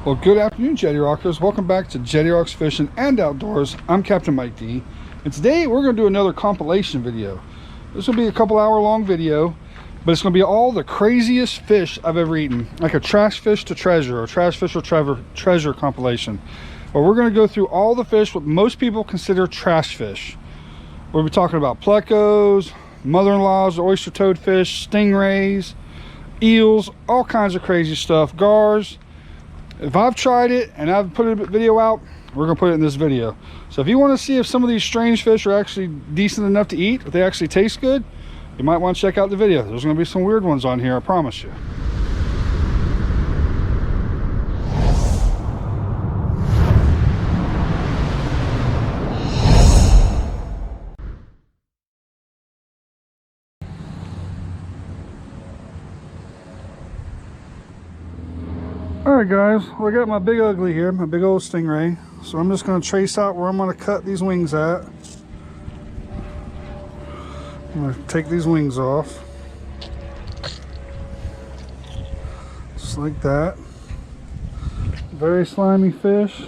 Well, good afternoon, Jetty Rockers. Welcome back to Jetty Rocks Fishing and Outdoors. I'm Captain Mike D, and today we're going to do another compilation video. This will be a couple hour long video, but it's going to be all the craziest fish I've ever eaten, like a trash fish to treasure, or trash fish or treasure compilation. But we're going to go through all the fish what most people consider trash fish. We'll be talking about plecos, mother-in-laws, oyster toadfish, stingrays, eels, all kinds of crazy stuff, gars. If I've tried it and I've put a video out, we're going to put it in this video. So if you want to see if some of these strange fish are actually decent enough to eat, if they actually taste good, you might want to check out the video. There's going to be some weird ones on here, I promise you. Alright guys, well, I got my big ugly here, my big old stingray. So I'm just going to trace out where I'm going to cut these wings at. I'm going to take these wings off. Just like that. Very slimy fish.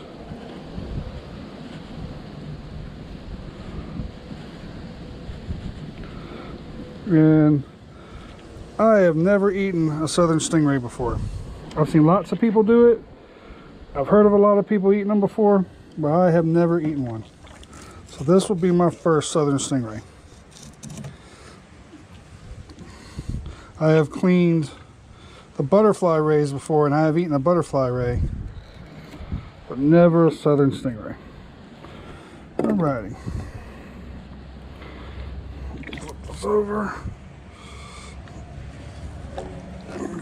And I have never eaten a southern stingray before. I've seen lots of people do it. I've heard of a lot of people eating them before, but I have never eaten one. So this will be my first southern stingray. I have cleaned the butterfly rays before, and I have eaten a butterfly ray, but never a southern stingray. Alrighty. Flip this over.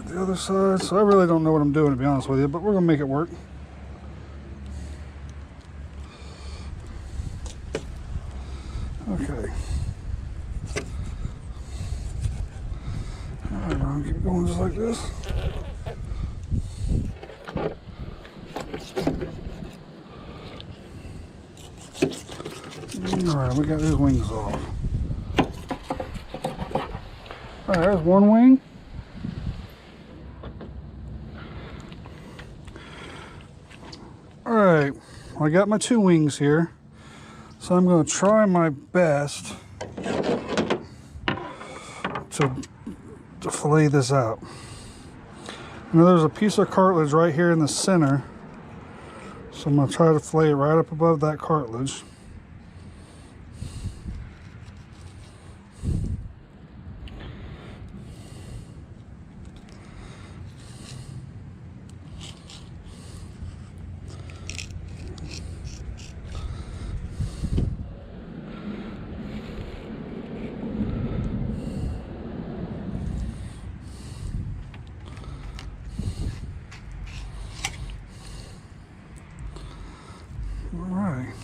The other side. So I really don't know what I'm doing, to be honest with you, but we're gonna make it work. Okay. All right, I'll keep going just like this. All right, we got these wings off. All right, there's one wing. Alright, well, I got my two wings here, so I'm going to try my best to fillet this out. Now there's a piece of cartilage right here in the center, so I'm going to try to fillet it right up above that cartilage. Alright.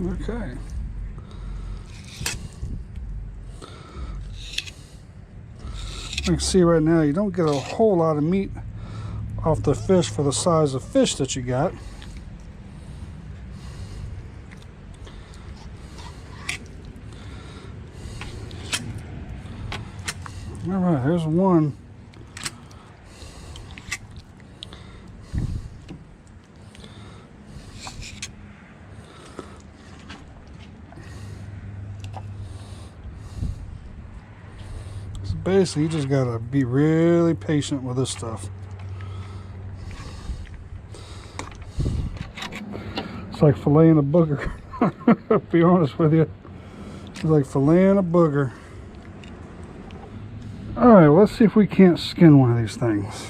Okay. You can see right now you don't get a whole lot of meat off the fish for the size of fish that you got. All right, here's one. So basically, you just gotta be really patient with this stuff. It's like filleting a booger. To be honest with you, it's like filleting a booger. Alright, well, let's see if we can't skin one of these things.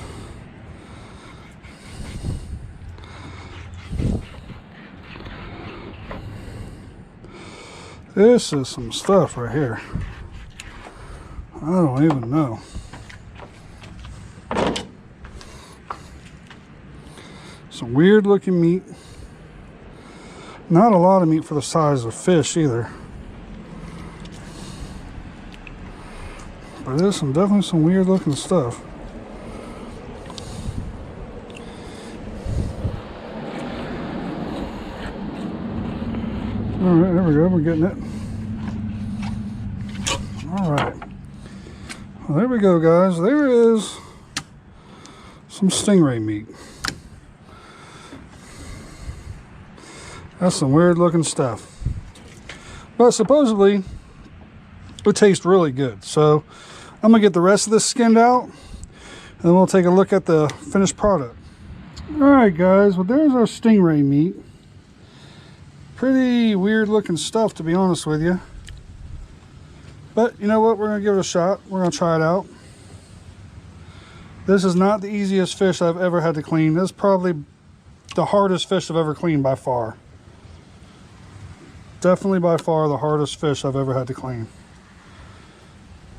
This is some stuff right here. I don't even know. Some weird looking meat. Not a lot of meat for the size of fish either. But there's definitely some weird looking stuff. All right, there we go. We're getting it. All right. Well, there we go, guys. There is some stingray meat. That's some weird looking stuff. But supposedly, it tastes really good. So I'm gonna get the rest of this skinned out, and then we'll take a look at the finished product. All right, guys. Well, there's our stingray meat. Pretty weird looking stuff, to be honest with you. But you know what? We're gonna give it a shot. We're gonna try it out. This is not the easiest fish I've ever had to clean. This is probably the hardest fish I've ever cleaned by far. Definitely by far the hardest fish I've ever had to clean.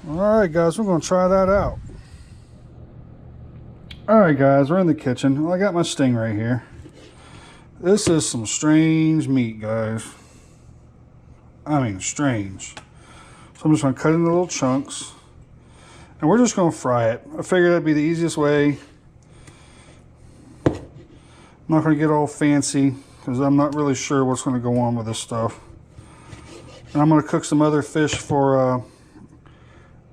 All right, guys, we're gonna try that out. All right, guys, we're in the kitchen. Well, I got my stingray here. This is some strange meat, guys. I mean, strange. So I'm just gonna cut it into little chunks, and we're just gonna fry it. I figured that'd be the easiest way. I'm not gonna get all fancy because I'm not really sure what's gonna go on with this stuff. And I'm gonna cook some other fish for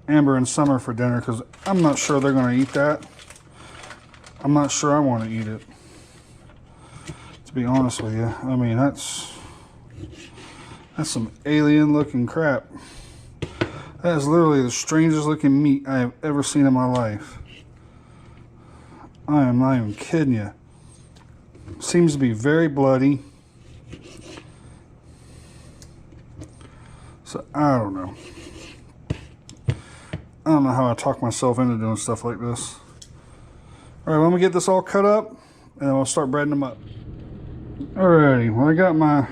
Amber and Summer for dinner because I'm not sure they're gonna eat that. I'm not sure I want to eat it, to be honest with you. I mean, that's some alien looking crap. That is literally the strangest looking meat I have ever seen in my life. I am not even kidding you. Seems to be very bloody. So I don't know. I don't know how I talk myself into doing stuff like this. All right, well, I'm gonna get this all cut up, and then we'll start breading them up. Alrighty, well, I got my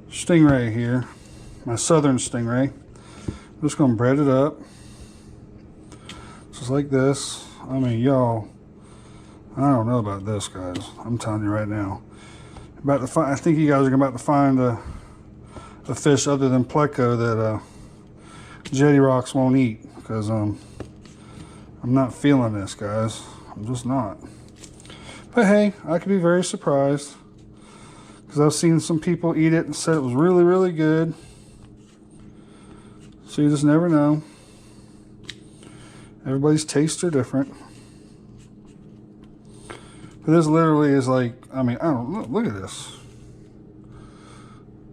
stingray here, my southern stingray. I'm just gonna bread it up, just like this. I mean, y'all, I don't know about this, guys. I'm telling you right now. About to find, I think you guys are about to find a fish other than Pleco that Jetty Rocks won't eat, because I'm not feeling this, guys. I'm just not. But hey, I could be very surprised, because I've seen some people eat it and said it was really, really good. So you just never know. Everybody's tastes are different. But this literally is like, I mean, I don't look at this.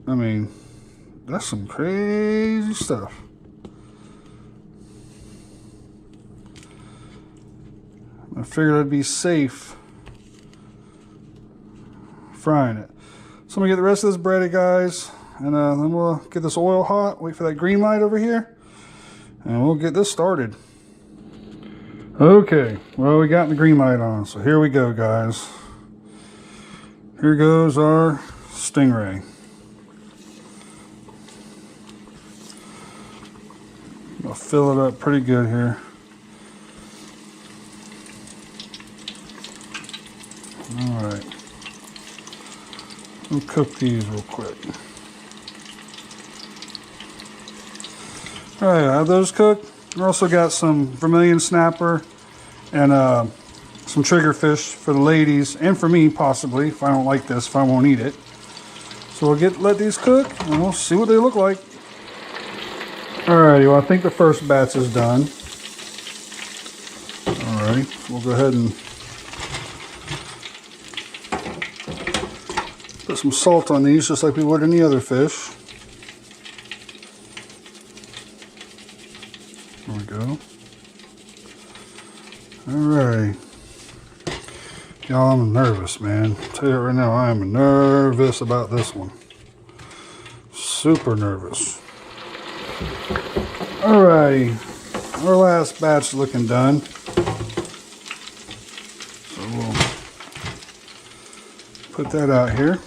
I mean, that's some crazy stuff. I figured I'd be safe frying it. So I'm gonna get the rest of this breaded, guys, and then we'll get this oil hot, wait for that green light over here, and we'll get this started. Okay, well, we got the green light on, so here we go, guys. Here goes our stingray. I'll fill it up pretty good here. All right. We'll cook these real quick. All right, I have those cooked. We also got some vermilion snapper and some triggerfish for the ladies and for me possibly if I don't like this, if I won't eat it. So we'll let these cook and we'll see what they look like. Alrighty, well, I think the first batch is done. Alright, we'll go ahead and put some salt on these just like we would any other fish. There we go. Alright. Y'all, I'm nervous, man. I'll tell you right now, I am nervous about this one. Super nervous. Alrighty. Our last batch is looking done. So we'll put that out here.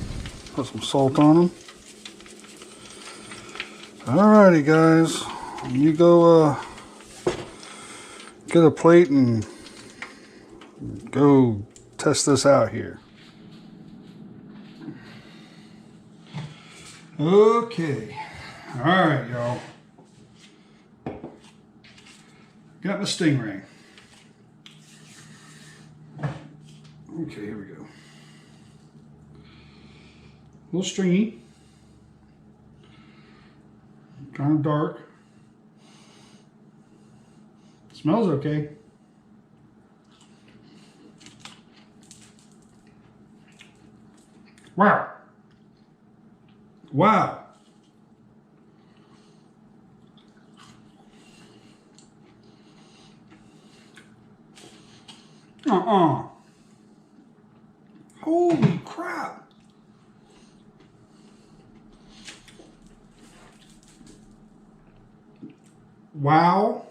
Put some salt on them. Alrighty, guys. You go get a plate and go test this out here. Okay. Alright, y'all. Got my stingray. Okay, here we go. A little stringy. kind of dark. Smells okay. Wow. Wow. Holy crap. Wow.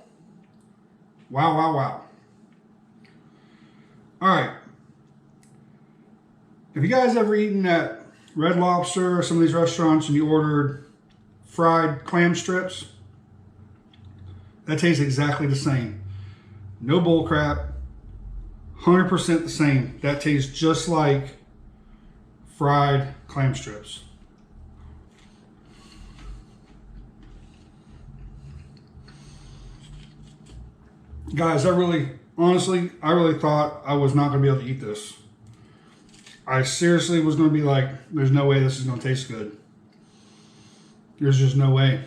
Wow, wow, wow. All right. Have you guys ever eaten at Red Lobster or some of these restaurants and you ordered fried clam strips? That tastes exactly the same. No bull crap. 100% the same. That tastes just like fried clam strips. Guys, honestly, I really thought I was not going to be able to eat this. I seriously was going to be like, there's no way this is going to taste good. There's just no way.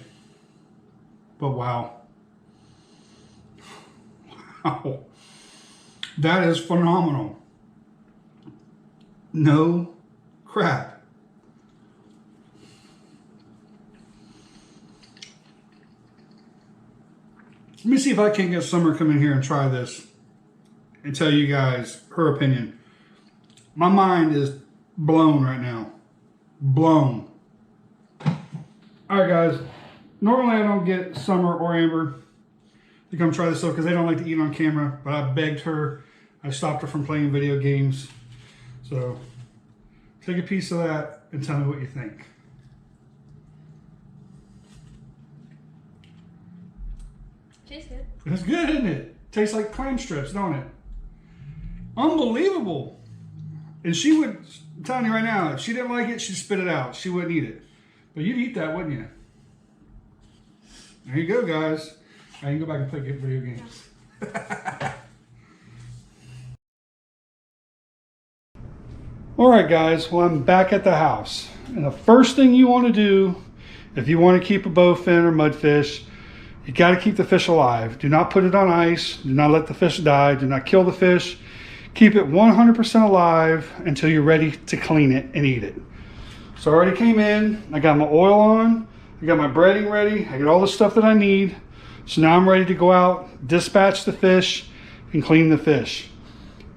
But wow. Wow. That is phenomenal. No crap. Let me see if I can get Summer come in here and try this and tell you guys her opinion. My mind is blown right now. Blown. All right, guys. Normally I don't get Summer or Amber to come try this stuff because they don't like to eat on camera, but I begged her. I stopped her from playing video games. So take a piece of that and tell me what you think. Tastes good. It's good, isn't it? Tastes like clam strips, don't it? Unbelievable. And she would, I'm telling you right now, if she didn't like it, she'd spit it out. She wouldn't eat it. But you'd eat that, wouldn't you? There you go, guys. Now you can go back and play video games. All right, guys. Well, I'm back at the house. And the first thing you want to do, if you want to keep a bowfin or mudfish, you got to keep the fish alive. Do not put it on ice. Do not let the fish die. Do not kill the fish. Keep it 100% alive until you're ready to clean it and eat it. So I already came in. I got my oil on. I got my breading ready. I got all the stuff that I need. So now I'm ready to go out, dispatch the fish, and clean the fish.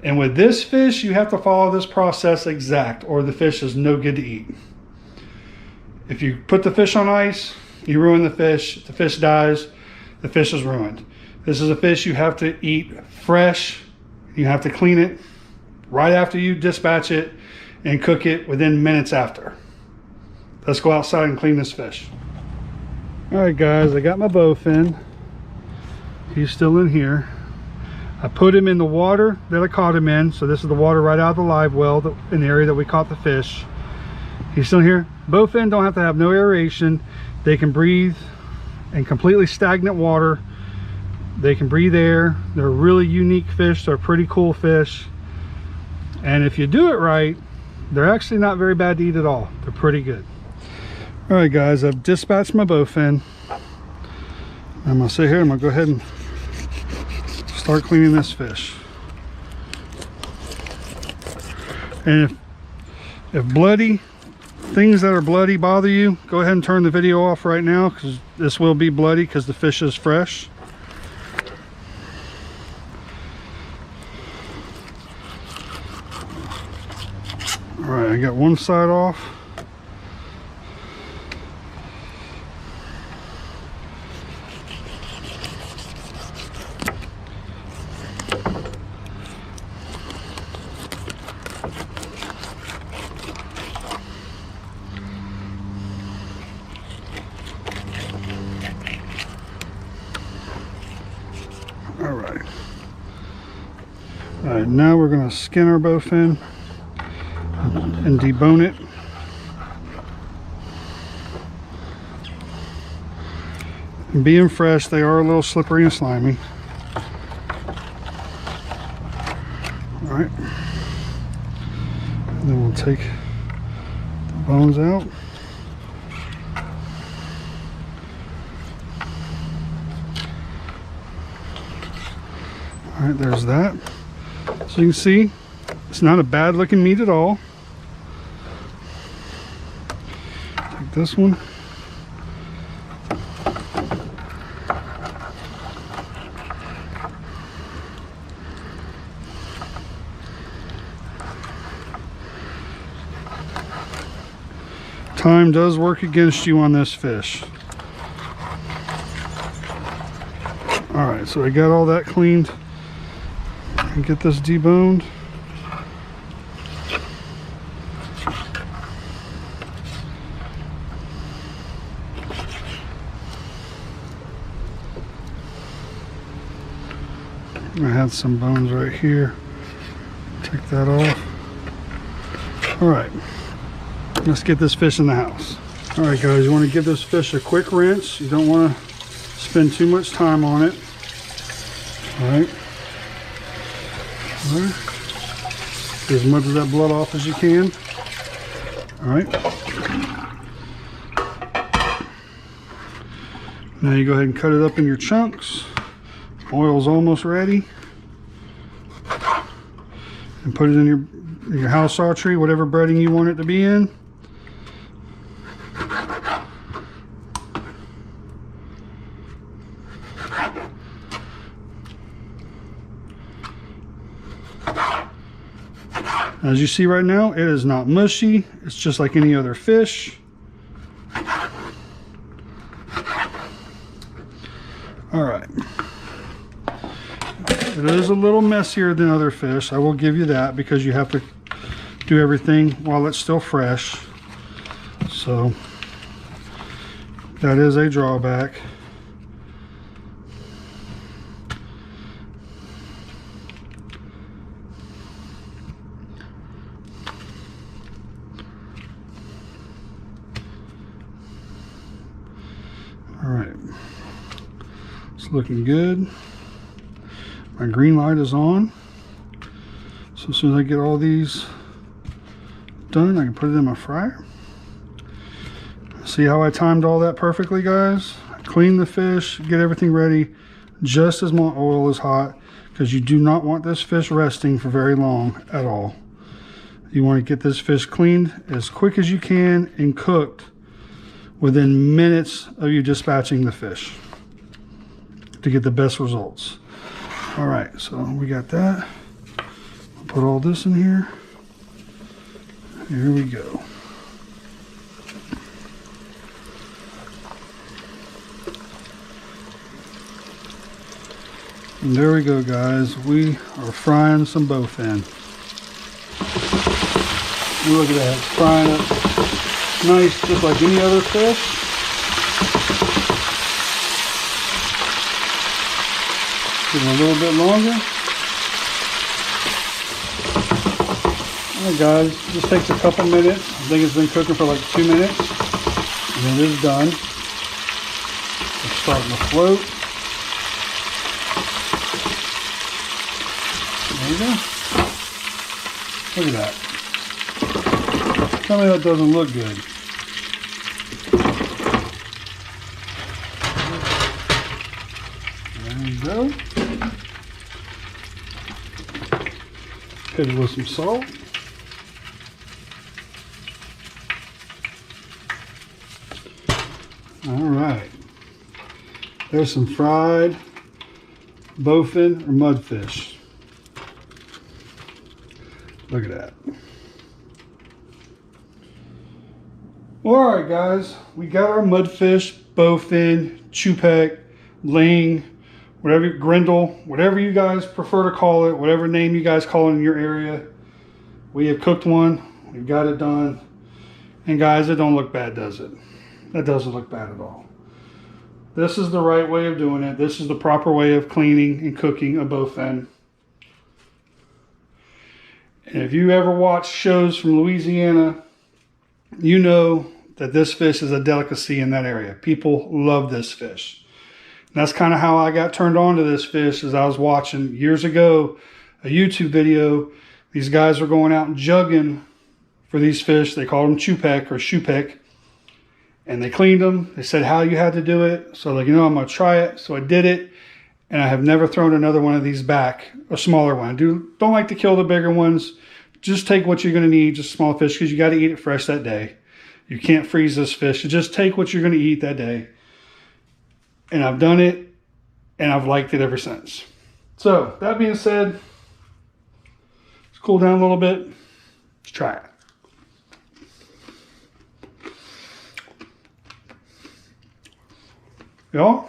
And with this fish, you have to follow this process exact, or the fish is no good to eat. If you put the fish on ice, you ruin the fish. If the fish dies, the fish is ruined. This is a fish you have to eat fresh. You have to clean it right after you dispatch it and cook it within minutes after. Let's go outside and clean this fish. All right, guys, I got my bowfin. He's still in here. I put him in the water that I caught him in. So this is the water right out of the live well in the area that we caught the fish. He's still here. Bowfin don't have to have no aeration. They can breathe in completely stagnant water. They can breathe air. They're a really unique fish. They're a pretty cool fish. And if you do it right, they're actually not very bad to eat at all. They're pretty good. All right, guys, I've dispatched my bowfin. I'm gonna sit here. I'm gonna go ahead and start cleaning this fish. And if bloody things that are bloody bother you, go ahead and turn the video off right now, because this will be bloody because the fish is fresh. All right, I got one side off. All right, now we're going to skin our bowfin and debone it. And being fresh, they are a little slippery and slimy. All right, and then we'll take the bones out. All right, there's that. So you can see, it's not a bad looking meat at all. Take this one. Time does work against you on this fish. All right, so I got all that cleaned. And get this deboned. I had some bones right here. Take that off. All right, let's get this fish in the house. All right, guys, you want to give this fish a quick rinse. You don't want to spend too much time on it. All right. All right. Get as much of that blood off as you can. All right. Now you go ahead and cut it up in your chunks. Oil's almost ready. And put it in your house archery, whatever breading you want it to be in. As you see right now, it is not mushy. It's just like any other fish. All right. It is a little messier than other fish. I will give you that because you have to do everything while it's still fresh. So that is a drawback. All right, it's looking good. My green light is on. So as soon as I get all these done, I can put it in my fryer. See how I timed all that perfectly, guys? Clean the fish, get everything ready just as my oil is hot, because you do not want this fish resting for very long at all. You want to get this fish cleaned as quick as you can and cooked within minutes of you dispatching the fish to get the best results. All right, so we got that. I'll put all this in here. Here we go. And there we go, guys. We are frying some bowfin. Look at that, it's frying up nice, just like any other fish. Give it a little bit longer. Alright, guys, this takes a couple minutes. I think it's been cooking for like 2 minutes. And then it is done. It's starting to float. There you go. Look at that. Tell me that doesn't look good. There you go. Hit it with some salt. All right. There's some fried bowfin or mudfish. Look at that. All right, guys, we got our mudfish, bowfin, chupek, ling, whatever, grindle, whatever you guys prefer to call it, whatever name you guys call it in your area. We have cooked one, we've got it done. And guys, it don't look bad, does it? That doesn't look bad at all. This is the right way of doing it. This is the proper way of cleaning and cooking a bowfin. And if you ever watch shows from Louisiana, you know that this fish is a delicacy in that area. People love this fish. And that's kind of how I got turned on to this fish, as I was watching years ago a YouTube video. These guys were going out and jugging for these fish. They called them chupek or shupek. And they cleaned them. They said how you had to do it. So like, you know, I'm going to try it. So I did it. And I have never thrown another one of these back, a smaller one. Don't like to kill the bigger ones. Just take what you're going to need, just small fish, because you got to eat it fresh that day. You can't freeze this fish. So just take what you're going to eat that day. And I've done it, and I've liked it ever since. So, that being said, let's cool down a little bit. Let's try it. Y'all,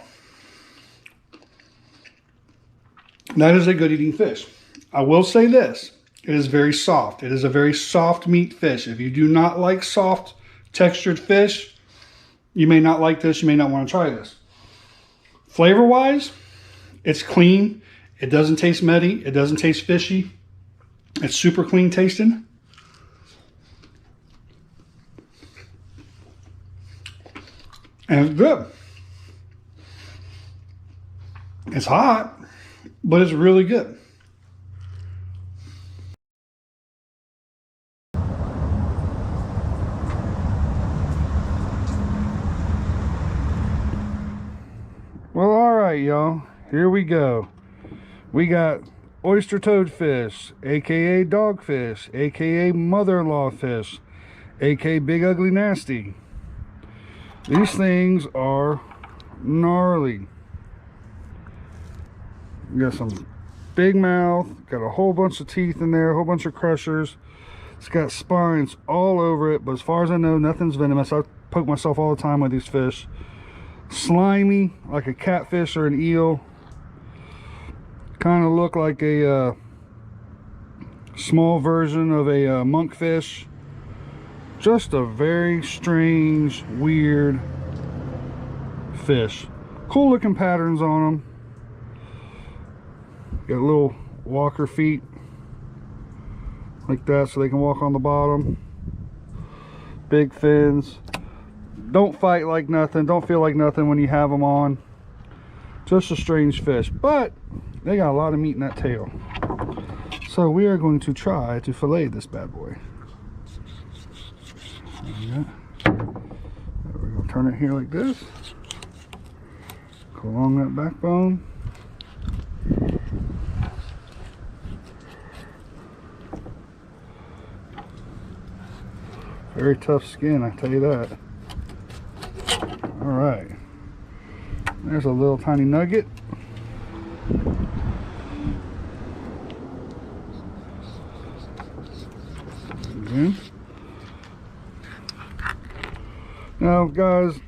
that is a good eating fish. I will say this. It is very soft. It is a very soft meat fish. If you do not like soft textured fish, you may not like this. You may not want to try this. Flavor-wise, it's clean. It doesn't taste meaty. It doesn't taste fishy. It's super clean tasting. And it's good. It's hot, but it's really good. Well, all right, y'all. Here we go. We got oyster toadfish, aka dogfish, aka mother-in-law fish, aka big ugly nasty. These things are gnarly. We got some big mouth, got a whole bunch of teeth in there, a whole bunch of crushers. It's got spines all over it, but as far as I know, nothing's venomous. I poke myself all the time with these fish. Slimy, like a catfish or an eel. Kind of look like a small version of a monkfish. Just a very strange, weird fish. Cool looking patterns on them. Got little walker feet like that so they can walk on the bottom. Big fins. Don't fight like nothing. Don't feel like nothing when you have them on. Just a strange fish, but they got a lot of meat in that tail. So we are going to try to fillet this bad boy. There we go. Turn it here like this. Go along that backbone. Very tough skin, I tell you that. All right. There's a little tiny nugget. Again. Now, guys,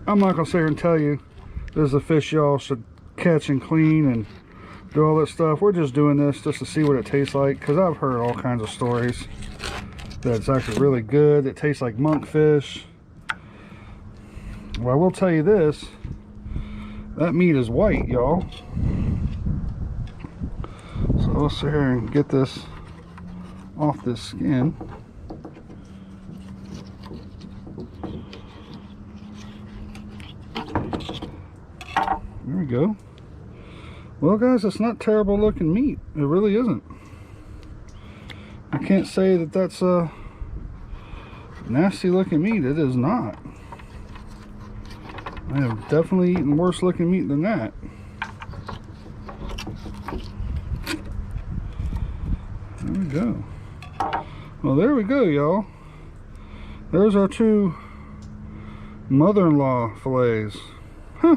I'm not gonna sit here and tell you this is a fish y'all should catch and clean and do all that stuff. We're just doing this just to see what it tastes like, because I've heard all kinds of stories that it's actually really good. It tastes like monkfish. Well, I will tell you this, that meat is white, y'all. So let's sit here and get this off this skin. There we go. Well, guys, it's not terrible looking meat. It really isn't. I can't say that that's a nasty looking meat. It is not. I have definitely eaten worse looking meat than that. There we go. Well, there we go, y'all. There's our two mother-in-law fillets. Huh.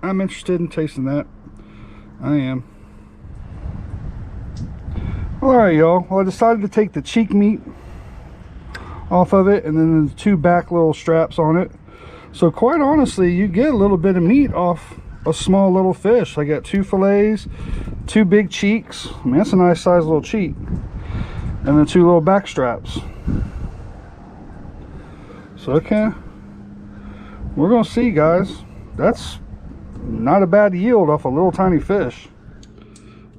I'm interested in tasting that. I am. Alright, y'all. Well, I decided to take the cheek meat off of it and then the two back little straps on it. So quite honestly, you get a little bit of meat off a small little fish. I got two fillets, two big cheeks. I mean, that's a nice sized little cheek. And then two little back straps. So okay, we're gonna see, guys. That's not a bad yield off a little tiny fish.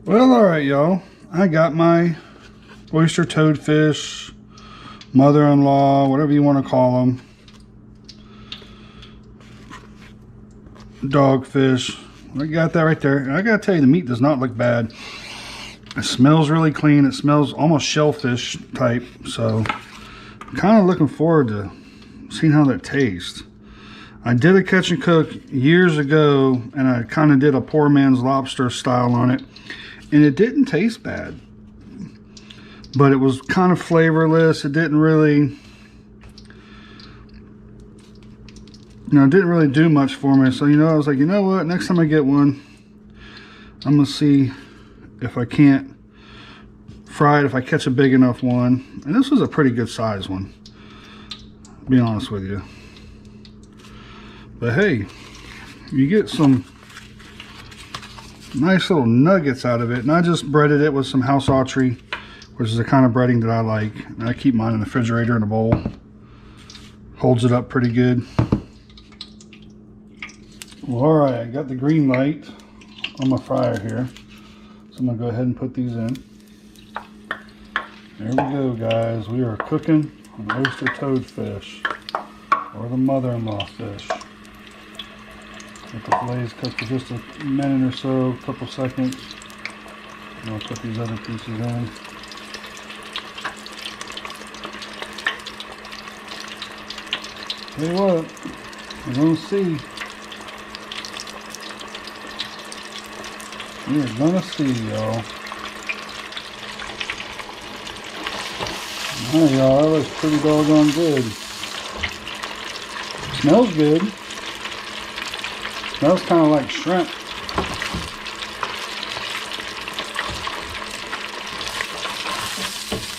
Well, all right, y'all. I got my oyster toadfish, mother-in-law, whatever you want to call them. Dogfish. I got that right there. And I gotta tell you, the meat does not look bad. It smells really clean. It smells almost shellfish type. So I'm kind of looking forward to seeing how that tastes. I did a catch and cook years ago, and I kind of did a poor man's lobster style on it, and it didn't taste bad, but it was kind of flavorless. It didn't really, it didn't really do much for me. So, I was like, you know what, next time I get one, I'm gonna see if I can't fry it, if I catch a big enough one. And this was a pretty good size one, to be honest with you. But hey, you get some nice little nuggets out of it. And I just breaded it with some house autry, which is the kind of breading that I like. And I keep mine in the refrigerator in a bowl. Holds it up pretty good. Well, all right, I got the green light on my fryer here. So I'm gonna go ahead and put these in. There we go, guys. We are cooking an oyster toadfish, or the mother-in-law fish. Let the fillets cook for just a minute or so, a couple seconds. And I'll put these other pieces in. Tell you what, we're gonna see. We're gonna see, y'all. Alright, y'all, that looks pretty doggone good. Smells good. Smells kind of like shrimp.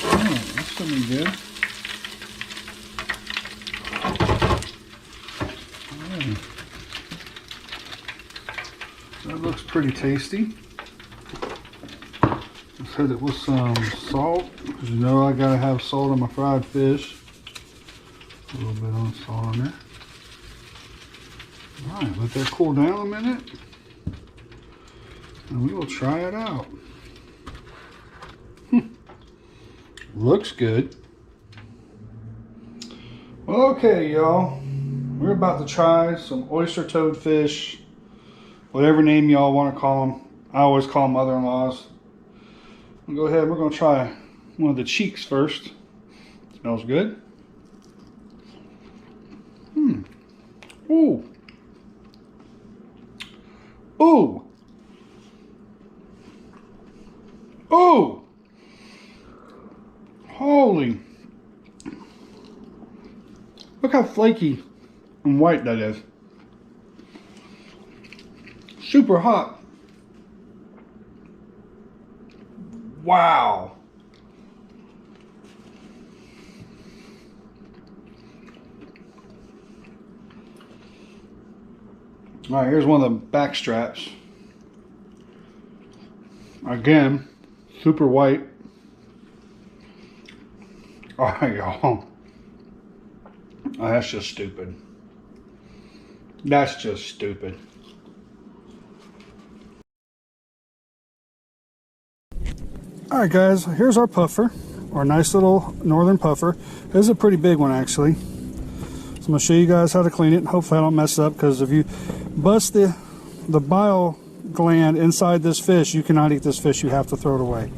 Oh, this should be good. Alright. That looks pretty tasty. Let's hit it with some salt, because I gotta have salt on my fried fish. A little bit of salt on there. Alright, let that cool down a minute, and we will try it out. Looks good. Well, okay, y'all. We're about to try some oyster toadfish, whatever name y'all want to call them. I always call them mother-in-laws. We'll go ahead, we're going to try one of the cheeks first. Smells good. Ooh. Ooh. Ooh. Holy. Look how flaky and white that is. Super hot. Wow. All right, here's one of the back straps. Again, super white. All right, y'all. Oh, that's just stupid. That's just stupid. All right, guys, here's our puffer, our nice little northern puffer. This is a pretty big one, actually. So I'm gonna show you guys how to clean it. Hopefully I don't mess it up, because if you bust the bile gland inside this fish, you cannot eat this fish. You have to throw it away.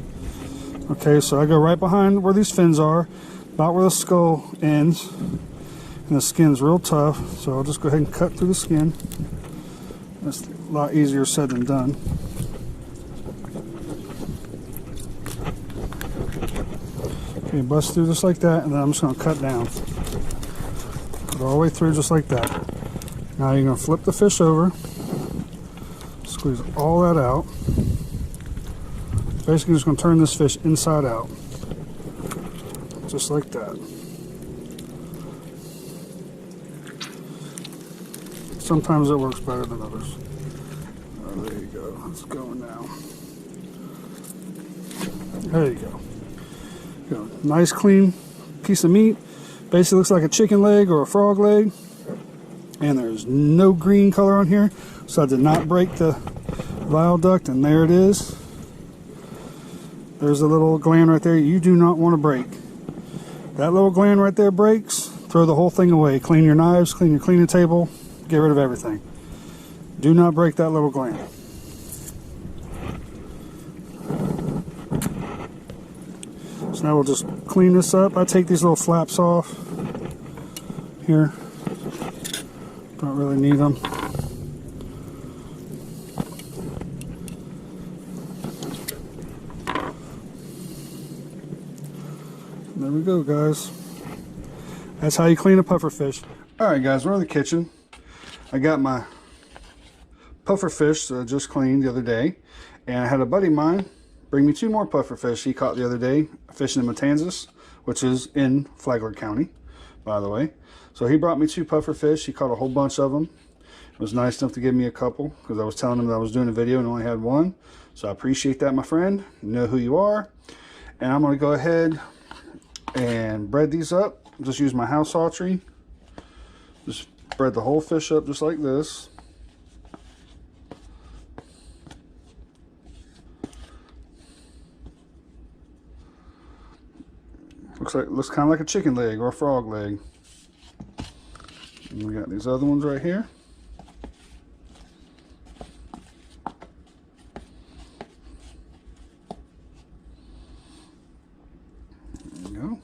Okay, so I go right behind where these fins are, about where the skull ends, and the skin's real tough. So I'll just go ahead and cut through the skin. That's a lot easier said than done. Okay, bust through just like that, and then I'm just going to cut down. Put it all the way through just like that. Now you're going to flip the fish over, squeeze all that out. Basically just going to turn this fish inside out. Just like that. Sometimes it works better than others. Oh, there you go. It's going now. There you go. Nice clean piece of meat. Basically looks like a chicken leg or a frog leg, and there's no green color on here, so I did not break the bile duct, and there it is. There's a little gland right there you do not want to break. That little gland right there breaks, throw the whole thing away. Clean your knives, clean your cleaning table, get rid of everything. Do not break that little gland. So now we'll just clean this up. I take these little flaps off here. Don't really need them. There we go, guys. That's how you clean a pufferfish. Alright guys, we're in the kitchen. I got my pufferfish that I just cleaned the other day. And I had a buddy of mine bring me 2 more pufferfish he caught the other day fishing in Matanzas, which is in Flagler County, by the way. So he brought me 2 pufferfish. He caught a whole bunch of them. It was nice enough to give me a couple because I was telling him that I was doing a video and only had 1. So I appreciate that, my friend. You know who you are. And I'm going to go ahead and bread these up. Just use my house archery. Just bread the whole fish up just like this. Looks kind of like a chicken leg or a frog leg. And we got these other ones right here. There we go.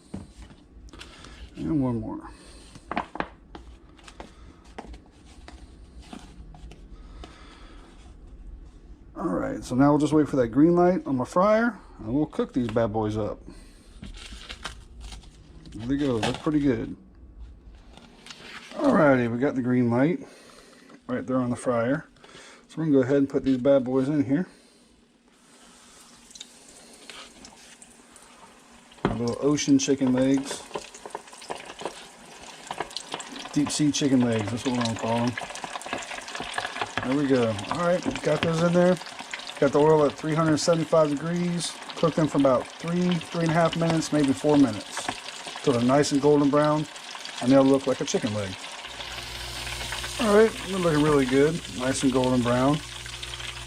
And one more. Alright, so now we'll just wait for that green light on my fryer and we'll cook these bad boys up. There they go, that's pretty good. Alrighty, we got the green light right there on the fryer. So we're gonna go ahead and put these bad boys in here. Our little ocean chicken legs. Deep sea chicken legs, that's what we're gonna call them. There we go. Alright, got those in there. Got the oil at 375 degrees. Cook them for about 3.5 minutes, maybe 4 minutes. So they're nice and golden brown, and they'll look like a chicken leg. Alright, they're looking really good. Nice and golden brown.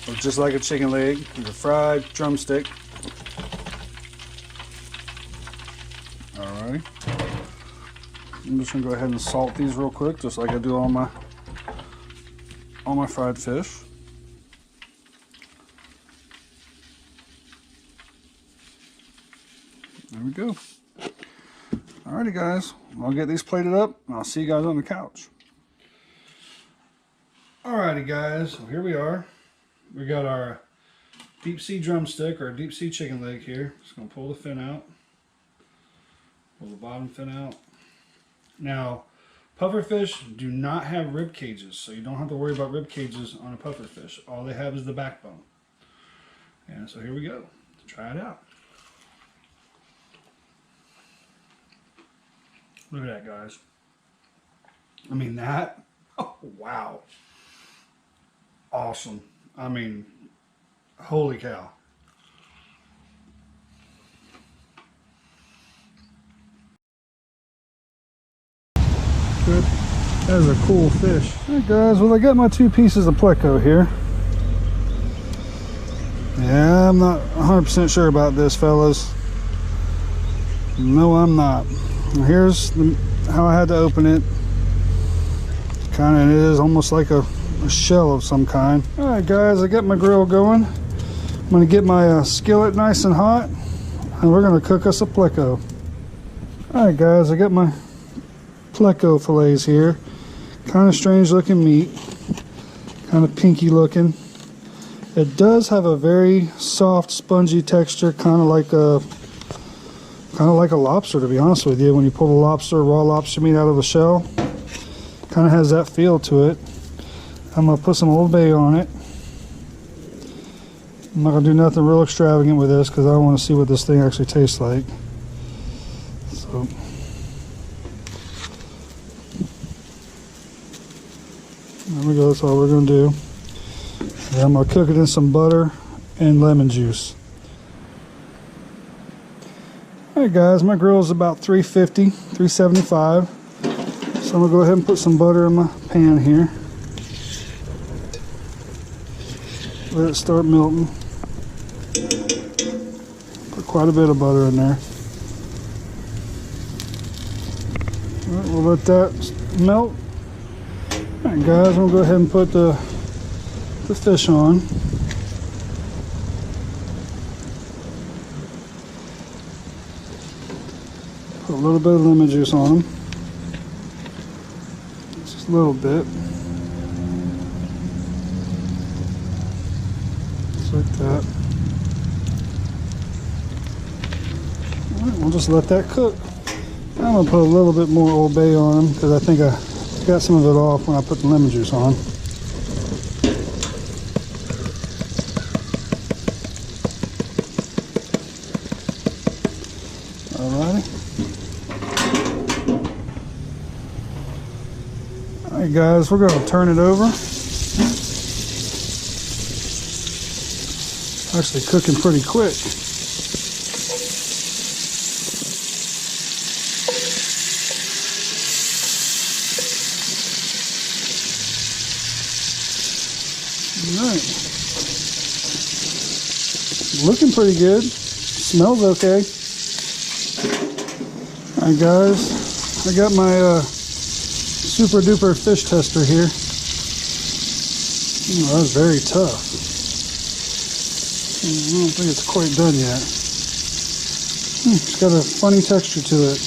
Looks just like a chicken leg with a fried drumstick. Alright. I'm just gonna go ahead and salt these real quick, just like I do all my fried fish. There we go. Alrighty guys, I'll get these plated up and I'll see you guys on the couch. Alrighty guys, so here we are. We got our deep sea drumstick or deep sea chicken leg here. Just gonna pull the fin out. Pull the bottom fin out. Now, pufferfish do not have rib cages, so you don't have to worry about rib cages on a pufferfish. All they have is the backbone. And so here we go. Let's try it out. Look at that, guys. I mean, that, oh, wow. Awesome. I mean, holy cow. Good. That is a cool fish. Alright guys, well I got my 2 pieces of Pleco here. Yeah, I'm not 100% sure about this, fellas. No, I'm not. Here's how I had to open it. It is almost like a shell of some kind. Alright guys, I got my grill going. I'm going to get my skillet nice and hot, and we're going to cook us a Pleco. Alright guys, I got my Pleco fillets here. Kind of strange looking meat. Kind of pinky looking. It does have a very soft, spongy texture, kind of like a lobster, to be honest with you. When you pull the lobster, raw lobster meat out of the shell, kind of has that feel to it. I'm gonna put some Old Bay on it. I'm not gonna do nothing real extravagant with this because I want to see what this thing actually tastes like. So, there we go. That's all we're gonna do. And I'm gonna cook it in some butter and lemon juice. Alright guys, my grill is about 350, 375. So I'm gonna go ahead and put some butter in my pan here. Let it start melting. Put quite a bit of butter in there. Alright, we'll let that melt. Alright guys, I'm gonna go ahead and put the fish on. Put a little bit of lemon juice on them. Just a little bit. Just like that. Alright, we'll just let that cook. I'm going to put a little bit more Old Bay on them because I think I got some of it off when I put the lemon juice on. Alrighty. Alright guys, we're going to turn it over. Actually cooking pretty quick. Alright. Looking pretty good. Smells okay. Alright guys, I got my super duper fish tester here. Oh, that was very tough. I don't think it's quite done yet. It's got a funny texture to it.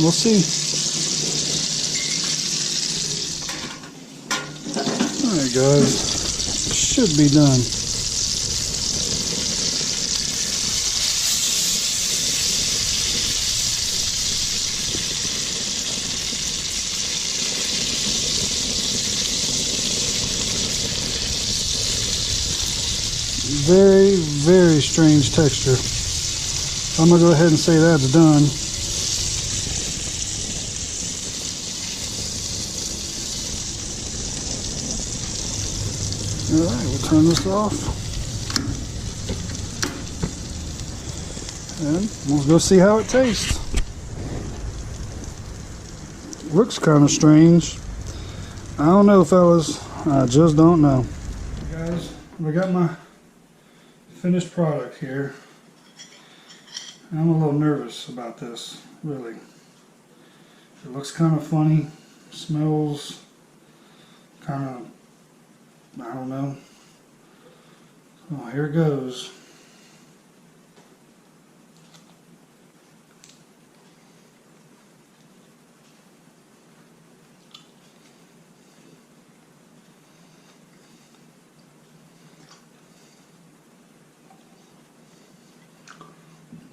We'll see. Alright guys, should be done. Very, very strange texture. I'm gonna go ahead and say that's done. Alright, we'll turn this off. And we'll go see how it tastes. Looks kind of strange. I don't know, fellas. I just don't know. Guys, we got my finished product here. I'm a little nervous about this, really. It looks kind of funny, smells kind of, I don't know. So here it goes.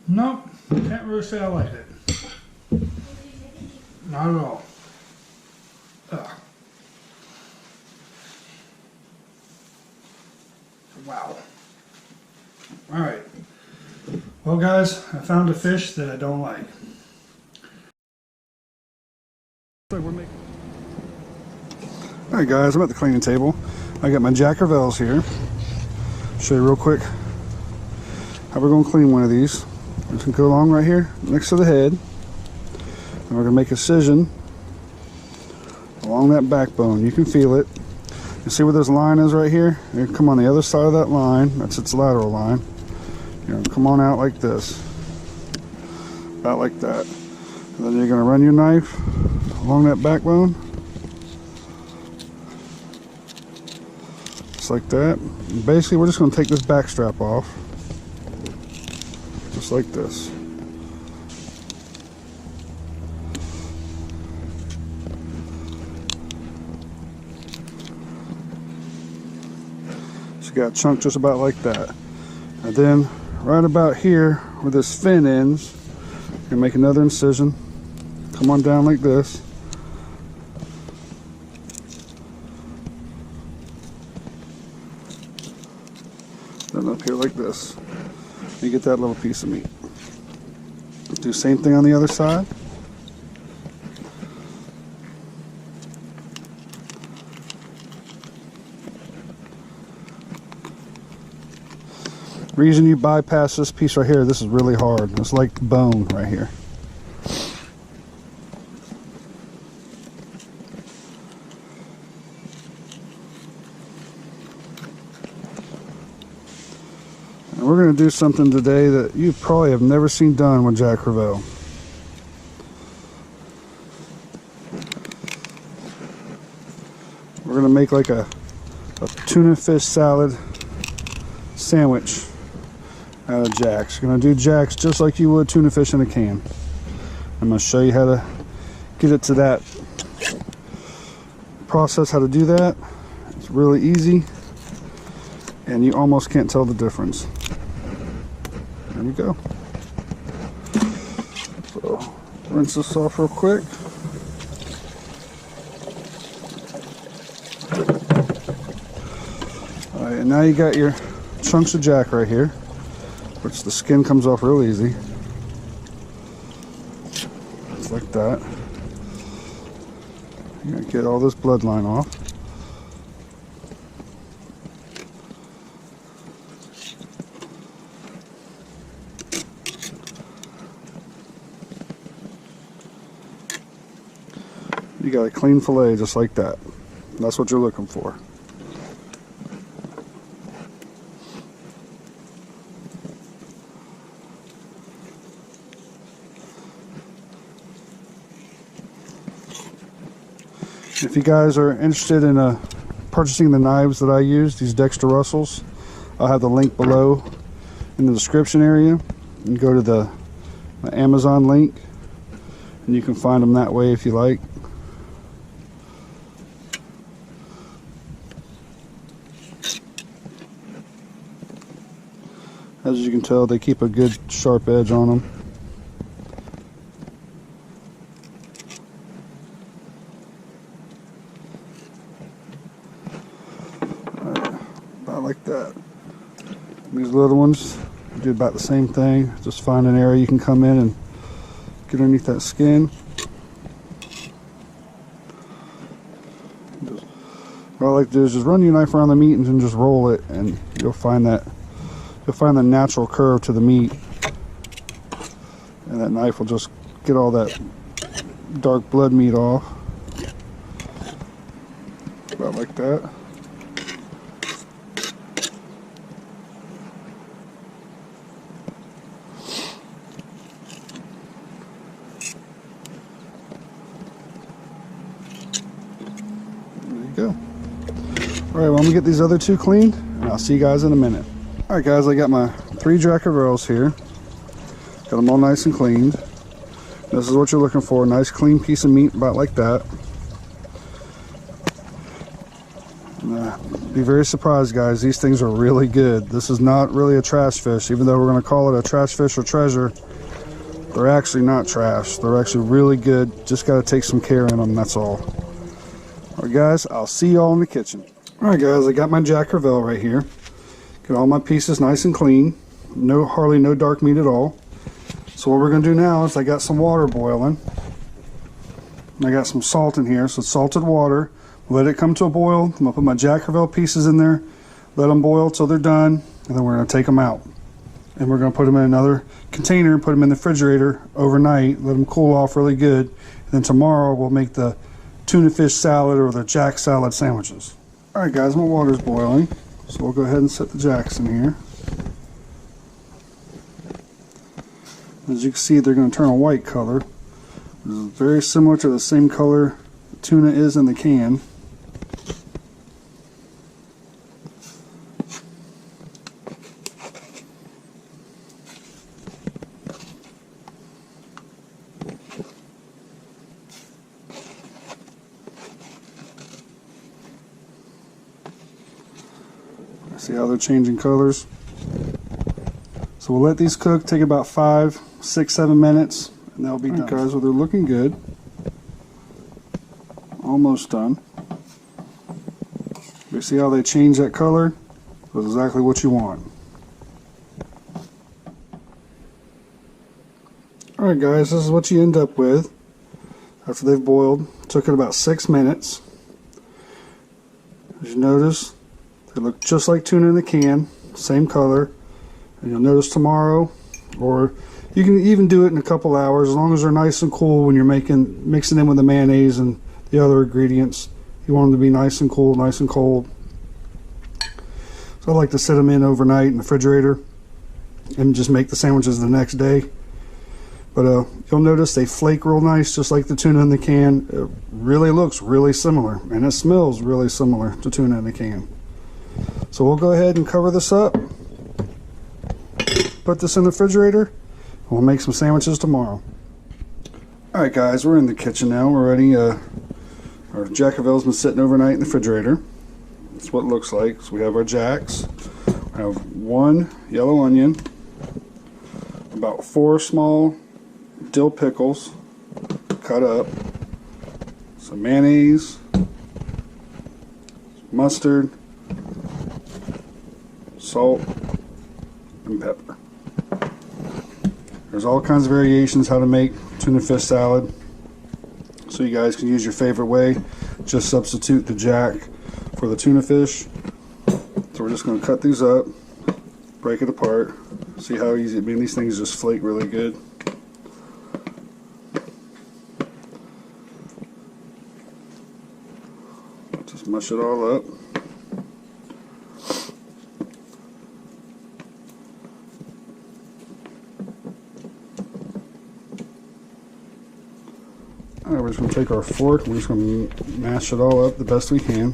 Nope, can't really say I like it. Not at all. Ugh. Wow. Alright. Well guys, I found a fish that I don't like. Alright guys, I'm at the cleaning table. I got my Jackals here. Show you real quick how we're going to clean one of these. We're just going to go along right here next to the head, and we're going to make a incision along that backbone. You can feel it. You see where this line is right here? You're going to come on the other side of that line. That's its lateral line. You're going to come on out like this, about like that. And then you're going to run your knife along that backbone, just like that. And basically, we're just going to take this back strap off. Just like this. So you got a chunk just about like that. And then right about here where this fin ends, you're gonna make another incision. Come on down like this. Then up here like this. You get that little piece of meat. Do the same thing on the other side. Reason you bypass this piece right here, this is really hard. It's like bone right here. We're going to do something today that you probably have never seen done with Jack Crevalle. We're going to make like a tuna fish salad sandwich out of Jacks. You're going to do Jacks just like you would tuna fish in a can. I'm going to show you how to get it to that process, how to do that. It's really easy. and you almost can't tell the difference. There we go. So rinse this off real quick. Alright, and now you got your chunks of jack right here, which the skin comes off real easy. Just like that. You're gonna get all this bloodline off. You got a clean fillet just like that. That's what you're looking for. If you guys are interested in purchasing the knives that I use, these Dexter Russells, I'll have the link below in the description area. You can go to the Amazon link and you can find them that way if you like. As you can tell, they keep a good sharp edge on them. About like that. These little ones do about the same thing. Just find an area you can come in and get underneath that skin. What I like to do is just run your knife around the meat and then just roll it, and you'll find the natural curve to the meat, and that knife will just get all that dark blood meat off. About like that. There you go. Alright, well, I'm gonna get these other two cleaned, and I'll see you guys in a minute. Alright guys, I got my 3 Jackal here. Got them all nice and cleaned. This is what you're looking for, a nice clean piece of meat about like that. Be very surprised guys, these things are really good. This is not really a trash fish, even though we're going to call it a trash fish or treasure. They're actually not trash, they're actually really good. Just got to take some care in them, that's all. Alright guys, I'll see y'all in the kitchen. Alright guys, I got my Jackal right here. Get all my pieces nice and clean. Hardly no dark meat at all. So what we're going to do now is I got some water boiling. I got some salt in here, so salted water. Let it come to a boil. I'm going to put my Jackal pieces in there. Let them boil till they're done. And then we're going to take them out. And we're going to put them in another container and put them in the refrigerator overnight. Let them cool off really good. And then tomorrow we'll make the tuna fish salad or the jack salad sandwiches. Alright guys, my water's boiling. So we'll go ahead and set the jacks in here. As you can see, they're going to turn a white color. This is very similar to the same color the tuna is in the can. See how they're changing colors? So we'll let these cook, take about 5, 6, 7 minutes, and they'll be done. Guys, well, they're looking good. Almost done. You see how they change that color? That's exactly what you want. Alright guys, this is what you end up with after they've boiled. Took it about 6 minutes. As you notice, they look just like tuna in the can, same color. And you'll notice tomorrow, or you can even do it in a couple hours, as long as they're nice and cool when you're mixing in with the mayonnaise and the other ingredients. You want them to be nice and cool, nice and cold. So I like to set them in overnight in the refrigerator and just make the sandwiches the next day. But you'll notice they flake real nice, just like the tuna in the can. It really looks really similar, and it smells really similar to tuna in the can. So we'll go ahead and cover this up, put this in the refrigerator, and we'll make some sandwiches tomorrow. Alright guys, we're in the kitchen now. We're ready. Our Jackal's been sitting overnight in the refrigerator. That's what it looks like. So we have our jacks. I have 1 yellow onion, about 4 small dill pickles cut up, some mayonnaise, mustard, salt, and pepper. There's all kinds of variations how to make tuna fish salad, so you guys can use your favorite way. Just substitute the jack for the tuna fish. So we're just going to cut these up, break it apart, see how easy. I mean, these things just flake really good. Just mush it all up. Alright, we're just going to take our fork and we're just going to mash it all up the best we can.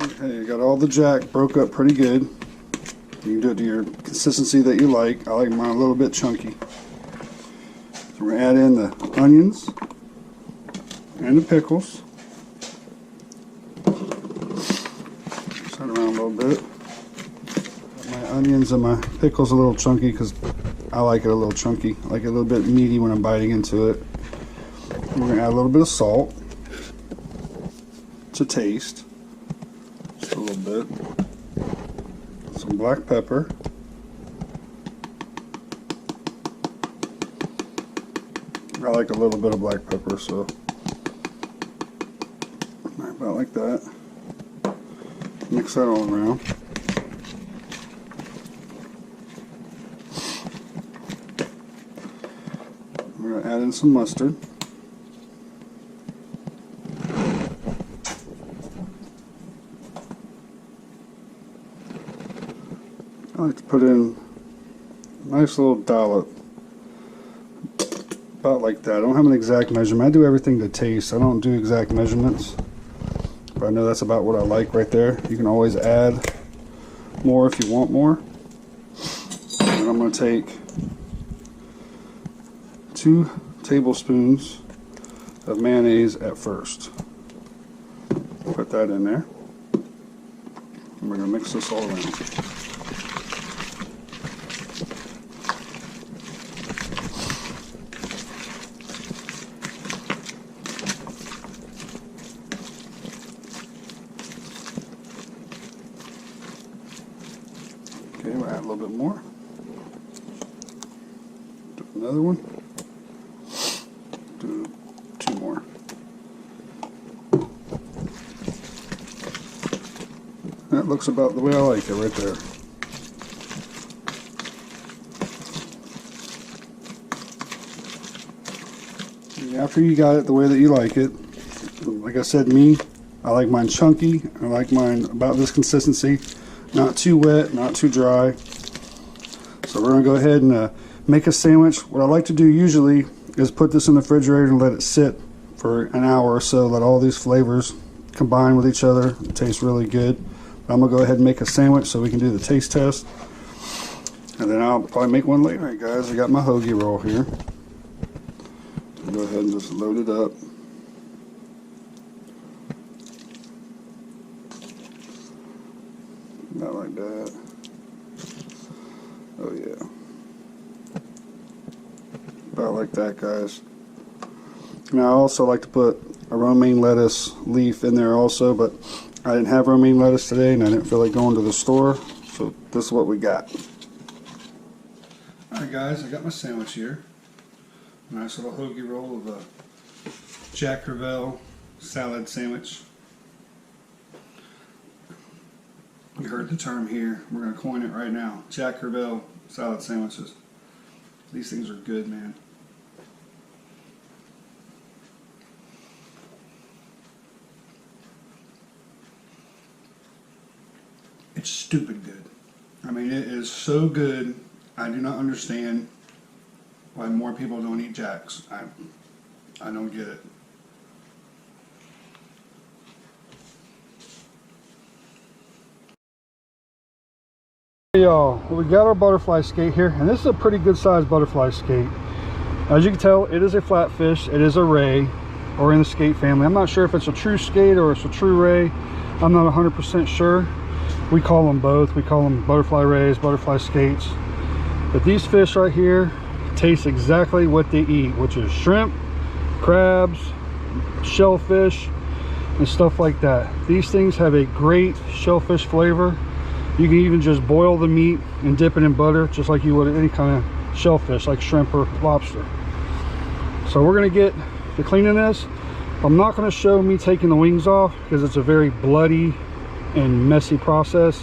Okay, you got all the jack broke up pretty good. You can do it to your consistency that you like. I like mine a little bit chunky. So we're going to add in the onions and the pickles. Turn around a little bit. My onions and my pickles a little chunky because I like it a little chunky. I like it a little bit meaty when I'm biting into it. We're going to add a little bit of salt to taste. Just a little bit. Some black pepper. I like a little bit of black pepper, so about like that. Mix that all around. We're going to add in some mustard. I like to put in a nice little dollop. About like that. I don't have an exact measurement. I do everything to taste. I don't do exact measurements. But I know that's about what I like right there. You can always add more if you want more. And I'm going to take 2 tablespoons of mayonnaise at first. Put that in there. And we're going to mix this all around. Okay, we'll add a little bit more. Do another one. Do 2 more. That looks about the way I like it right there. And after you got it the way that you like it, like I said, I like mine chunky. I like mine about this consistency. Not too wet, not too dry. So we're going to go ahead and make a sandwich. What I like to do usually is put this in the refrigerator and let it sit for an hour or so. Let all these flavors combine with each other. It tastes really good. But I'm going to go ahead and make a sandwich so we can do the taste test. And then I'll probably make one later. Alright guys, I got my hoagie roll here. Go ahead and just load it up. Not like that. Oh yeah. About like that, guys. Now I also like to put a romaine lettuce leaf in there also, but I didn't have romaine lettuce today and I didn't feel like going to the store, so this is what we got. Alright guys, I got my sandwich here. A nice little hoagie roll of a Jack Crevel salad sandwich. You heard the term here. We're going to coin it right now. Jack Crevel salad sandwiches. These things are good, man. It's stupid good. I mean, it is so good. I do not understand why more people don't eat Jacks. I don't get it. Hey y'all, we got our butterfly skate here, and this is a pretty good sized butterfly skate. As you can tell, it is a flatfish. It is a ray, or in the skate family. I'm not sure if it's a true skate or it's a true ray. I'm not 100% sure. We call them both. We call them butterfly rays, butterfly skates. But these fish right here taste exactly what they eat, which is shrimp, crabs, shellfish, and stuff like that. These things have a great shellfish flavor. You can even just boil the meat and dip it in butter, just like you would any kind of shellfish, like shrimp or lobster. So we're going to get to cleaning this. I'm not going to show me taking the wings off because it's a very bloody and messy process,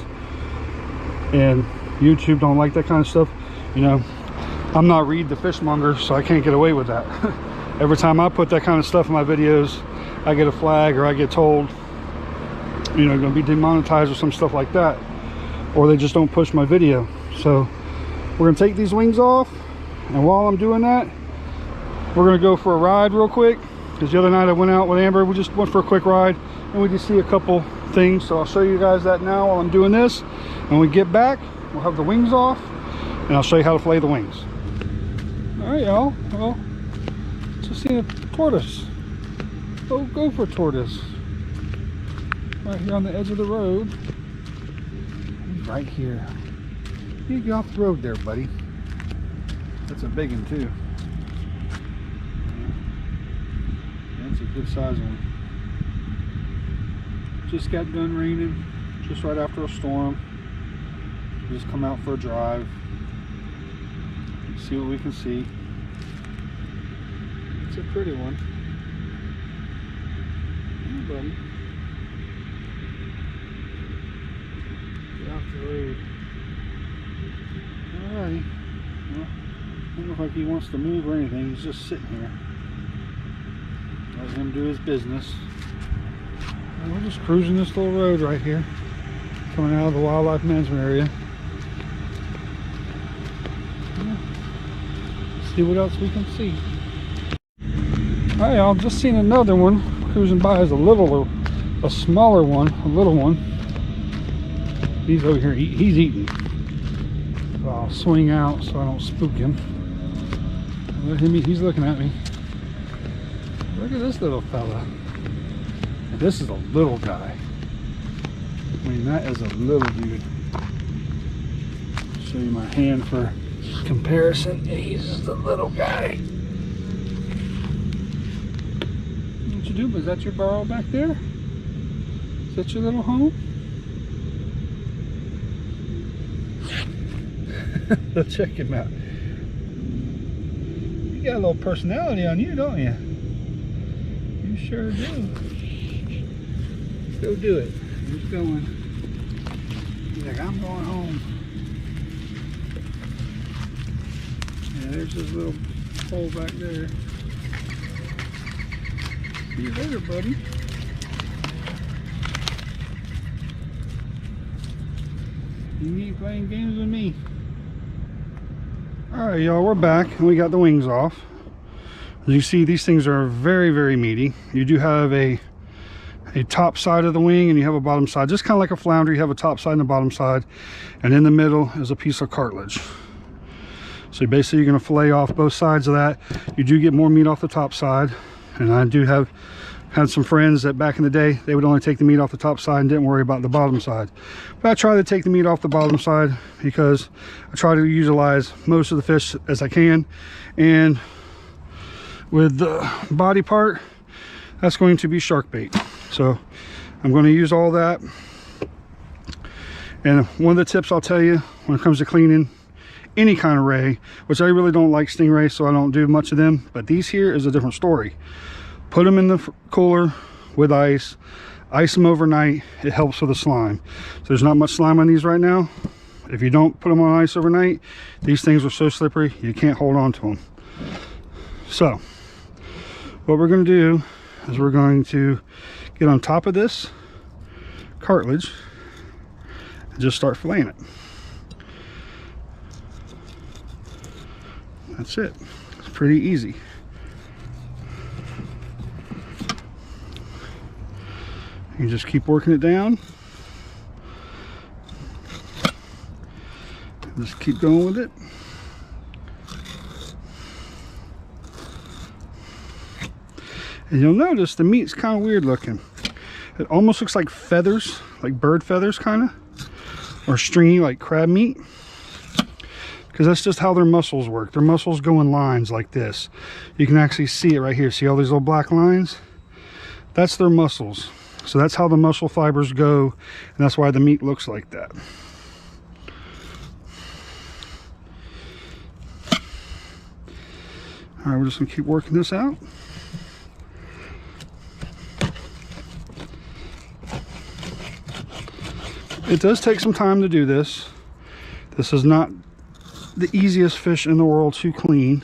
and YouTube don't like that kind of stuff. You know, I'm not Reed the fishmonger, so I can't get away with that. Every time I put that kind of stuff in my videos, I get a flag, or I get told, you know, going to be demonetized or some stuff like that, or they just don't push my video. So we're going to take these wings off, and while I'm doing that, we're going to go for a ride real quick, because the other night I went out with Amber. We just went for a quick ride, and we just see a couple things. So I'll show you guys that now while I'm doing this. When we get back, we'll have the wings off, and I'll show you how to fillet the wings. All right, y'all. Well, just seen a tortoise. Oh, go for tortoise. Right here on the edge of the road. He's right here. You get off the road there, buddy. That's a big one too. That's a good size one. Just got done raining, just right after a storm. Just come out for a drive. See what we can see. It's a pretty one. Hey, buddy. Get off the road. Alrighty. Well, doesn't look like he wants to move or anything. He's just sitting here. Let him do his business. And we're just cruising this little road right here, coming out of the wildlife management area. See what else we can see. Alright, y'all, just seen another one cruising by. As a smaller one, a little one. He's over here, he's eating. So I'll swing out so I don't spook him. Let him eat. He's looking at me. Look at this little fella. And this is a little guy. I mean, that is a little dude. Show you my hand for comparison. Yeah, he's just a little guy. What you do? Is that your burrow back there? Is that your little home? Let's check him out. You got a little personality on you, don't you? You sure do. Go do it. He's going. He's like, I'm going home. Yeah, there's this little hole back there. See you later, buddy. You ain't playing games with me. Alright, y'all, we're back and we got the wings off. As you see, these things are very, very meaty. You do have a top side of the wing and you have a bottom side. Just kind of like a flounder, you have a top side and a bottom side. And in the middle is a piece of cartilage. So basically you're going to fillet off both sides of that. You do get more meat off the top side. And I do have had some friends that back in the day, they would only take the meat off the top side and didn't worry about the bottom side. But I try to take the meat off the bottom side because I try to utilize most of the fish as I can. And with the body part, that's going to be shark bait. So I'm going to use all that. And one of the tips I'll tell you when it comes to cleaning any kind of ray, which I really don't like stingray, so I don't do much of them, but these here is a different story. Put them in the cooler with ice them overnight. It helps with the slime. So there's not much slime on these right now. If you don't put them on ice overnight, these things are so slippery you can't hold on to them. So what we're going to do is we're going to get on top of this cartilage and just start filleting it. That's it. It's pretty easy. You just keep working it down. Just keep going with it. And you'll notice the meat's kind of weird looking. It almost looks like feathers, like bird feathers kind of, or stringy like crab meat. Because that's just how their muscles work. Their muscles go in lines like this. You can actually see it right here. See all these little black lines? That's their muscles. So that's how the muscle fibers go, and that's why the meat looks like that. All right, we're just gonna keep working this out. It does take some time to do this. This is not the easiest fish in the world to clean,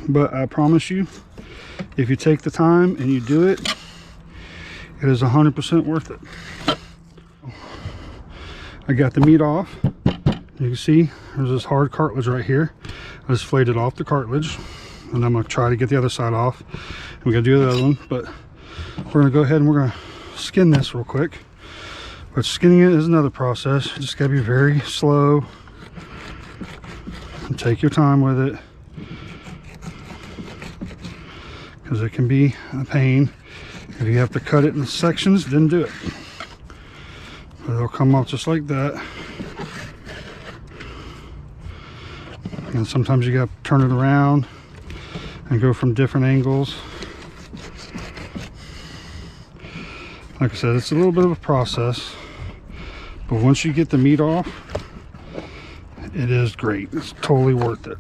but I promise you, if you take the time and you do it, it is 100% worth it. I got the meat off. You can see there's this hard cartilage right here. I just flayed it off the cartilage, and I'm gonna try to get the other side off. We're gonna do the other one, but we're gonna go ahead and we're gonna skin this real quick. But skinning it is another process. You just gotta be very slow and take your time with it, because it can be a pain. If you have to cut it in sections, then do it. But it'll come off just like that. And sometimes you got to turn it around and go from different angles. Like I said, it's a little bit of a process, but once you get the meat off, it is great. It's totally worth it.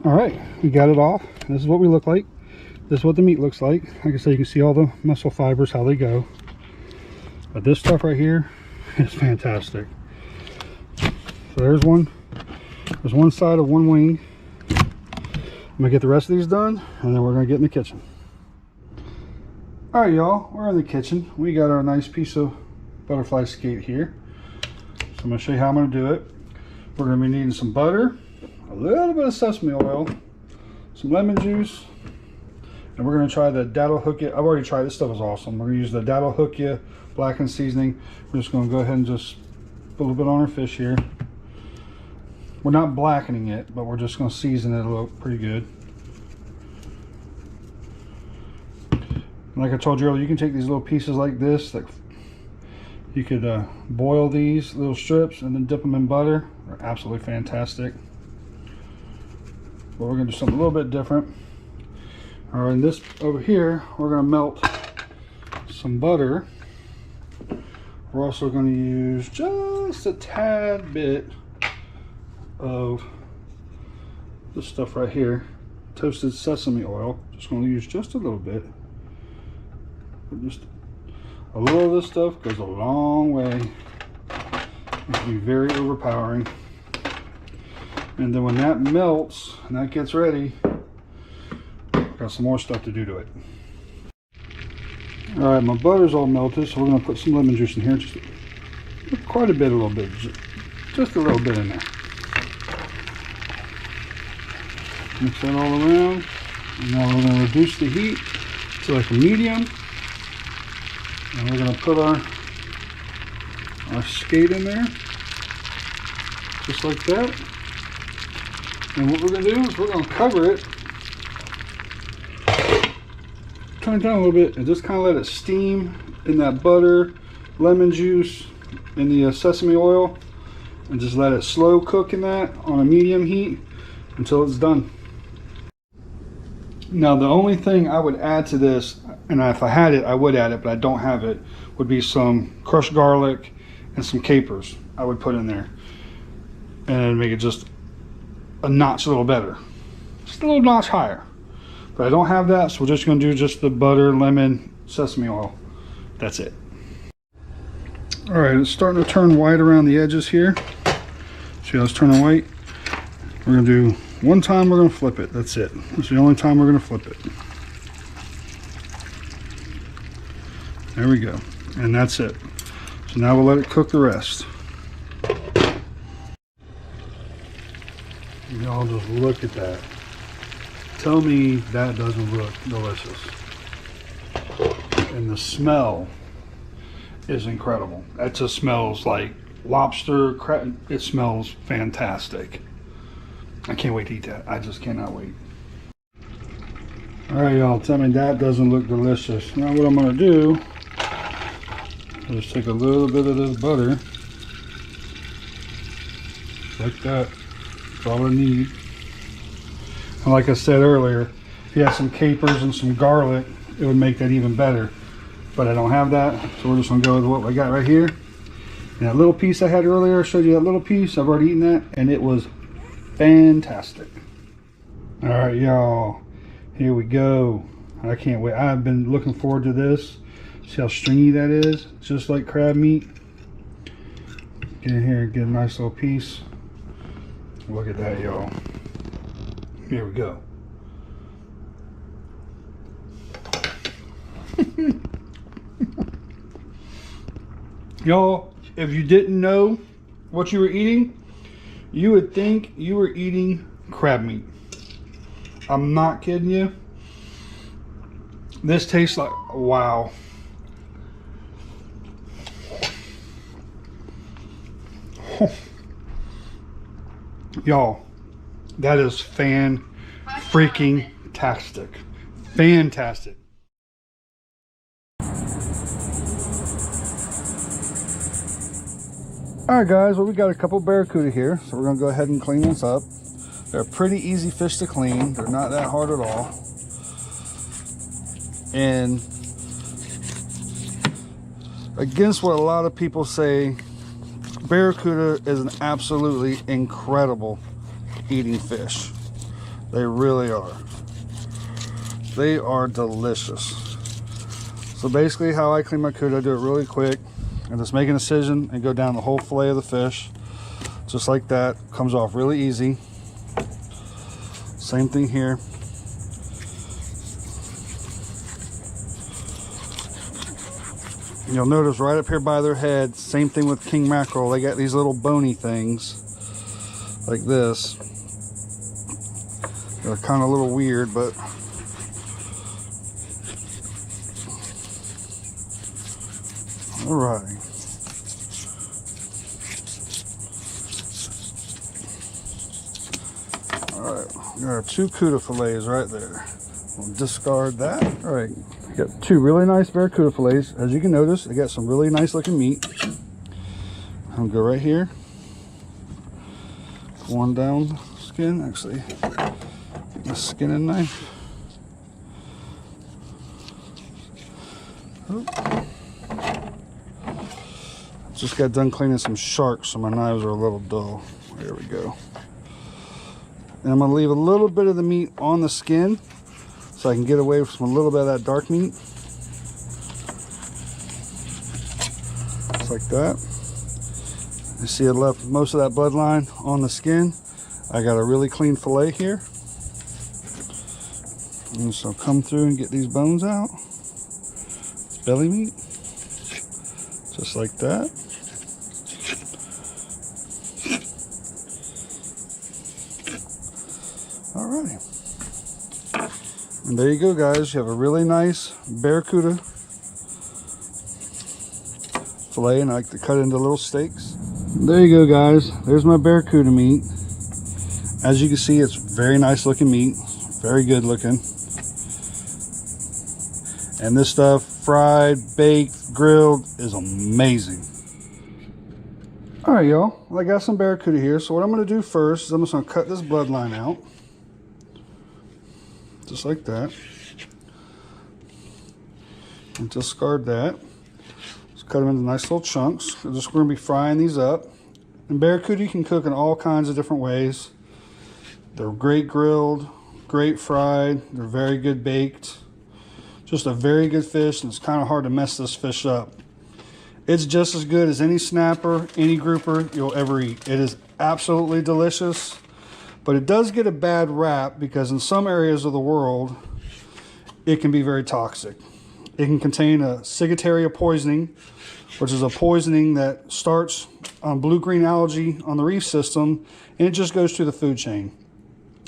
All right, we got it off. This is what we look like. This is what the meat looks like. Like I said, you can see all the muscle fibers, how they go. But this stuff right here is fantastic. So there's one. There's one side of one wing. I'm gonna get the rest of these done, and then we're gonna get in the kitchen. All right, y'all, we're in the kitchen. We got our nice piece of butterfly skate here. So I'm gonna show you how I'm gonna do it. We're gonna be needing some butter, a little bit of sesame oil, some lemon juice, and we're going to try the Daddle Hook Ya. I've already tried this stuff, is awesome. We're going to use the Daddle Hook Ya blackened seasoning. We're just going to go ahead and just put a little bit on our fish here. We're not blackening it, but we're just going to season it a little pretty good. And like I told you earlier, you can take these little pieces like this, like you could boil these little strips and then dip them in butter. They're absolutely fantastic. But we're going to do something a little bit different. All right, and this over here, we're going to melt some butter. We're also going to use just a tad bit of this stuff right here, toasted sesame oil. Just going to use just a little bit. Just a little of this stuff goes a long way. It can be very overpowering. And then when that melts and that gets ready, got some more stuff to do to it. All right, my butter's all melted, so we're going to put some lemon juice in here. Just quite a bit, just a little bit in there. Mix that all around. And now we're going to reduce the heat to like a medium. And we're going to put our skate in there, just like that. And what we're going to do is we're going to cover it, turn it down a little bit, and just kind of let it steam in that butter, lemon juice, and the sesame oil, and just let it slow cook in that on a medium heat until it's done. Now the only thing I would add to this, and if I had it I would add it, but I don't have it, would be some crushed garlic and some capers. I would put in there and make it just a notch a little better, just a little notch higher. But I don't have that, so we're just going to do just the butter, lemon, sesame oil. That's it. All right, it's starting to turn white around the edges here. See how it's turning white? We're going to do one time, we're going to flip it. That's it. That's the only time we're going to flip it. There we go. And that's it. So now we'll let it cook the rest. Y'all just look at that. Tell me that doesn't look delicious. And the smell is incredible. That just smells like lobster, crab. It smells fantastic. I can't wait to eat that. I just cannot wait. All right, y'all, tell me that doesn't look delicious. Now what I'm gonna do is just take a little bit of this butter, like that. That's all I need. And like I said earlier, if you have some capers and some garlic, it would make that even better. But I don't have that, so we're just gonna go with what I got right here. And that little piece I had earlier, I showed you that little piece. I've already eaten that, and it was fantastic. All right, y'all. Here we go. I can't wait. I've been looking forward to this. See how stringy that is? Just like crab meat. Get in here and get a nice little piece. Look at that, y'all. Here we go. Y'all, if you didn't know what you were eating, you would think you were eating crab meat. I'm not kidding you. This tastes like, wow. Y'all, that is fan-freaking-tastic. Fantastic. Alright guys, well we got a couple barracuda here, so we're going to go ahead and clean this up. They're pretty easy fish to clean. They're not that hard at all. And against what a lot of people say, barracuda is an absolutely incredible eating fish. They really are. They are delicious. So basically how I clean my cuda, I do it really quick. And just make an incision and go down the whole fillet of the fish. Just like that. Comes off really easy. Same thing here. You'll notice right up here by their head, same thing with king mackerel. They got these little bony things like this. They're kind of a little weird, but all right. All right, there are two cuda fillets right there. We'll discard that. All right, got two really nice barracuda fillets. As you can notice, they got some really nice looking meat. I'll go right here. One down the skin. Actually, get my skin and knife. Oh. Just got done cleaning some sharks, so my knives are a little dull. There we go. And I'm going to leave a little bit of the meat on the skin so I can get away from a little bit of that dark meat. Just like that. You see it left most of that bloodline on the skin. I got a really clean fillet here. And so come through and get these bones out. It's belly meat. Just like that. Alrighty. And there you go, guys. You have a really nice barracuda fillet, and I like to cut into little steaks. There you go, guys. There's my barracuda meat. As you can see, it's very nice looking meat. Very good looking. And this stuff, fried, baked, grilled, is amazing. Alright, y'all. Well, I got some barracuda here. So what I'm going to do first is I'm just going to cut this bloodline out. Just like that. And discard that. Just cut them into nice little chunks. We're just going to be frying these up. And barracuda you can cook in all kinds of different ways. They're great grilled, great fried. They're very good baked. Just a very good fish, and it's kind of hard to mess this fish up. It's just as good as any snapper, any grouper you'll ever eat. It is absolutely delicious. But it does get a bad rap because in some areas of the world, it can be very toxic. It can contain a ciguataria poisoning, which is a poisoning that starts on blue-green algae on the reef system, and it just goes through the food chain.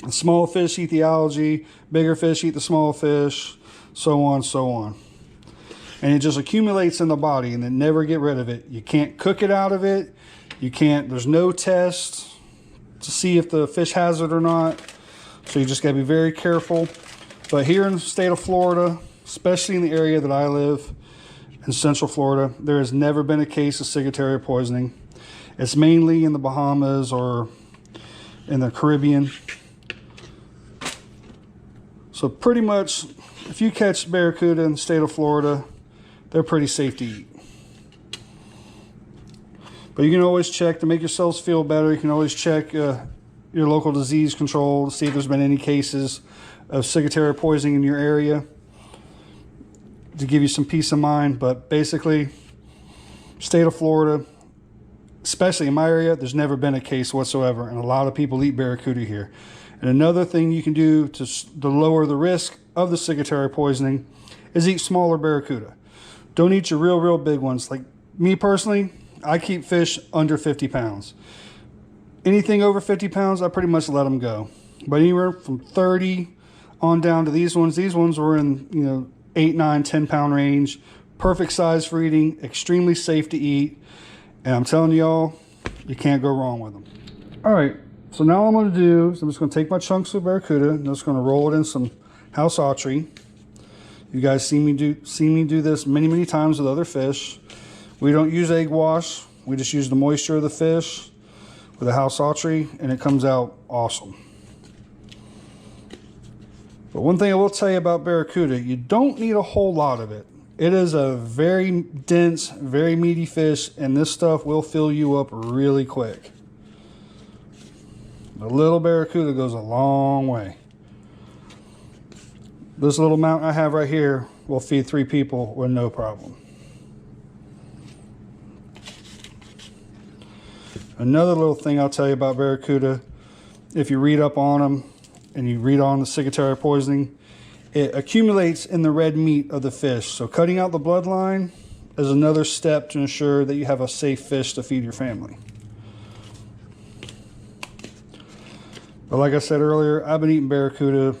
And small fish eat the algae, bigger fish eat the small fish, so on, so on. And it just accumulates in the body and then never get rid of it. You can't cook it out of it. You can't, there's no test to see if the fish has it or not. So you just gotta be very careful But here in the state of Florida, especially in the area that I live, in Central Florida, there has never been a case of ciguatera poisoning. It's mainly in the Bahamas or in the Caribbean. So pretty much, if you catch barracuda in the state of Florida, they're pretty safe to eat. But you can always check to make yourselves feel better. You can always check your local disease control to see if there's been any cases of ciguatera poisoning in your area, to give you some peace of mind. But basically, state of Florida, especially in my area, there's never been a case whatsoever, and a lot of people eat barracuda here. And another thing you can do to lower the risk of the ciguatera poisoning is eat smaller barracuda. Don't eat your real big ones. Like me personally, I keep fish under 50 pounds. Anything over 50 pounds, I pretty much let them go. But anywhere from 30 on down to these ones were in, 8, 9, 10 pound range. Perfect size for eating, extremely safe to eat. And I'm telling y'all, you can't go wrong with them. All right, so now what I'm gonna do is I'm just gonna take my chunks of barracuda and I'm just gonna roll it in some house autry. You guys see me do this many times with other fish. We don't use egg wash. We just use the moisture of the fish with a house autry, and it comes out awesome. But one thing I will tell you about barracuda, you don't need a whole lot of it. It is a very dense, very meaty fish, and this stuff will fill you up really quick. A little barracuda goes a long way. This little amount I have right here will feed 3 people with no problem. Another little thing I'll tell you about barracuda, if you read up on them and you read on the ciguatera poisoning, it accumulates in the red meat of the fish. So cutting out the bloodline is another step to ensure that you have a safe fish to feed your family. But like I said earlier, I've been eating barracuda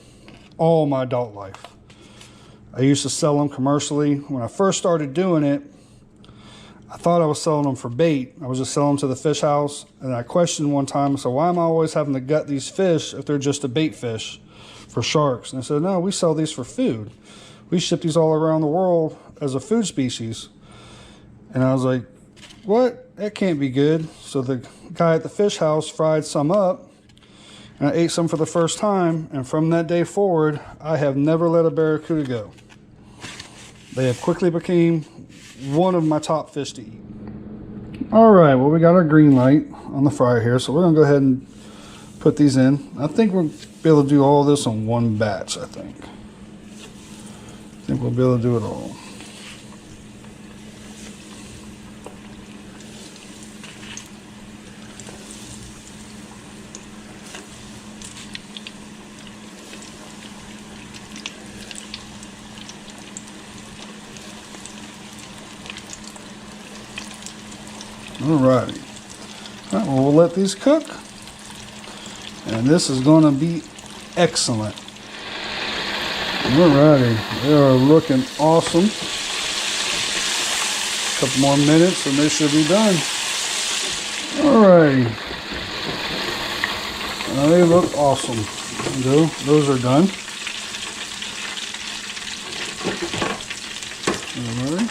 all my adult life. I used to sell them commercially. When I first started doing it, I thought I was selling them for bait. I was just selling them to the fish house. And I questioned one time, so why am I always having to gut these fish if they're just a bait fish for sharks? And I said, no, we sell these for food. We ship these all around the world as a food species. And I was like, what? That can't be good. So the guy at the fish house fried some up, and I ate some for the first time. And from that day forward, I have never let a barracuda go. They have quickly became one of my top fish to eat. All right, well, we got our green light on the fryer here, so we're gonna go ahead and put these in. I think we'll be able to do all this on one batch, I think we'll be able to do it all. Alrighty. All right, well, we'll let these cook. And this is going to be excellent. Alrighty. They are looking awesome. A couple more minutes and they should be done. Alrighty. They look awesome. Those are done. Alright.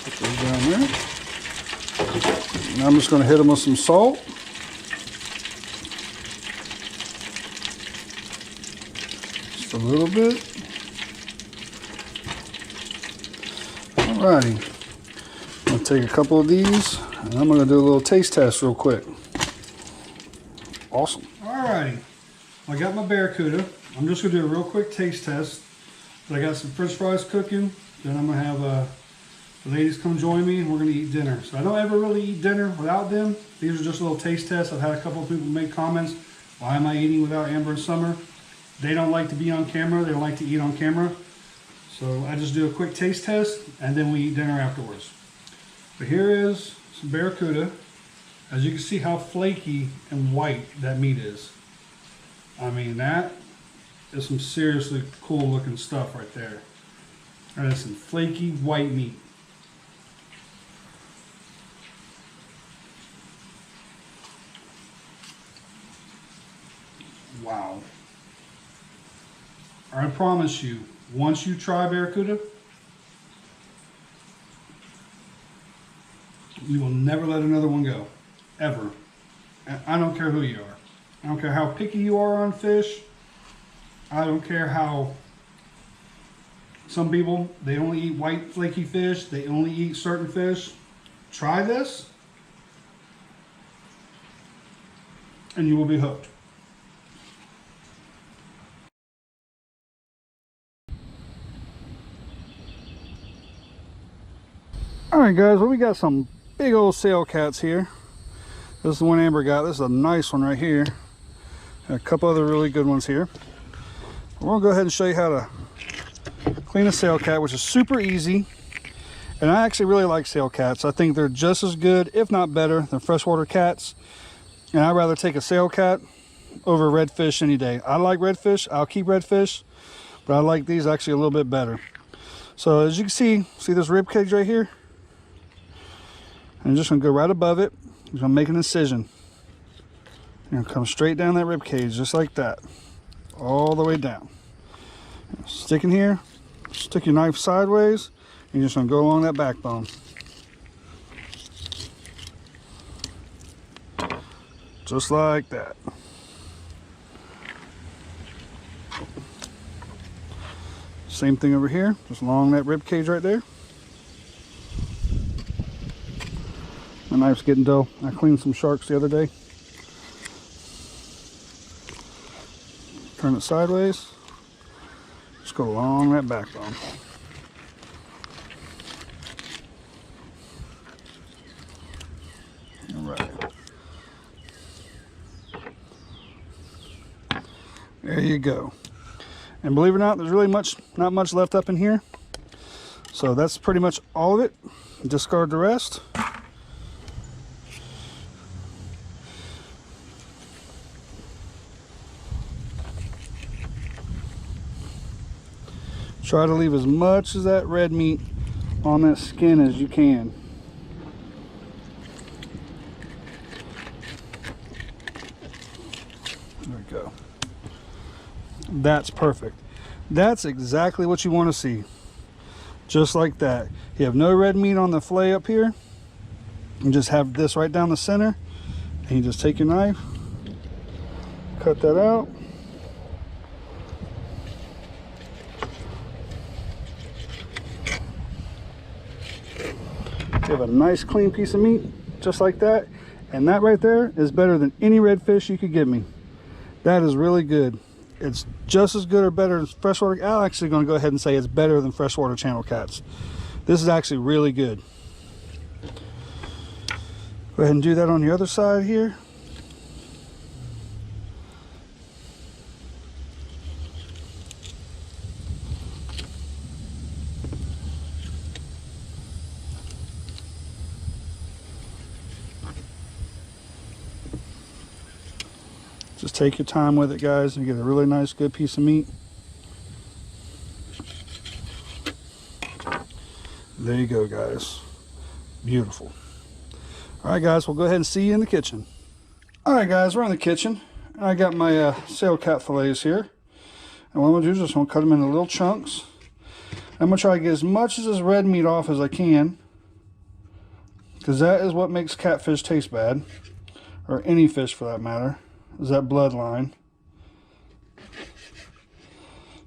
Put those down there. Now I'm just going to hit them with some salt. Just a little bit. Alrighty. I'm going to take a couple of these and I'm going to do a little taste test real quick. Awesome. Alrighty. I got my barracuda. I'm just going to do a real quick taste test. But I got some french fries cooking. Then I'm going to have the ladies come join me and we're going to eat dinner. So I don't ever really eat dinner without them. These are just little taste tests. I've had a couple of people make comments, why am I eating without Amber and Summer? They don't like to be on camera. They don't like to eat on camera. So I just do a quick taste test and then we eat dinner afterwards. But here is some barracuda. As you can see how flaky and white that meat is. I mean, that is some seriously cool looking stuff right there. That is some flaky white meat. Wow. I promise you, once you try Barracuda, you will never let another one go, ever. And I don't care who you are. I don't care how picky you are on fish. I don't care how some people, they only eat white flaky fish. They only eat certain fish. Try this and you will be hooked. Alright guys, well we got some big old sail cats here. This is the one Amber got. This is a nice one right here. And a couple other really good ones here. We're going to go ahead and show you how to clean a sail cat, which is super easy. And I actually really like sail cats. I think they're just as good, if not better, than freshwater cats. And I'd rather take a sail cat over redfish any day. I like redfish. I'll keep redfish. But I like these actually a little bit better. So as you can see this rib cage right here? I'm just going to go right above it. I'm going to make an incision. And come straight down that rib cage, just like that. All the way down. Stick in here. Stick your knife sideways. And you're just going to go along that backbone. Just like that. Same thing over here. Just along that rib cage right there. My knife's getting dull. I cleaned some sharks the other day. Turn it sideways. Just go along that backbone. All right. There you go. And believe it or not, there's really not much left up in here. So that's pretty much all of it. Discard the rest. Try to leave as much of that red meat on that skin as you can. There we go. That's perfect. That's exactly what you want to see. Just like that. You have no red meat on the fillet up here. You just have this right down the center. And you just take your knife, cut that out. You have a nice clean piece of meat, just like that. And that right there is better than any redfish you could give me. That is really good. It's just as good or better than freshwater. I'm actually going to go ahead and say it's better than freshwater channel cats. This is actually really good. Go ahead and do that on the other side here. Just take your time with it, guys, and get a really nice, good piece of meat. There you go, guys. Beautiful. All right, guys, we'll go ahead and see you in the kitchen. All right, guys, we're in the kitchen. I got my sail cat fillets here. And what I'm going to do is just going to cut them into little chunks. I'm going to try to get as much of this red meat off as I can, because that is what makes catfish taste bad, or any fish for that matter. Is that bloodline.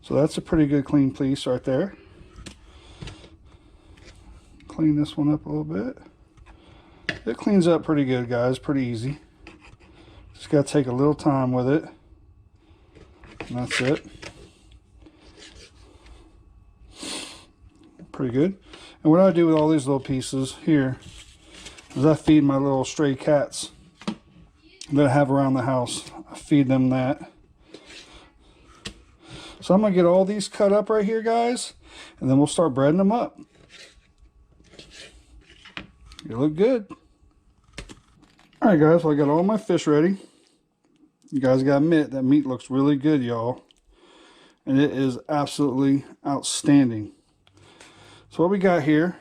So that's a pretty good clean piece right there. Clean this one up a little bit. It cleans up pretty good, guys, pretty easy. Just got to take a little time with it. And that's it. Pretty good. And what I do with all these little pieces here is I feed my little stray cats that I have around the house. I feed them that. So I'm going to get all these cut up right here, guys, and then we'll start breading them up. They look good. Alright, guys, well, I got all my fish ready. You guys got to admit, that meat looks really good, y'all. And it is absolutely outstanding. So what we got here,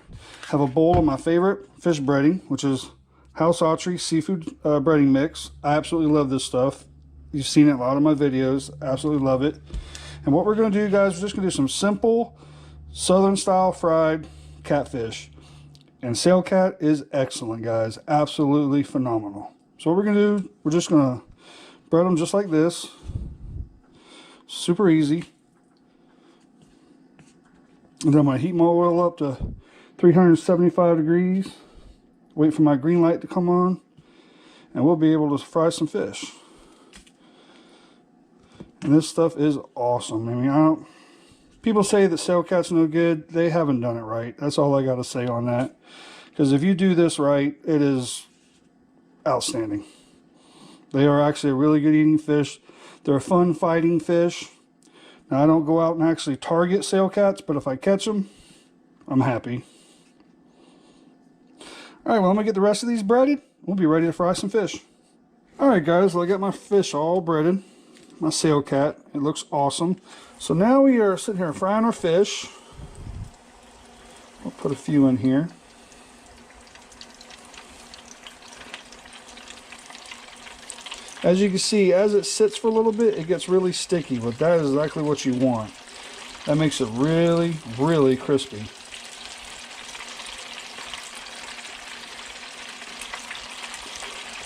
have a bowl of my favorite fish breading, which is House Autry seafood breading mix. I absolutely love this stuff. You've seen it in a lot of my videos. Absolutely love it. And what we're going to do, guys, we're just going to do some simple southern style fried catfish. And sail cat is excellent, guys. Absolutely phenomenal. So what we're going to do, we're just going to bread them just like this. Super easy. And then I'm going to heat my oil up to 375 degrees. Wait for my green light to come on. And we'll be able to fry some fish. And this stuff is awesome. I mean, people say that sail cat's no good. They haven't done it right. That's all I got to say on that. Because if you do this right, it is outstanding. They are actually a really good eating fish. They're a fun fighting fish. Now, I don't go out and actually target sail cats, but if I catch them, I'm happy. All right, well, I'm going to get the rest of these breaded. We'll be ready to fry some fish. All right, guys, well, I got my fish all breaded. My sail cat. It looks awesome. So now we are sitting here frying our fish. I'll put a few in here. As you can see, as it sits for a little bit, it gets really sticky, but that is exactly what you want. That makes it really, really crispy.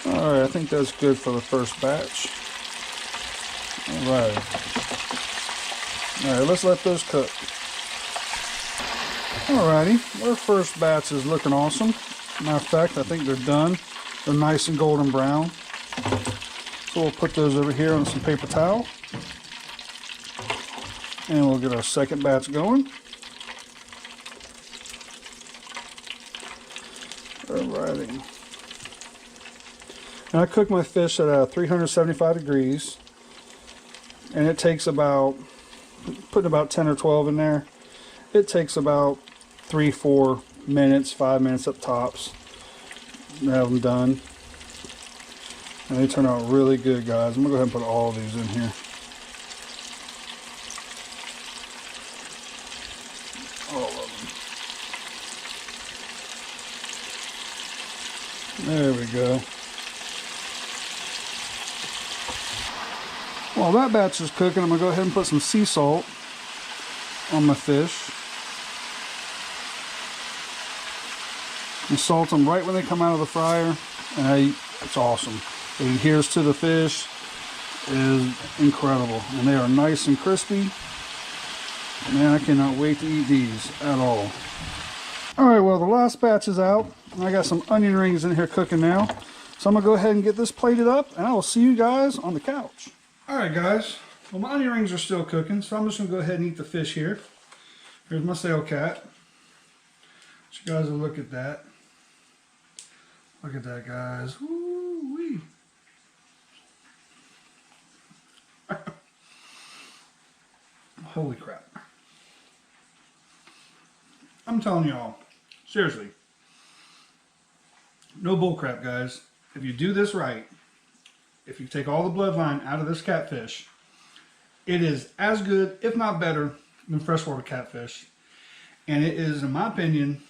Alright, I think that's good for the first batch. Alright. Alright, let's let those cook. Alrighty, our first batch is looking awesome. Matter of fact, I think they're done. They're nice and golden brown. So we'll put those over here on some paper towel. And we'll get our second batch going. Alrighty. And I cook my fish at 375 degrees. And it takes about, putting about 10 or 12 in there, it takes about 3-4 minutes, 5 minutes up tops to have them done. And they turn out really good, guys. I'm going to go ahead and put all of these in here. All of them. There we go. While that batch is cooking, I'm going to go ahead and put some sea salt on my fish. And salt them right when they come out of the fryer. And it's awesome. The adheres to the fish is incredible. And they are nice and crispy. Man, I cannot wait to eat these at all. Alright, well, the last batch is out. And I got some onion rings in here cooking now. So I'm going to go ahead and get this plated up. And I will see you guys on the couch. Alright, guys. Well, my onion rings are still cooking. So I'm just going to go ahead and eat the fish here. Here's my sail cat. So you guys will look at that. Look at that, guys. Woo-wee. Holy crap. I'm telling y'all, seriously, no bull crap, guys. If you do this right, if you take all the bloodline out of this catfish, it is as good, if not better, than freshwater catfish. And it is, in my opinion,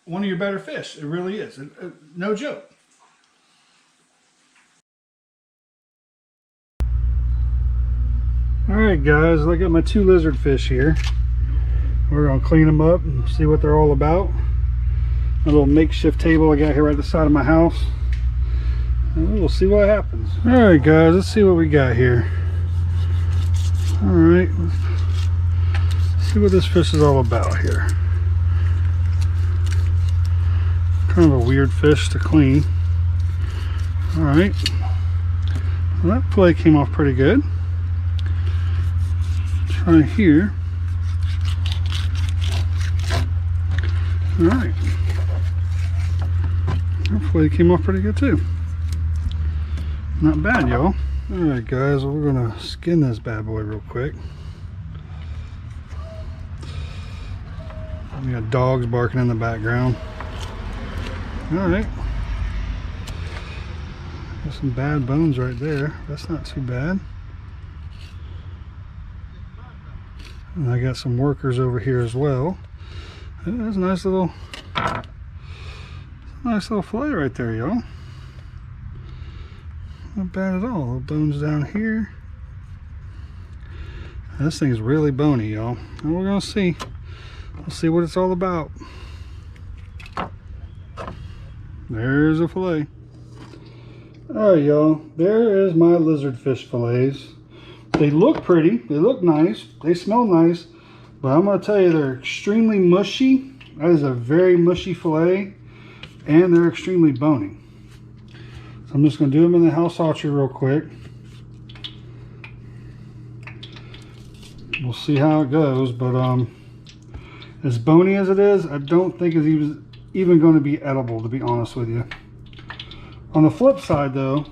one of your better fish. It really is. No joke. Alright, guys, I got my 2 lizard fish here. We're going to clean them up and see what they're all about. A little makeshift table I got here right at the side of my house. And we'll see what happens. Alright, guys, let's see what we got here. Alright, let's see what this fish is all about here. Kind of a weird fish to clean. Alright, well, that fillet came off pretty good. Try here. Alright, that fillet came off pretty good too. Not bad, y'all. Alright, guys, well, we're gonna skin this bad boy real quick. We got dogs barking in the background. Alright. Got some bad bones right there. That's not too bad. And I got some workers over here as well. Yeah, that's a nice little fillet right there, y'all. Not bad at all. Little bones down here. This thing's really bony, y'all. And we're gonna see. We'll see what it's all about. There's a fillet. Alright, y'all. There is my lizardfish fillets. They look pretty. They look nice. They smell nice. But I'm going to tell you, they're extremely mushy. That is a very mushy fillet. And they're extremely bony. So I'm just going to do them in the house archery real quick. We'll see how it goes. But as bony as it is, I don't think it's even going to be edible, to be honest with you. On the flip side though,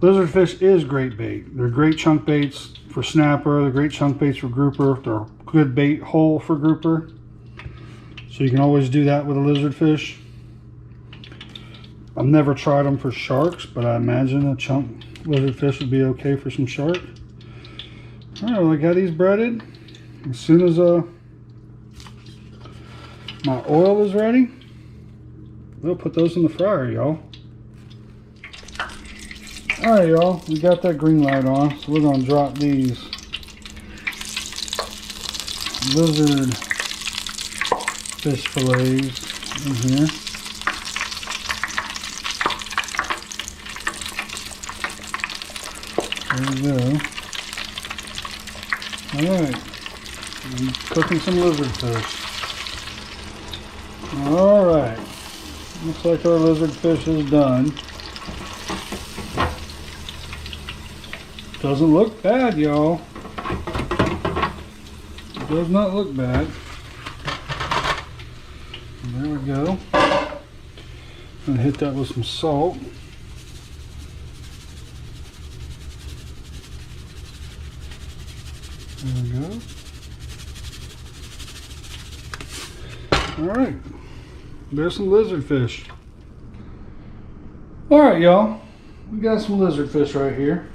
lizardfish is great bait. They're great chunk baits for snapper, they're great chunk baits for grouper, they're good bait hole for grouper. So you can always do that with a lizardfish. I've never tried them for sharks, but I imagine a chunk lizardfish would be okay for some shark. Alright, well, I got these breaded. As soon as my oil is ready, we'll put those in the fryer, y'all. Alright, y'all, we got that green light on, so we're going to drop these lizard fish fillets in here. There we go. Alright, I'm cooking some lizard fish. Alright, looks like our lizard fish is done. Doesn't look bad, y'all. It does not look bad. And there we go. I'm gonna hit that with some salt. There we go. Alright. There's some lizard fish. Alright, y'all. We got some lizard fish right here.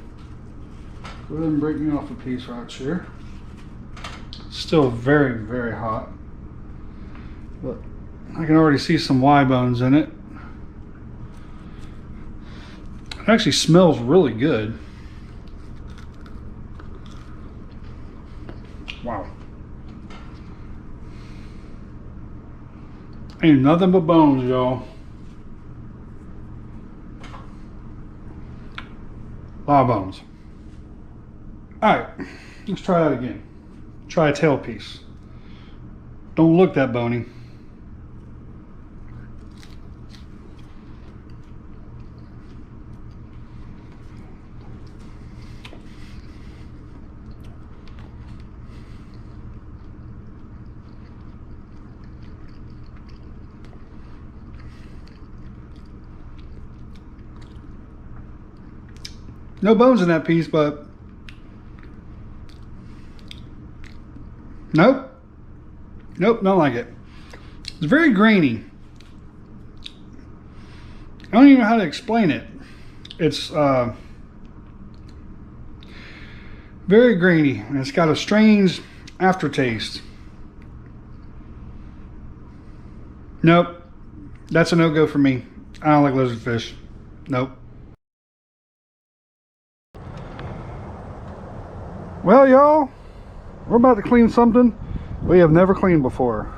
Go ahead and break me off a piece right here. Still very, very hot. But I can already see some Y bones in it. It actually smells really good. Wow. Ain't nothing but bones, y'all. A lot of bones. Alright, let's try that again. Try a tail piece. Don't look that bony. No bones in that piece, but nope, don't like it. It's very grainy. I don't even know how to explain it. It's very grainy, and it's got a strange aftertaste. Nope, that's a no-go for me. I don't like lizardfish. Nope. Well, y'all, we're about to clean something we have never cleaned before.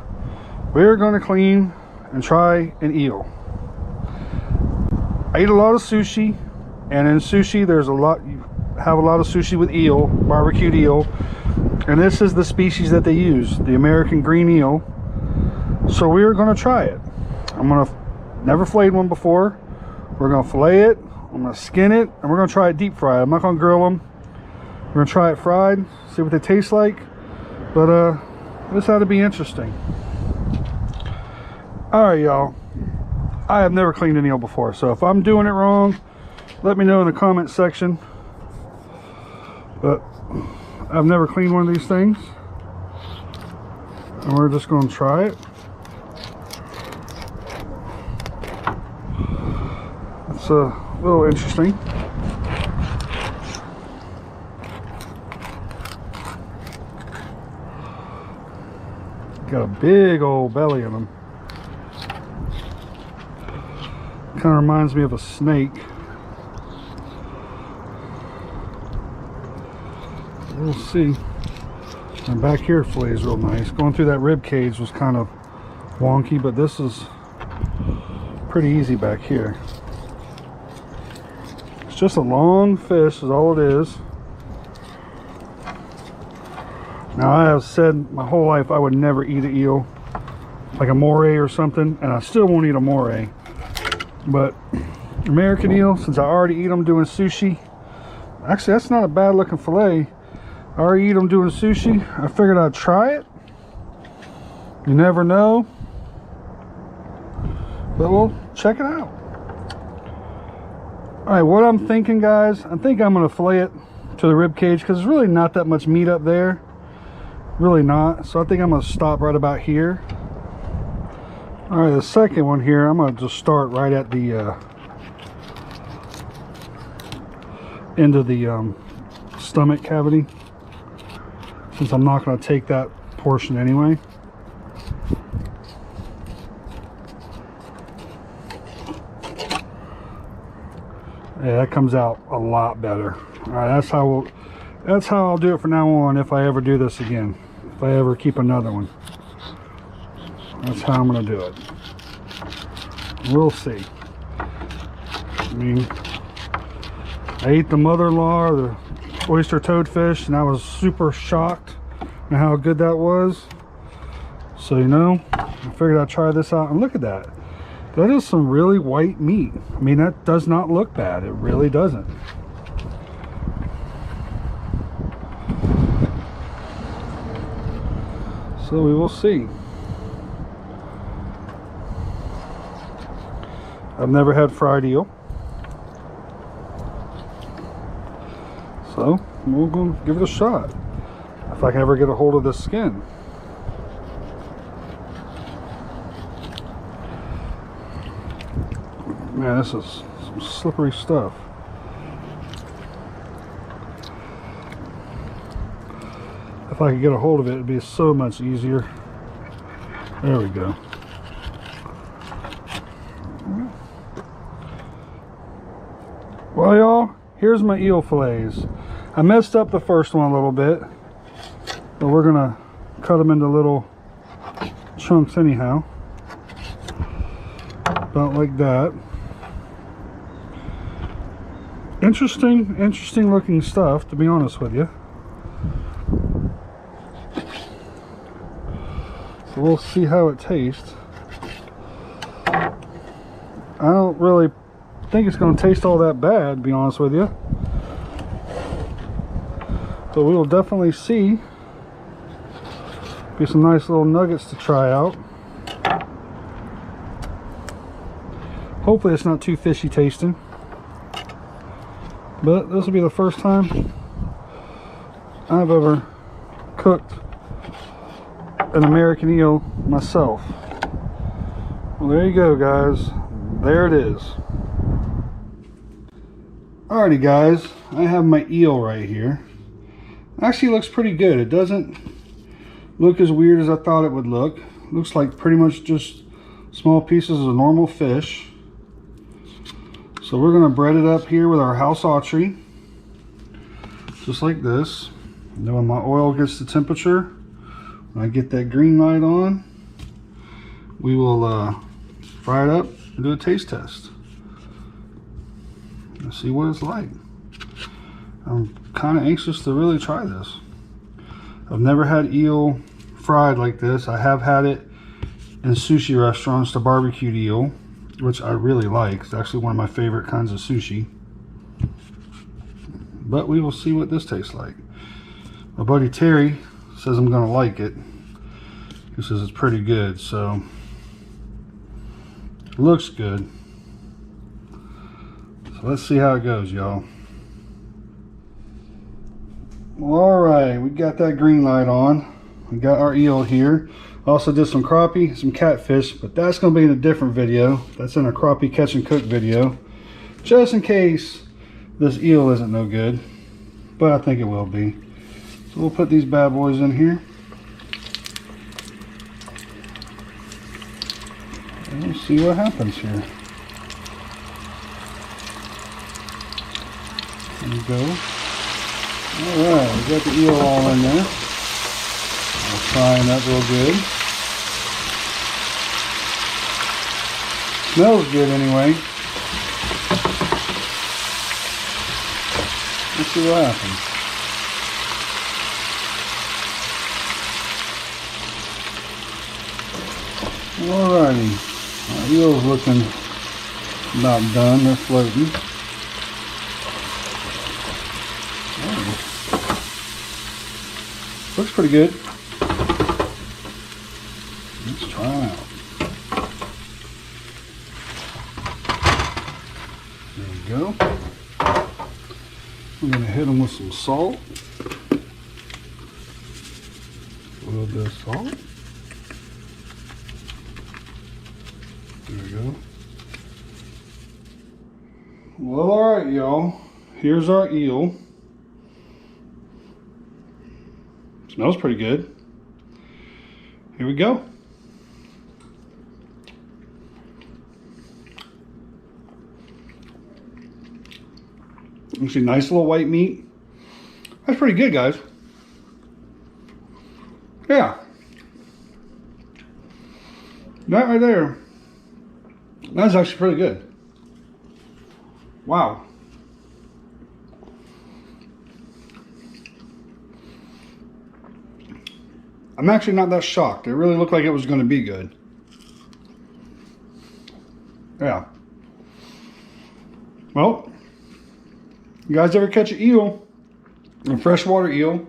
We're going to clean and try an eel. I eat a lot of sushi, and in sushi you have a lot of sushi with eel, barbecued eel, and this is the species that they use, the American green eel. So we're going to try it. Never filleted one before. We're going to fillet it, I'm going to skin it, and we're going to try it deep fried. I'm not going to grill them. We're gonna try it fried, see what they taste like. But this ought to be interesting. Alright, y'all, I have never cleaned an eel before, so if I'm doing it wrong, let me know in the comment section. But I've never cleaned one of these things, and we're just gonna try it. It's a little interesting. Got a big old belly in them. Kind of reminds me of a snake. we'll see. And back here fillets real nice. Going through that rib cage was kind of wonky, but this is pretty easy back here. It's just a long fish is all it is. Now I have said my whole life I would never eat an eel, like a moray or something, and I still won't eat a moray. But American eel, since I already eat them doing sushi, actually that's not a bad looking fillet. I already eat them doing sushi. I figured I'd try it. You never know. But we'll check it out. Alright, what I'm thinking, guys, I think I'm going to fillet it to the rib cage because there's really not that much meat up there. Really not. So I think I'm going to stop right about here. Alright, the second one here, I'm going to just start right at the end of the stomach cavity, since I'm not going to take that portion anyway. Yeah, that comes out a lot better. All right, that's how I'll do it from now on. If I ever do this again, if I ever keep another one, that's how I'm going to do it. We'll see. I mean, I ate the mother-in-law, the oyster toadfish, and I was super shocked at how good that was. So, you know, I figured I'd try this out. And look at that. That is some really white meat. I mean, that does not look bad. It really doesn't. So we will see. I've never had fried eel. So we're going to give it a shot. If I can ever get a hold of this skin. Man, this is some slippery stuff. If I could get a hold of it, it'd be so much easier. There we go. Well, y'all, here's my eel fillets. I messed up the first one a little bit, but we're gonna cut them into little chunks anyhow. About like that. Interesting looking stuff, to be honest with you. So we'll see how it tastes. I don't really think it's going to taste all that bad, to be honest with you. So we will definitely see. Be some nice little nuggets to try out. Hopefully it's not too fishy tasting. But this will be the first time I've ever cooked an American eel myself. Well, there you go, guys. There it is. Alrighty, guys. I have my eel right here. Actually looks pretty good. It doesn't look as weird as I thought it would look. Looks like pretty much just small pieces of normal fish. So we're going to bread it up here with our house autry, just like this. And then when my oil gets to temperature, when I get that green light on, we will fry it up and do a taste test. Let's see what it's like. I'm kind of anxious to really try this. I've never had eel fried like this. I have had it in sushi restaurants, the barbecued eel, which I really like. It's actually one of my favorite kinds of sushi. But we will see what this tastes like. My buddy Terry says I'm gonna like it. He says it's pretty good, so it looks good. So let's see how it goes, y'all. Alright, we got that green light on. We got our eel here. Also did some crappie, some catfish, but that's going to be in a different video. That's in a crappie catch and cook video. Just in case this eel isn't no good. But I think it will be. So we'll put these bad boys in here. And we'll see what happens here. There we go. Alright, we got the eel all in there. I'll frying that real good. Smells good anyway. Let's see what happens. Alrighty, our eel's looking about done. They're floating. Looks pretty good. Let's try them out. There we go. I'm going to hit them with some salt. A little bit of salt. There we go. Well, alright, y'all. Here's our eel. Smells pretty good. Here we go. You see, nice little white meat. That's pretty good, guys. Yeah. That right there. That's actually pretty good. Wow. I'm actually not that shocked. It really looked like it was going to be good. Yeah. Well, you guys ever catch an eel, a freshwater eel,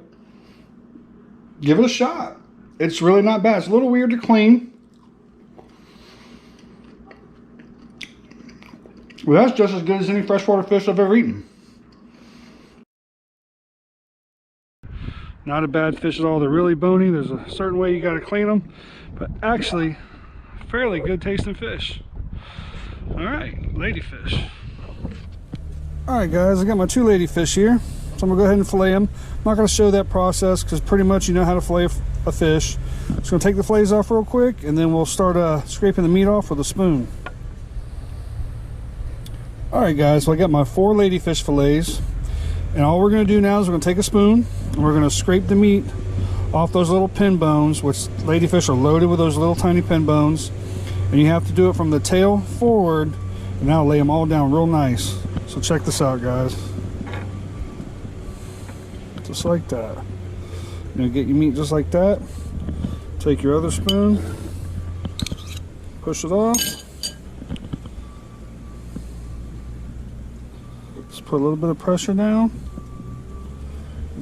give it a shot. It's really not bad. It's a little weird to clean. Well, that's just as good as any freshwater fish I've ever eaten. Not a bad fish at all. They're really bony. There's a certain way you got to clean them, but actually fairly good tasting fish. All right, ladyfish. All right, guys, I got my 2 ladyfish here, so I'm gonna go ahead and fillet them. I'm not gonna show that process because pretty much you know how to fillet a fish. Just gonna take the fillets off real quick, and then we'll start scraping the meat off with a spoon. All right, guys, so I got my 4 ladyfish fillets. And all we're going to do now is we're going to take a spoon and we're going to scrape the meat off those little pin bones, which ladyfish are loaded with those little tiny pin bones. And you have to do it from the tail forward, and now lay them all down real nice. So check this out, guys. Just like that. You're going to get your meat just like that. Take your other spoon, push it off. Put a little bit of pressure down.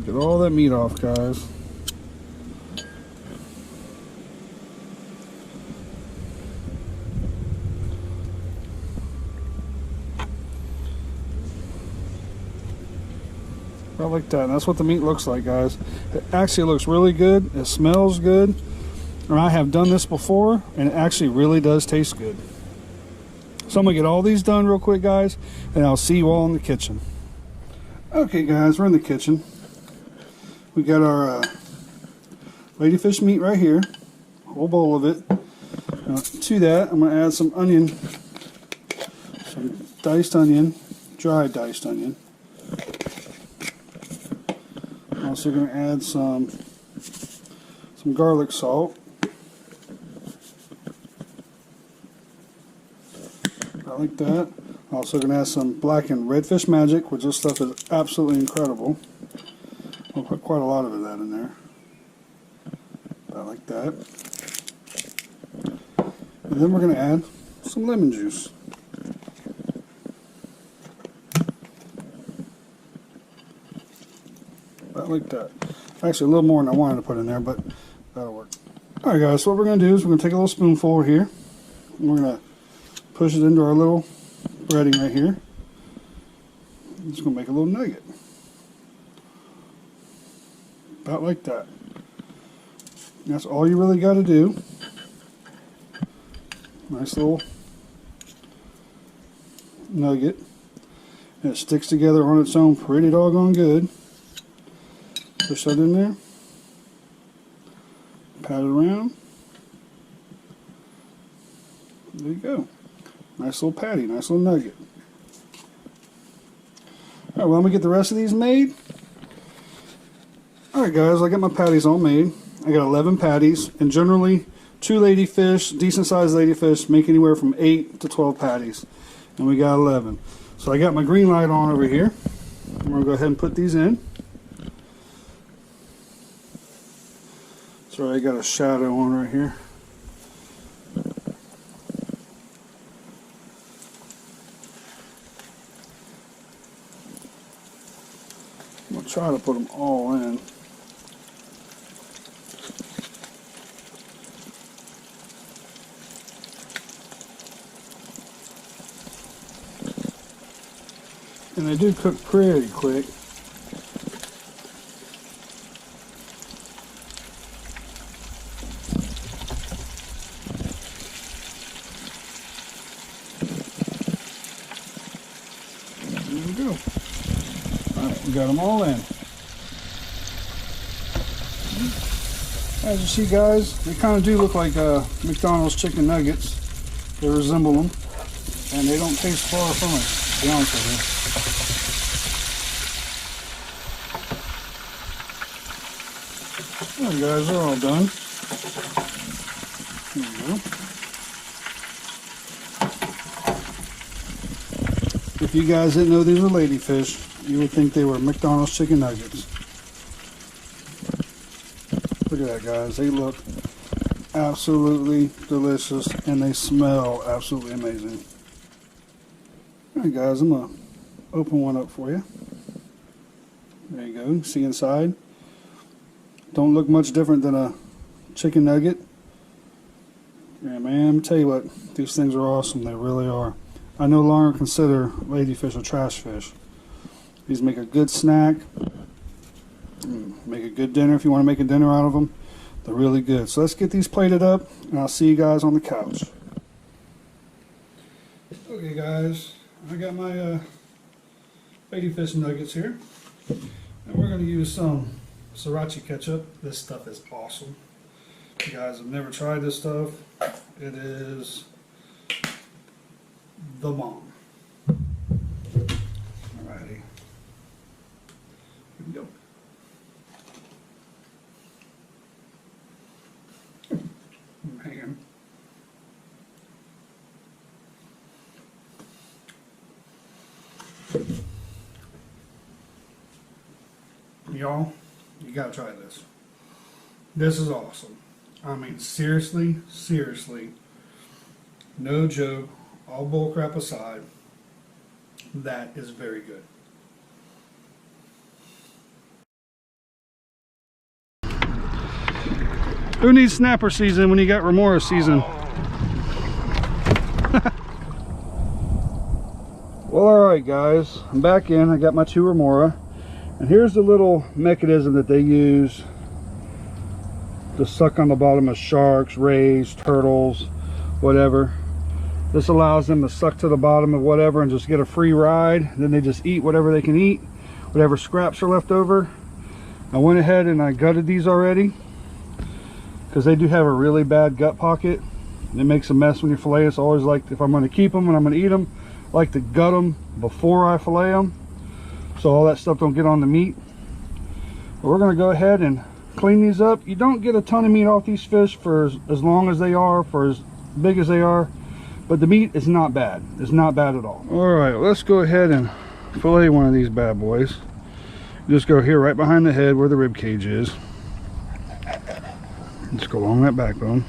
Get all that meat off, guys. Right like that. And that's what the meat looks like, guys. It actually looks really good. It smells good. And I have done this before, and it actually really does taste good. So I'm going to get all these done real quick, guys, and I'll see you all in the kitchen. Okay, guys, we're in the kitchen. We got our ladyfish meat right here, a whole bowl of it. To that, I'm going to add some onion, some diced onion, dry diced onion. I'm also going to add some garlic salt. Like that. Also going to add some blackened redfish magic, which this stuff is absolutely incredible. I'll put quite a lot of that in there. About like that. And then we're going to add some lemon juice. About like that. Actually a little more than I wanted to put in there, but that'll work. Alright, guys, so what we're going to do is we're going to take a little spoonful here. And we're going to push it into our little breading right here. I'm just going to make a little nugget. About like that. And that's all you really got to do. Nice little nugget. And it sticks together on its own pretty doggone good. Push that in there. Pat it around. There you go. Nice little patty, nice little nugget. Alright, well, I'm going to get the rest of these made. Alright guys, I got my patties all made. I got 11 patties, and generally 2 ladyfish, decent sized ladyfish, make anywhere from 8 to 12 patties. And we got 11. So I got my green light on over here. I'm going to go ahead and put these in. So I got a shadow on right here. I'm going to try to put them all in. And they do cook pretty quick. There we go. Alright, we got them all in. As you see guys, they kind of do look like McDonald's chicken nuggets. They resemble them. And they don't taste far from it, to be honest with you. Alright guys, they're all done. There we go. If you guys didn't know these were ladyfish, you would think they were McDonald's chicken nuggets. Look at that guys, they look absolutely delicious and they smell absolutely amazing. Alright guys, I'm going to open one up for you. There you go, see inside? Don't look much different than a chicken nugget. Yeah, man, I'm tell you what, these things are awesome. They really are. I no longer consider ladyfish a trash fish. These make a good snack. Make a good dinner if you want to make a dinner out of them. They're really good. So let's get these plated up, and I'll see you guys on the couch. Okay, guys, I got my ladyfish nuggets here, and we're going to use some sriracha ketchup. This stuff is awesome. If you guys have never tried this stuff, it is the bomb. Alrighty. Here we go. Man. Y'all, you gotta try this. This is awesome. I mean, seriously, no joke, all bull crap aside, that is very good. Who needs snapper season when you got remora season? Well, alright guys, I'm back in. I got my 2 remora. And here's the little mechanism that they use to suck on the bottom of sharks, rays, turtles, whatever. This allows them to suck to the bottom of whatever and just get a free ride. Then they just eat whatever they can eat, whatever scraps are left over. I went ahead and I gutted these already because they do have a really bad gut pocket. It makes a mess when you fillet it. It's always like, if I'm going to keep them and I'm going to eat them, I like to gut them before I fillet them, so all that stuff don't get on the meat. But we're going to go ahead and clean these up. You don't get a ton of meat off these fish for as long as they are, for as big as they are, but the meat is not bad. It's not bad at all. Alright, let's go ahead and fillet one of these bad boys. Just go here right behind the head where the rib cage is. Just go along that backbone.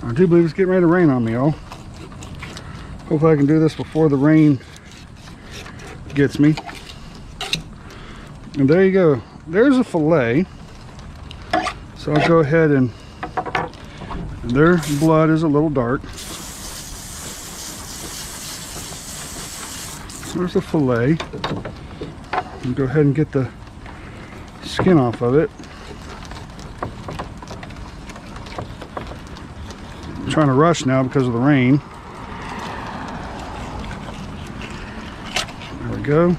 I do believe it's getting ready to rain on me, y'all. Hopefully I can do this before the rain gets me. And there you go. There's a fillet. So I'll go ahead and their blood is a little dark. So there's the fillet. And go ahead and get the skin off of it. I'm trying to rush now because of the rain. There we go.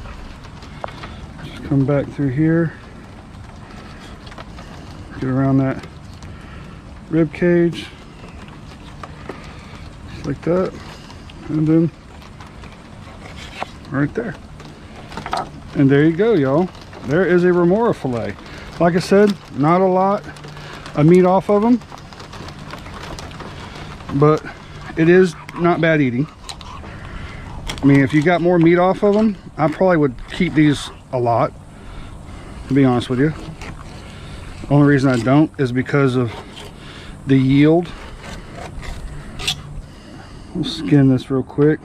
Just come back through here. Get around that rib cage. Just like that. And then right there. And there you go, y'all. There is a remora fillet. Like I said, not a lot of meat off of them, but it is not bad eating. I mean, if you got more meat off of them, I probably would keep these a lot, to be honest with you. The only reason I don't is because of the yield. We'll skin this real quick.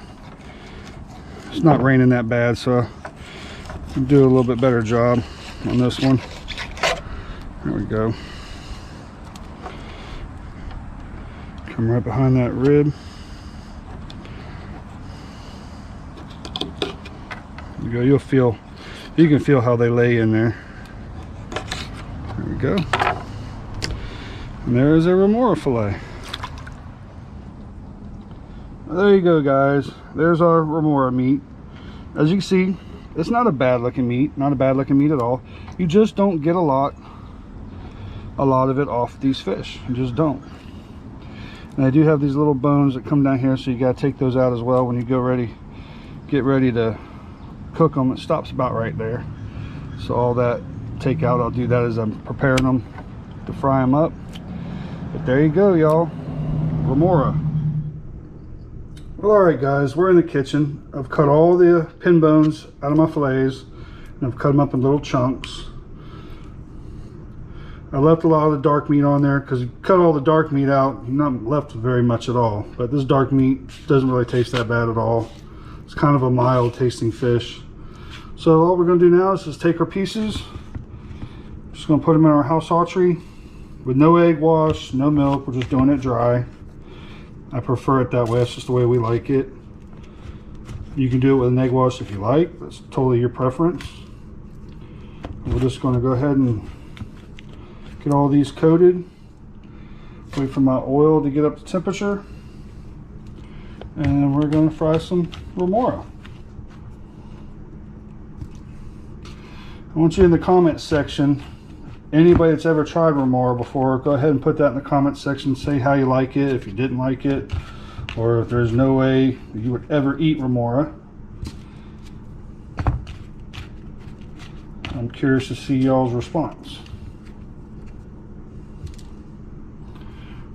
It's not raining that bad, so I'll do a little bit better job on this one. There we go. Come right behind that rib. There you go. You can feel how they lay in there. There we go. And there's a remora fillet. There you go, guys. There's our remora meat. As you can see, it's not a bad looking meat. Not a bad looking meat at all. You just don't get a lot of it off these fish. You just don't. And I do have these little bones that come down here, so you got to take those out as well when you get ready to cook them. It stops about right there. So all that take out, I'll do that as I'm preparing them to fry them up. But there you go, y'all. Remora. Well, alright guys, we're in the kitchen. I've cut all the pin bones out of my fillets, and I've cut them up in little chunks. I left a lot of the dark meat on there because you cut all the dark meat out, you're not left with very much at all. But this dark meat doesn't really taste that bad at all. It's kind of a mild tasting fish. So all we're going to do now is just take our pieces, just going to put them in our house archery with no egg wash, no milk. We're just doing it dry. I prefer it that way. It's just the way we like it. You can do it with an egg wash if you like. That's totally your preference. We're just going to go ahead and get all these coated. Wait for my oil to get up to temperature. And we're going to fry some remora. I want you in the comment section, anybody that's ever tried remora before, go ahead and put that in the comment section. Say how you like it, if you didn't like it, or if there's no way you would ever eat remora. I'm curious to see y'all's response.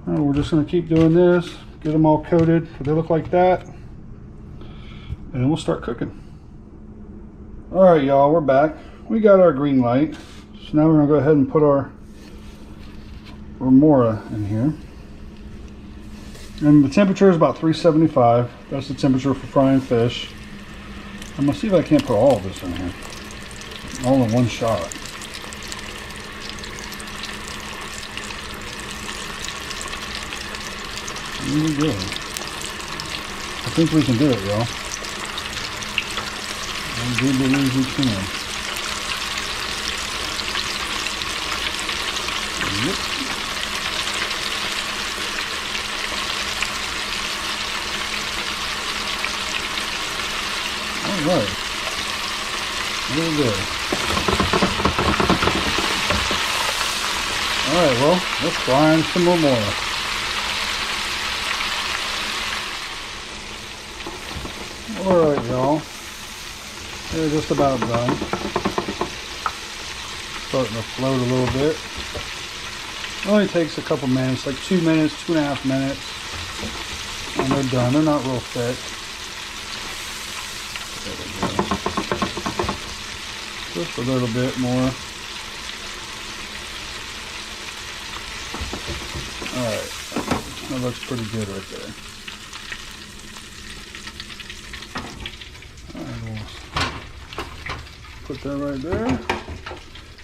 All right, we're just going to keep doing this, get them all coated so they look like that, and then we'll start cooking. All right, y'all, we're back. We got our green light. So now we're going to go ahead and put our remora in here. And the temperature is about 375. That's the temperature for frying fish. I'm going to see if I can't put all of this in here. All in one shot. Really good. I think we can do it, y'all. I do believe we can. Yep. All right. Really good. All right, well, let's fry in some remora. All right, y'all. They're just about done. Starting to float a little bit. It only takes a couple minutes, like 2 minutes, 2.5 minutes, and they're done. They're not real thick. There we go. Just a little bit more. Alright, that looks pretty good right there. Alright, we'll put that right there.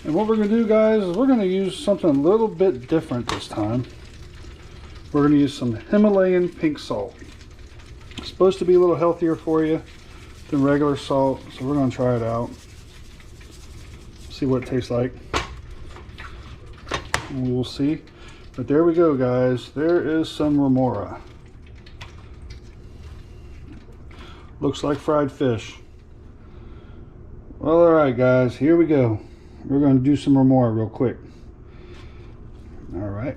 And what we're going to do, guys, is we're going to use something a little bit different this time. We're going to use some Himalayan pink salt. It's supposed to be a little healthier for you than regular salt, so we're going to try it out. See what it tastes like. And we'll see. But there we go, guys. There is some remora. Looks like fried fish. Well, alright, guys, here we go. We're going to do some remora real quick. Alright.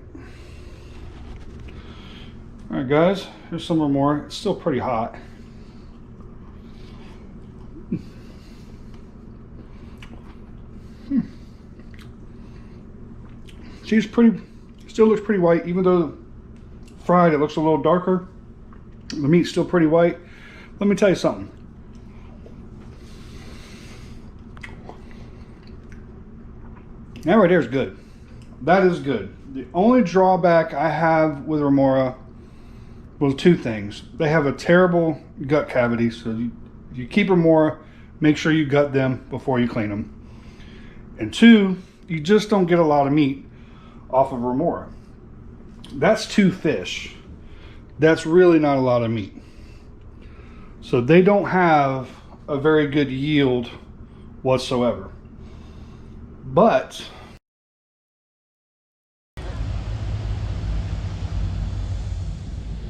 Alright, guys, here's some remora. It's still pretty hot. She's pretty, still looks pretty white, even though fried it looks a little darker. The meat's still pretty white. Let me tell you something. That right there is good. That is good. The only drawback I have with remora was two things. They have a terrible gut cavity, so if you keep remora, make sure you gut them before you clean them. And two, you just don't get a lot of meat off of remora. That's 2 fish. That's really not a lot of meat. So they don't have a very good yield whatsoever. But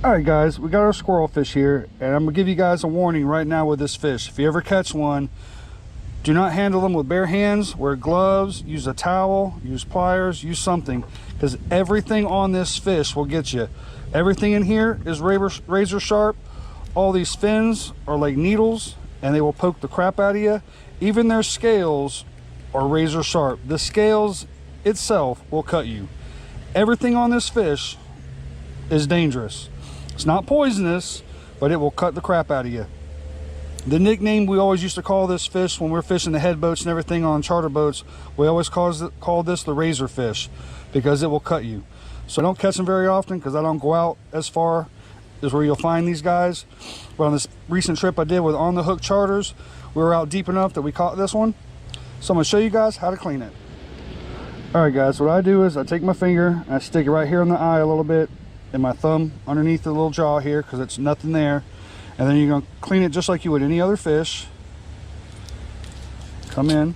alright guys, we got our squirrel fish here, and I'm gonna give you guys a warning right now with this fish. If you ever catch one, do not handle them with bare hands. Wear gloves, use a towel, use pliers, use something, because everything on this fish will get you. Everything in here is razor sharp. All these fins are like needles, and they will poke the crap out of you. Even their scales are razor sharp. The scales itself will cut you. Everything on this fish is dangerous. It's not poisonous, but it will cut the crap out of you. The nickname we always used to call this fish when we were fishing the head boats and everything on charter boats, we always call this the razor fish, because it will cut you. So I don't catch them very often because I don't go out as far as where you'll find these guys. But on this recent trip I did with On the Hook Charters, we were out deep enough that we caught this one. So I'm going to show you guys how to clean it. Alright guys, what I do is I take my finger and I stick it right here in the eye a little bit, and my thumb underneath the little jaw here because it's nothing there. And then you're going to clean it just like you would any other fish. Come in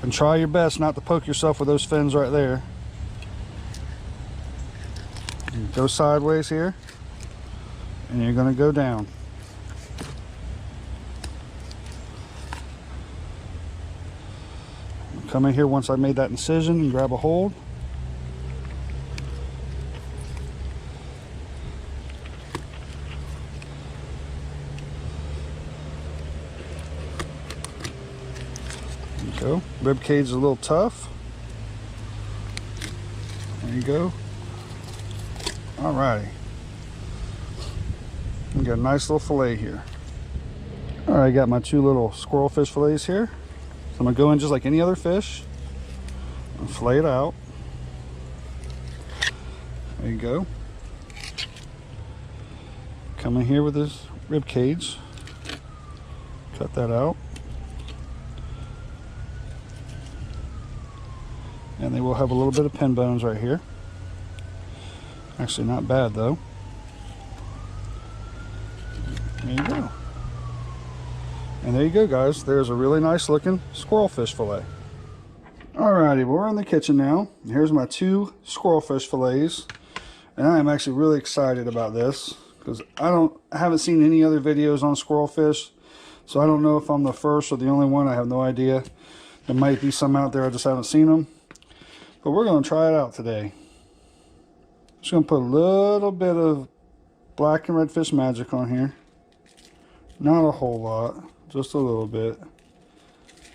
and try your best not to poke yourself with those fins right there. And go sideways here, and you're going to go down. Come in here once I made that incision and grab a hold. Go. Rib cage is a little tough. There you go. Alrighty. We got a nice little fillet here. Alright, I got my 2 little squirrel fish fillets here. So I'm gonna go in just like any other fish and fillet it out. There you go. Come in here with this rib cage. Cut that out. And they will have a little bit of pin bones right here. Actually not bad though. There you go. And there you go guys, there's a really nice looking squirrel fish fillet. Alrighty, we're in the kitchen now. Here's my 2 squirrel fish fillets. And I am actually really excited about this because I haven't seen any other videos on squirrel fish. So I don't know if I'm the first or the only one, I have no idea. There might be some out there, I just haven't seen them. But we're going to try it out today. Just going to put a little bit of black and red fish magic on here. Not a whole lot, just a little bit.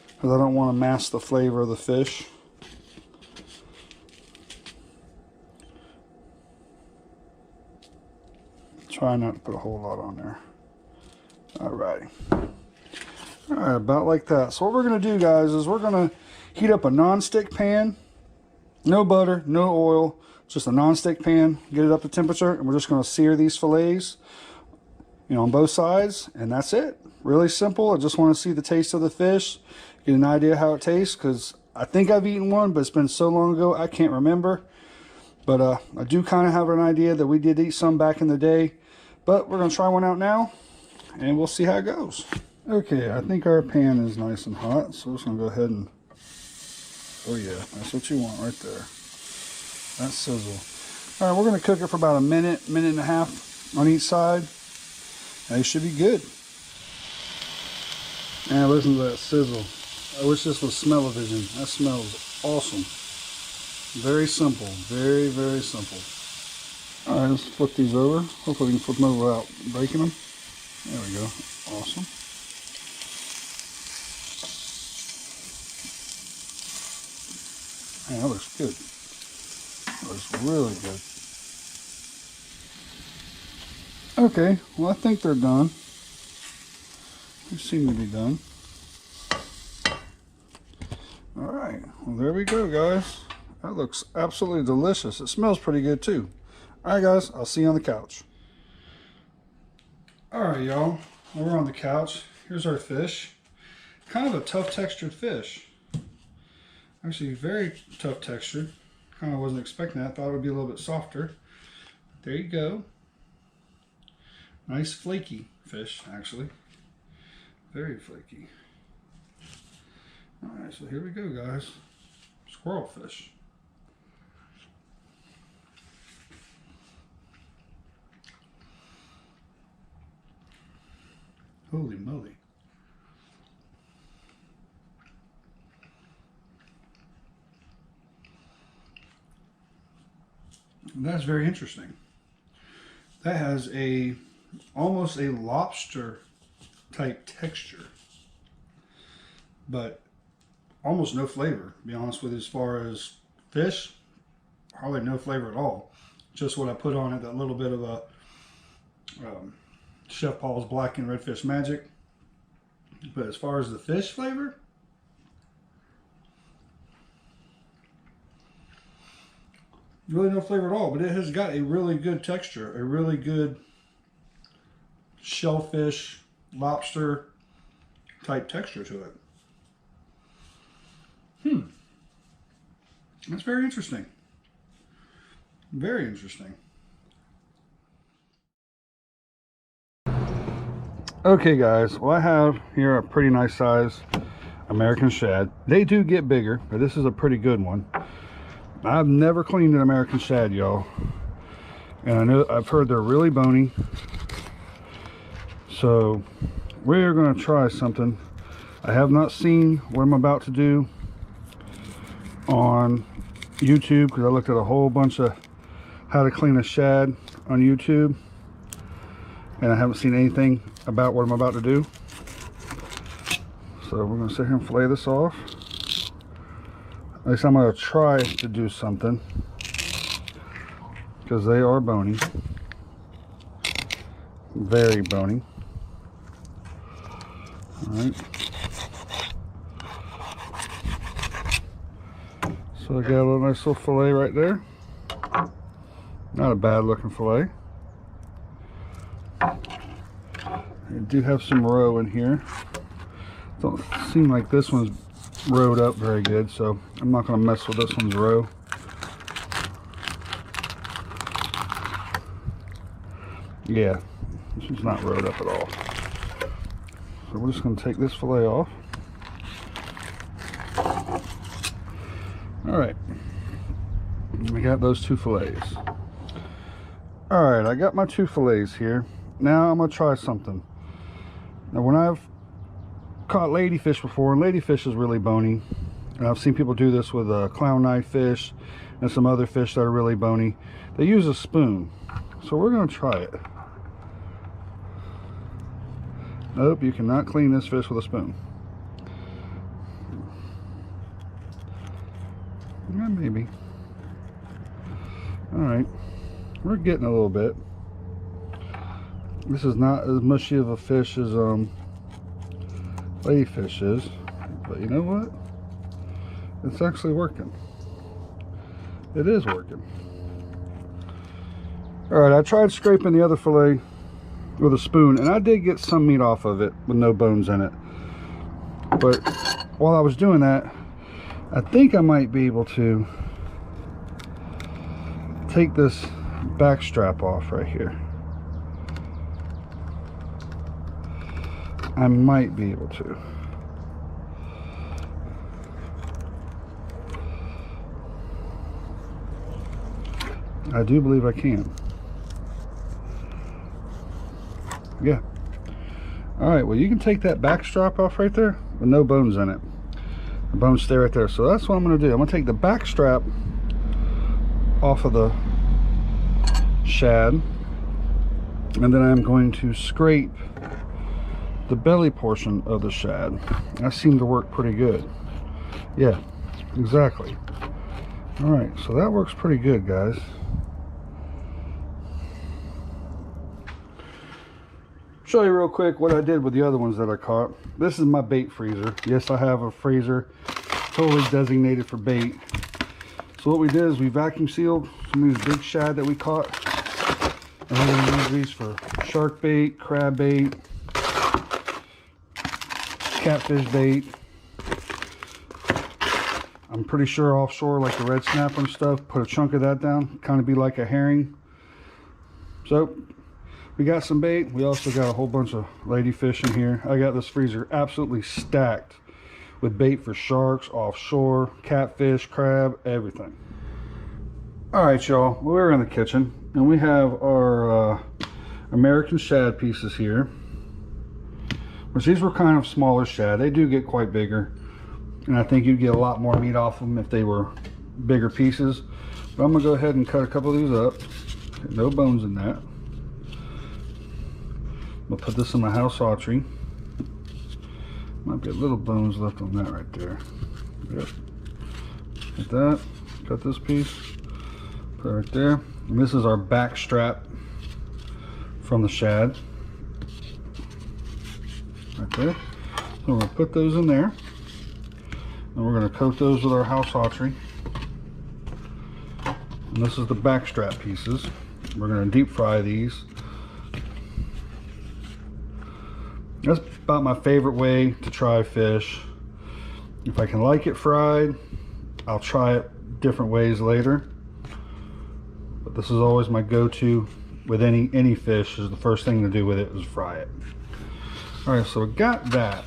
Because I don't want to mask the flavor of the fish. Try not to put a whole lot on there. Alrighty. Alright, about like that. So what we're going to do guys is we're going to heat up a non-stick pan. No butter, no oil, just a non-stick pan. Get it up to temperature, and we're just going to sear these fillets, on both sides, and that's it. Really simple. I just want to see the taste of the fish, get an idea how it tastes, because I think I've eaten one, but it's been so long ago I can't remember. But I do kind of have an idea that we did eat some back in the day. But we're going to try one out now, and we'll see how it goes. Okay, I think our pan is nice and hot, so we're just going to go ahead and... Oh yeah, that's what you want right there. That sizzle. All right, we're going to cook it for about a minute, minute and a half on each side. And it should be good. And listen to that sizzle. I wish this was smell-o-vision. That smells awesome. Very simple. Very, very simple. All right, let's flip these over. Hopefully we can flip them over without breaking them. There we go. Awesome. Man, that looks good. That looks really good. Okay, well I think they're done. They seem to be done. Alright, well there we go guys. That looks absolutely delicious. It smells pretty good too. Alright guys, I'll see you on the couch. Alright y'all, we're on the couch. Here's our fish. Kind of a tough textured fish. Actually very tough textured. Kind of wasn't expecting that. Thought it would be a little bit softer. There you go. Nice flaky fish actually. Very flaky. Alright, so here we go guys. Squirrel fish. Holy moly. That's very interesting. That has almost a lobster type texture, but almost no flavor, to be honest with you. As far as fish, hardly no flavor at all. Just what I put on it, that little bit of a Chef Paul's Black and Redfish Magic. But as far as the fish flavor, really no flavor at all. But it has got a really good texture, a really good shellfish, lobster type texture to it. That's very interesting. Very interesting. Okay guys, well I have here a pretty nice size American shad. They do get bigger, but this is a pretty good one. I've never cleaned an American shad, y'all. And I've heard they're really bony. So we're gonna try something. I have not seen what I'm about to do on YouTube, because I looked at a whole bunch of how to clean a shad on YouTube, and I haven't seen anything about what I'm about to do. So we're going to sit here and fillet this off. At least I'm going to try to do something, because they are bony. Very bony. Alright. So I got a little nice little fillet right there. Not a bad looking fillet. I do have some roe in here. Don't seem like this one's rowed up very good, so I'm not going to mess with this one's roe. Yeah, this one's not rowed up at all. So we're just going to take this fillet off. Alright, we got those two fillets. Alright, I got my two fillets here. Now I'm going to try something. Now when I've caught ladyfish before, and ladyfish is really bony, and I've seen people do this with a clown knife fish and some other fish that are really bony, they use a spoon. So we're going to try it. Nope, you cannot clean this fish with a spoon. Yeah, maybe. Alright, we're getting a little bit. This is not as mushy of a fish as ladyfish is, but you know what? It's actually working. It is working. Alright, I tried scraping the other fillet with a spoon, and I did get some meat off of it with no bones in it. But while I was doing that, I think I might be able to take this back strap off right here. I might be able to. I do believe I can. Yeah. Alright, well you can take that back strap off right there with no bones in it. The bones stay right there. So that's what I'm going to do. I'm going to take the back strap off of the shad, and then I'm going to scrape the belly portion of the shad. That seemed to work pretty good. Yeah, exactly. All right, so that works pretty good, guys. Show you real quick what I did with the other ones that I caught. This is my bait freezer. Yes, I have a freezer totally designated for bait. So what we did is we vacuum sealed some of these big shad that we caught. And we're going to use these for shark bait, crab bait, catfish bait. I'm pretty sure offshore, like the red snapper and stuff, put a chunk of that down, kind of be like a herring. So we got some bait. We also got a whole bunch of ladyfish in here. I got this freezer absolutely stacked with bait for sharks, offshore, catfish, crab, everything. All right, y'all, we're in the kitchen and we have our American shad pieces here, which these were kind of smaller shad. They do get quite bigger, and I think you'd get a lot more meat off them if they were bigger pieces. But I'm gonna go ahead and cut a couple of these up. No bones in that. I'll put this in my house archery. Might be a little bones left on that right there. Yep. Like that. Cut this piece. Put it right there. And this is our back strap from the shad. Right there. So we're going to put those in there. And we're going to coat those with our house archery. And this is the back strap pieces. We're going to deep fry these. That's about my favorite way to try fish. If I can like it fried, I'll try it different ways later. But this is always my go-to with any fish. Is the first thing to do with it is fry it. All right, so we got that.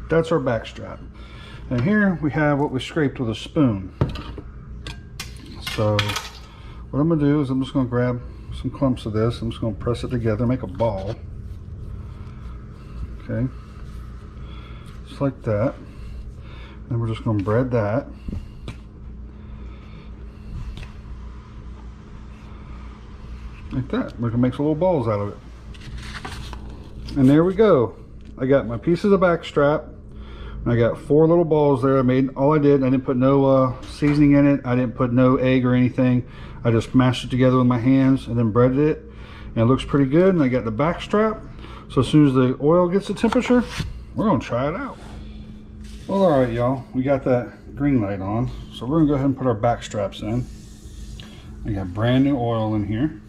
That's our back strap. And here we have what we scraped with a spoon. So what I'm gonna do is I'm just gonna grab some clumps of this. I'm just gonna press it together, make a ball. Okay, just like that. And we're just going to bread that. Like that. We're going to make some little balls out of it. And there we go. I got my pieces of back strap. And I got 4 little balls there. I didn't put no seasoning in it. I didn't put no egg or anything. I just mashed it together with my hands and then breaded it. And it looks pretty good. And I got the back strap. So as soon as the oil gets the temperature, we're gonna try it out. Well, all right, y'all, we got that green light on. So we're gonna go ahead and put our back straps in. I got brand new oil in here.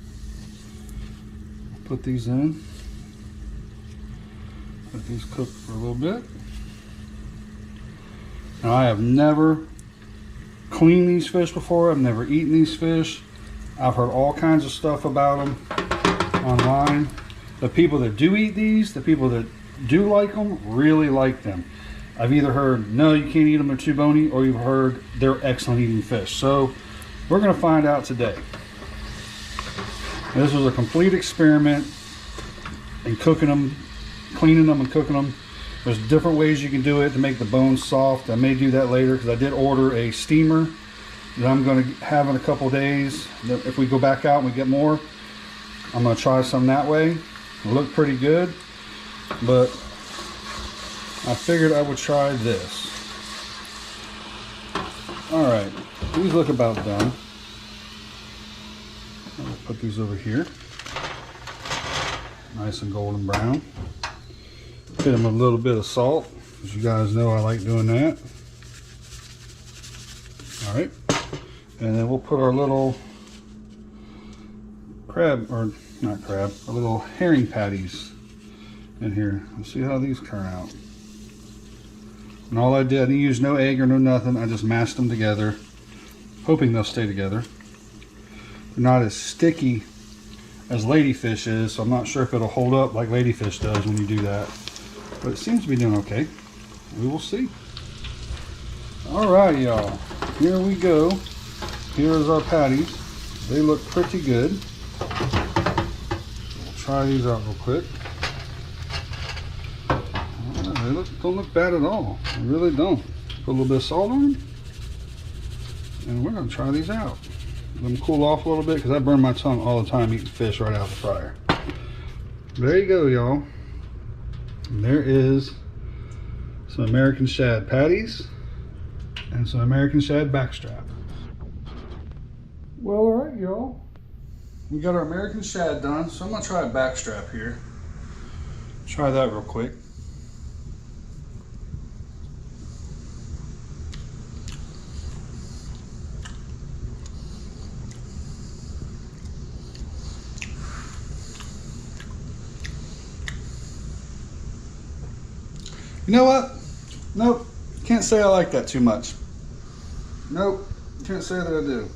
Put these in. Let these cook for a little bit. Now, I have never cleaned these fish before. I've never eaten these fish. I've heard all kinds of stuff about them online. The people that do eat these, the people that do like them, really like them. I've either heard, no, you can't eat them, they're too bony, or you've heard they're excellent eating fish. So we're gonna find out today. This was a complete experiment in cooking them, cleaning them and cooking them. There's different ways you can do it to make the bones soft. I may do that later because I did order a steamer that I'm gonna have in a couple days. If we go back out and we get more, I'm gonna try some that way. It looked pretty good, but I figured I would try this. All right, these look about done. I'll put these over here. Nice and golden brown. Hit them with a little bit of salt. As you guys know, I like doing that. All right, and then we'll put our little crab, or not crab, our little herring patties in here. Let's see how these turn out. And all I did, I didn't use no egg or no nothing. I just mashed them together, hoping they'll stay together. They're not as sticky as ladyfish is, so I'm not sure if it'll hold up like ladyfish does when you do that. But it seems to be doing okay. We will see. All right, y'all. Here we go. Here's our patties. They look pretty good. We'll try these out real quick. They don't look bad at all. They really don't. Put a little bit of salt on them. And we're going to try these out. Let them cool off a little bit because I burn my tongue all the time eating fish right out of the fryer. There you go, y'all. And there is some American shad patties and some American shad backstrap. Well, all right, y'all. We got our American shad done, so I'm gonna try a backstrap here. Try that real quick. You know what? Nope. Can't say I like that too much. Nope. Can't say that I do.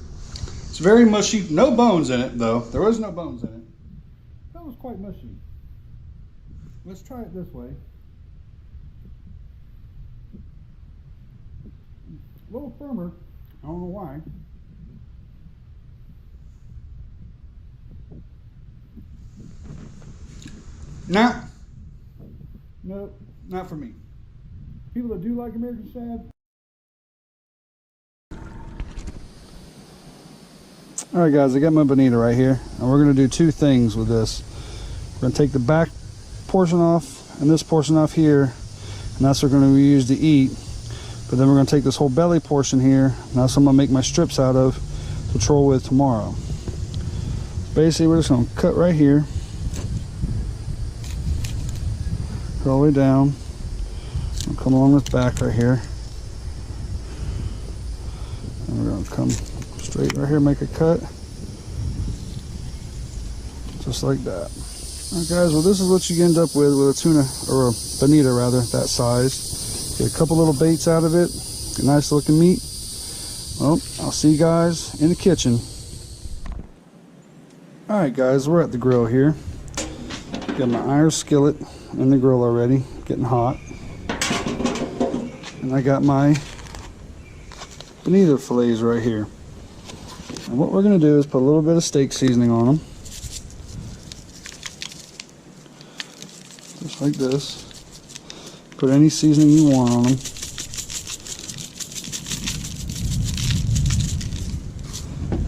It's very mushy. No bones in it, though. There was no bones in it. That was quite mushy. Let's try it this way. A little firmer. I don't know why. Nah. Nope. Not for me. People that do like American shad. Alright guys, I got my bonita right here. And we're going to do two things with this. We're going to take the back portion off and this portion off here. And that's what we're going to use to eat. But then we're going to take this whole belly portion here. And that's what I'm going to make my strips out of to troll with tomorrow. Basically, we're just going to cut right here. Go all the way down. We'll come along this back right here. And we're going to come straight right here, make a cut. Just like that. Alright guys, well this is what you end up with a tuna, or a bonita rather, that size. Get a couple little baits out of it. Get a nice looking meat. Well, I'll see you guys in the kitchen. Alright guys, we're at the grill here. Got my iron skillet in the grill already, getting hot. And I got my bonita fillets right here. And what we're going to do is put a little bit of steak seasoning on them. Just like this. Put any seasoning you want on them.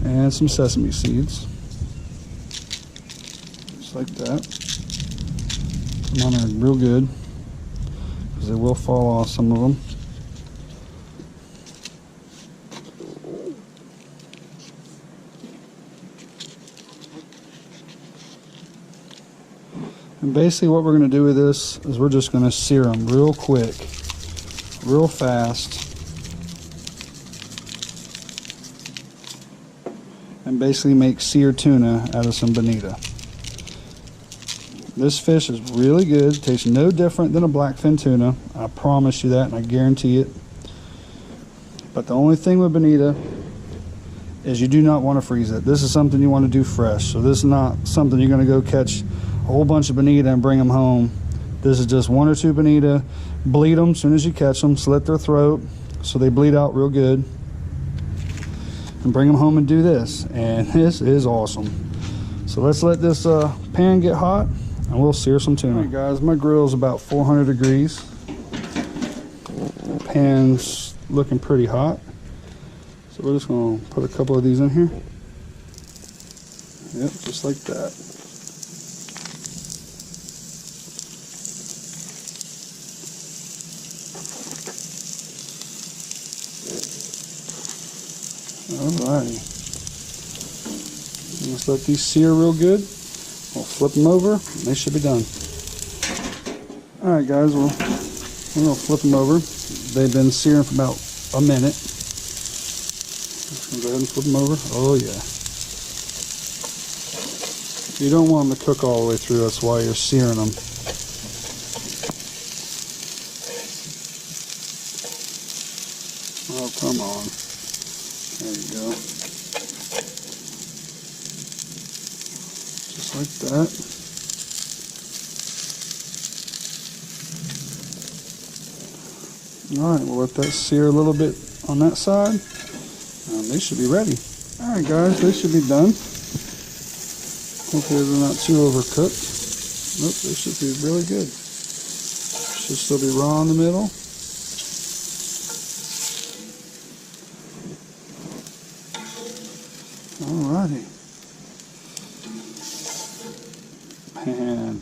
And some sesame seeds. Just like that. Put them on there real good, because they will fall off, some of them. And basically what we're going to do with this is we're just going to sear them real quick, real fast. And basically make seared tuna out of some bonita. This fish is really good. Tastes no different than a blackfin tuna. I promise you that, and I guarantee it. But the only thing with bonita is you do not want to freeze it. This is something you want to do fresh. So this is not something you're going to go catch a whole bunch of bonita and bring them home. This is just one or two bonita. Bleed them as soon as you catch them. Slit their throat so they bleed out real good. And bring them home and do this. And this is awesome. So let's let this pan get hot and we'll sear some tuna. Alright guys, my grill is about 400 degrees. Pan's looking pretty hot. So we're just going to put a couple of these in here. Yep, just like that. Alrighty. Let's let these sear real good. We'll flip them over and they should be done. Alright guys, well, we're going to flip them over. They've been searing for about a minute. Just going to go ahead and flip them over. Oh yeah. You don't want them to cook all the way through, that's why you're searing them. Oh, come on. There you go. Just like that. Alright, we'll let that sear a little bit on that side. And they should be ready. Alright guys, they should be done. Hopefully they're not too overcooked. Nope, they should be really good. Should still be raw in the middle. Alrighty. Man.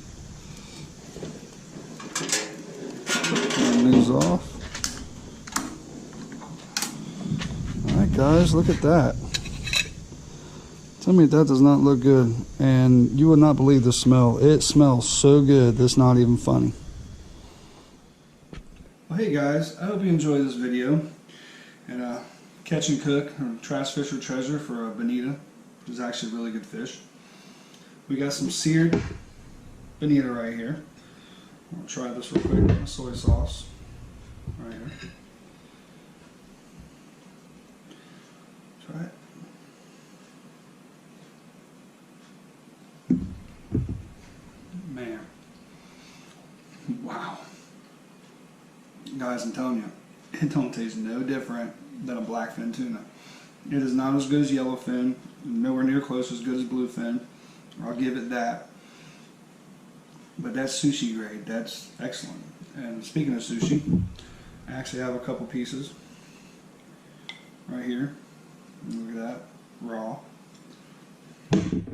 Turn these off. Alright guys, look at that. Tell me that does not look good. And you would not believe the smell. It smells so good, that's not even funny. Well, hey guys, I hope you enjoyed this video. And catch and cook, or trash fish or treasure for bonita, which is actually a really good fish. We got some seared bonita right here. I'll try this real quick with soy sauce right here. Try it. Man, wow. Guys, I'm telling you, it don't taste no different than a blackfin tuna. It is not as good as yellowfin, nowhere near close as good as bluefin. I'll give it that. But that's sushi grade. That's excellent. And speaking of sushi, I actually have a couple pieces right here. Look at that, raw. I'm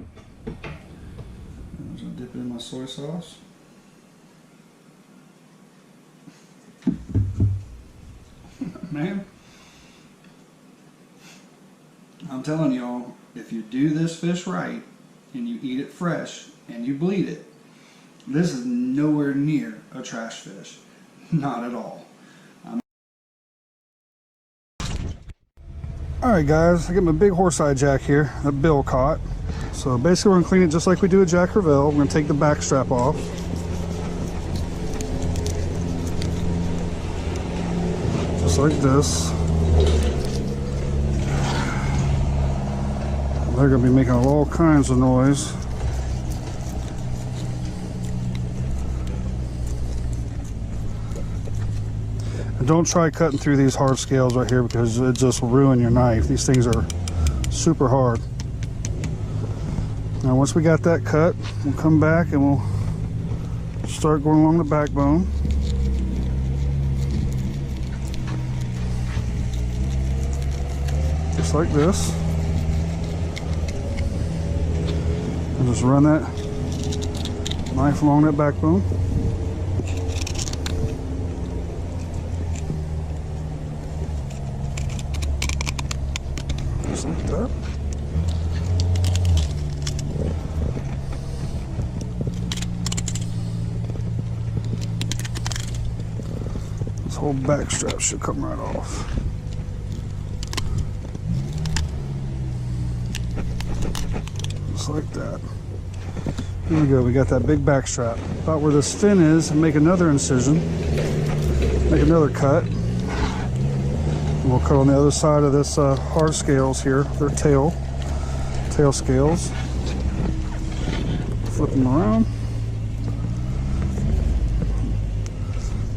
just gonna dip it in my soy sauce. Man, I'm telling y'all, if you do this fish right and you eat it fresh and you bleed it, this is nowhere near a trash fish. Not at all. Alright guys, I got my big horse-eye jack here, that bill caught. So basically we're going to clean it just like we do a Jack Crevalle. We're going to take the back strap off. Just like this. They're going to be making all kinds of noise. And don't try cutting through these hard scales right here because it just will ruin your knife. These things are super hard. Now once we got that cut, we'll come back and we'll start going along the backbone. Just like this. And just run that knife along that backbone. Just like that. This whole back strap should come right off. Just like that. Here we go, we got that big back strap. About where this fin is, make another incision, make another cut. And we'll cut on the other side of this hard scales here, their tail scales. Flip them around.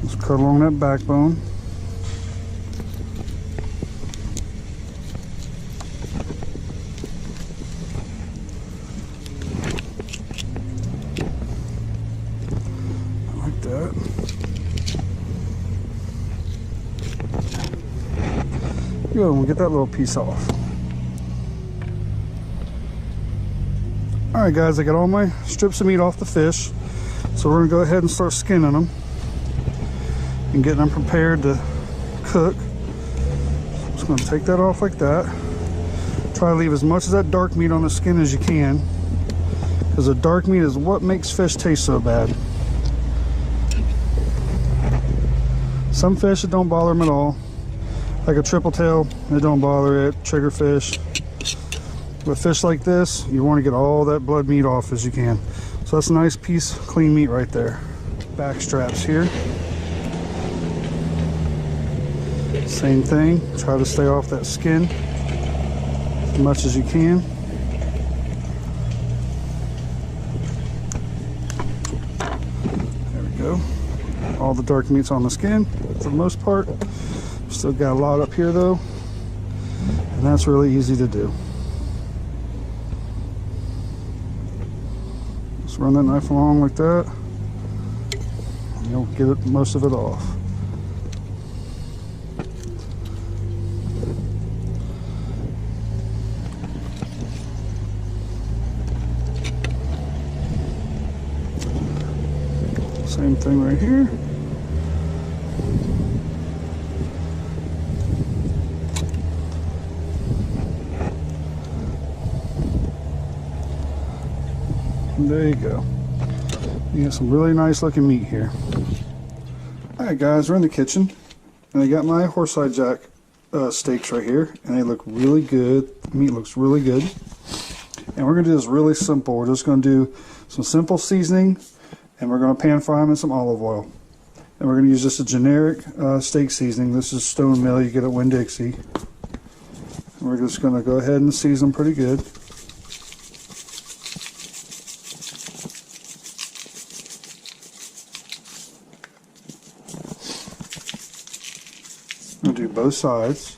Let's cut along that backbone. Like that. Good, and we'll get that little piece off. Alright guys, I got all my strips of meat off the fish. So we're going to go ahead and start skinning them and getting them prepared to cook. So just going to take that off like that. Try to leave as much of that dark meat on the skin as you can, because the dark meat is what makes fish taste so bad. Some fish, it don't bother them at all. Like a triple tail, it don't bother it. Triggerfish. With fish like this, you want to get all that blood meat off as you can. So that's a nice piece of clean meat right there. Back straps here. Same thing. Try to stay off that skin as much as you can. There we go. All the dark meat's on the skin for the most part. Still got a lot up here though, and that's really easy to do. Just run that knife along like that, and you'll get most of it off. Same thing right here. There you go. You got some really nice looking meat here. Alright guys, we're in the kitchen. And I got my horseside jack steaks right here. And they look really good. The meat looks really good. And we're going to do this really simple. We're just going to do some simple seasoning. And we're going to pan fry them in some olive oil. And we're going to use just a generic steak seasoning. This is Stone Mill. You get at Winn-Dixie. And we're just going to go ahead and season them pretty good. I'm going to do both sides.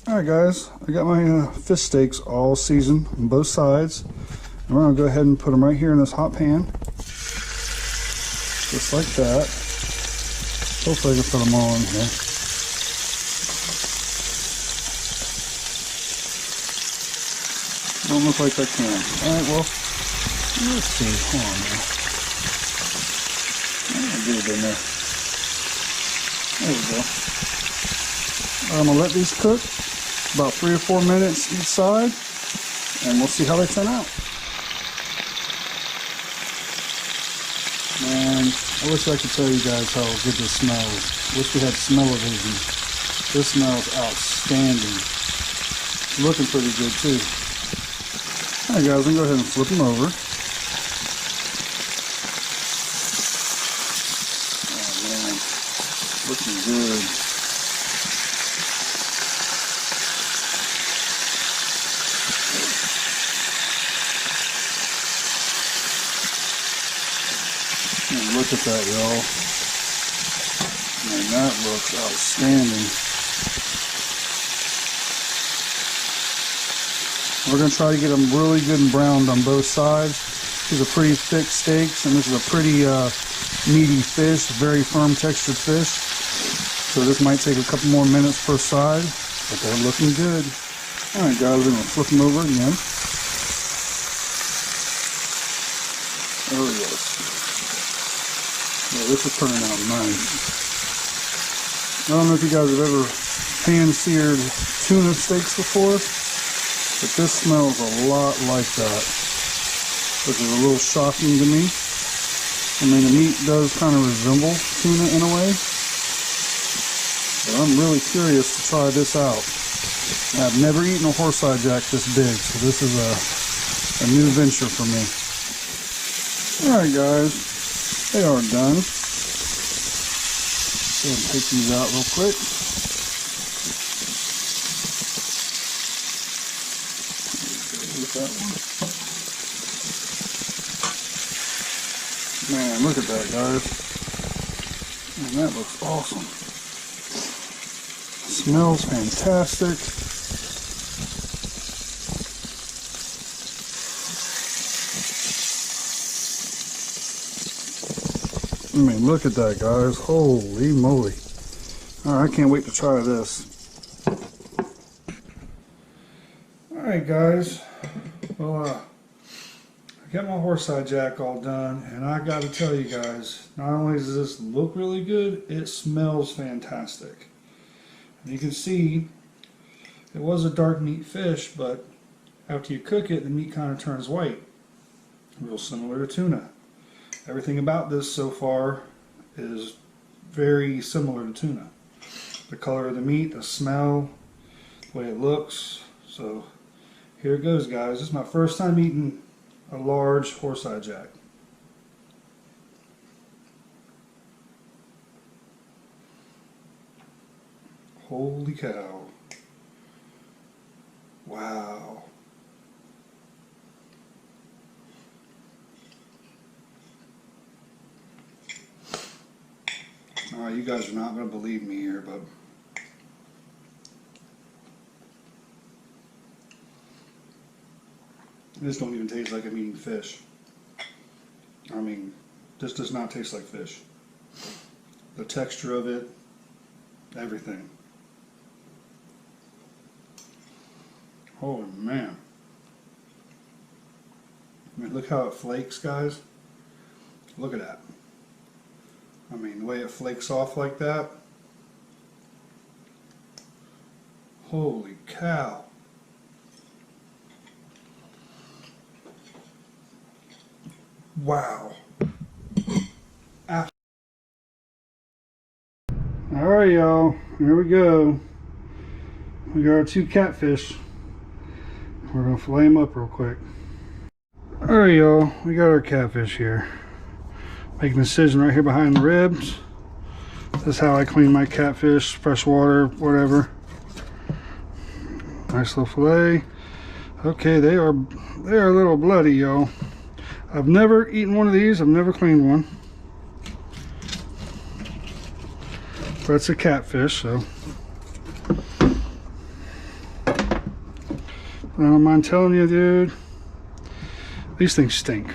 Alright guys, I got my fish steaks all seasoned on both sides. And we're going to go ahead and put them right here in this hot pan. Just like that. Hopefully I can put them all in here. Don't look like I can. Alright, well, let's see. Hold on now. I'll get it in there. There we go. I'm going to let these cook about 3 or 4 minutes each side, and we'll see how they turn out. Man, I wish I could tell you guys how good this smells. Wish we had smell-o-vision. This smells outstanding. It's looking pretty good too. Alright guys, I'm going to go ahead and flip them over. Oh man, looking good. And look at that, y'all. Man, that looks outstanding. We're going to try to get them really good and browned on both sides. These are pretty thick steaks, and this is a pretty meaty fish, very firm textured fish. So this might take a couple more minutes per side, but they're looking good. Alright guys, we're going to flip them over again. There we go. Yeah, this is turning out nice. I don't know if you guys have ever pan-seared tuna steaks before, but this smells a lot like that, which is a little shocking to me. I mean, the meat does kind of resemble tuna in a way, but I'm really curious to try this out. I've never eaten a horseside jack this big, so this is a new venture for me. Alright guys, they are done. Go ahead and take these out real quick. Look at that one. Man, look at that, guys. Man, that looks awesome. Smells fantastic. I mean, look at that, guys. Holy moly. Alright, I can't wait to try this. Alright, guys. Well, I got my horseside jack all done, and I got to tell you guys, not only does this look really good, it smells fantastic. And you can see, it was a dark meat fish, but after you cook it, the meat kind of turns white. Real similar to tuna. Everything about this so far is very similar to tuna. The color of the meat, the smell, the way it looks. So here it goes, guys. This is my first time eating a large horseside jack. Holy cow. Wow. You guys are not going to believe me here, but this don't even taste like I'm eating fish. I mean, this does not taste like fish. The texture of it, everything. Oh man. I mean, look how it flakes, guys. Look at that. I mean, the way it flakes off like that. Holy cow. Wow. Alright, y'all. Here we go. We got our 2 catfish. We're going to fillet them up real quick. Alright, y'all. We got our catfish here. Making a incision right here behind the ribs. This is how I clean my catfish, fresh water, whatever. Nice little fillet. Okay, they are a little bloody, y'all. I've never eaten one of these. I've never cleaned one. But it's a catfish, so I don't mind telling you, dude. These things stink.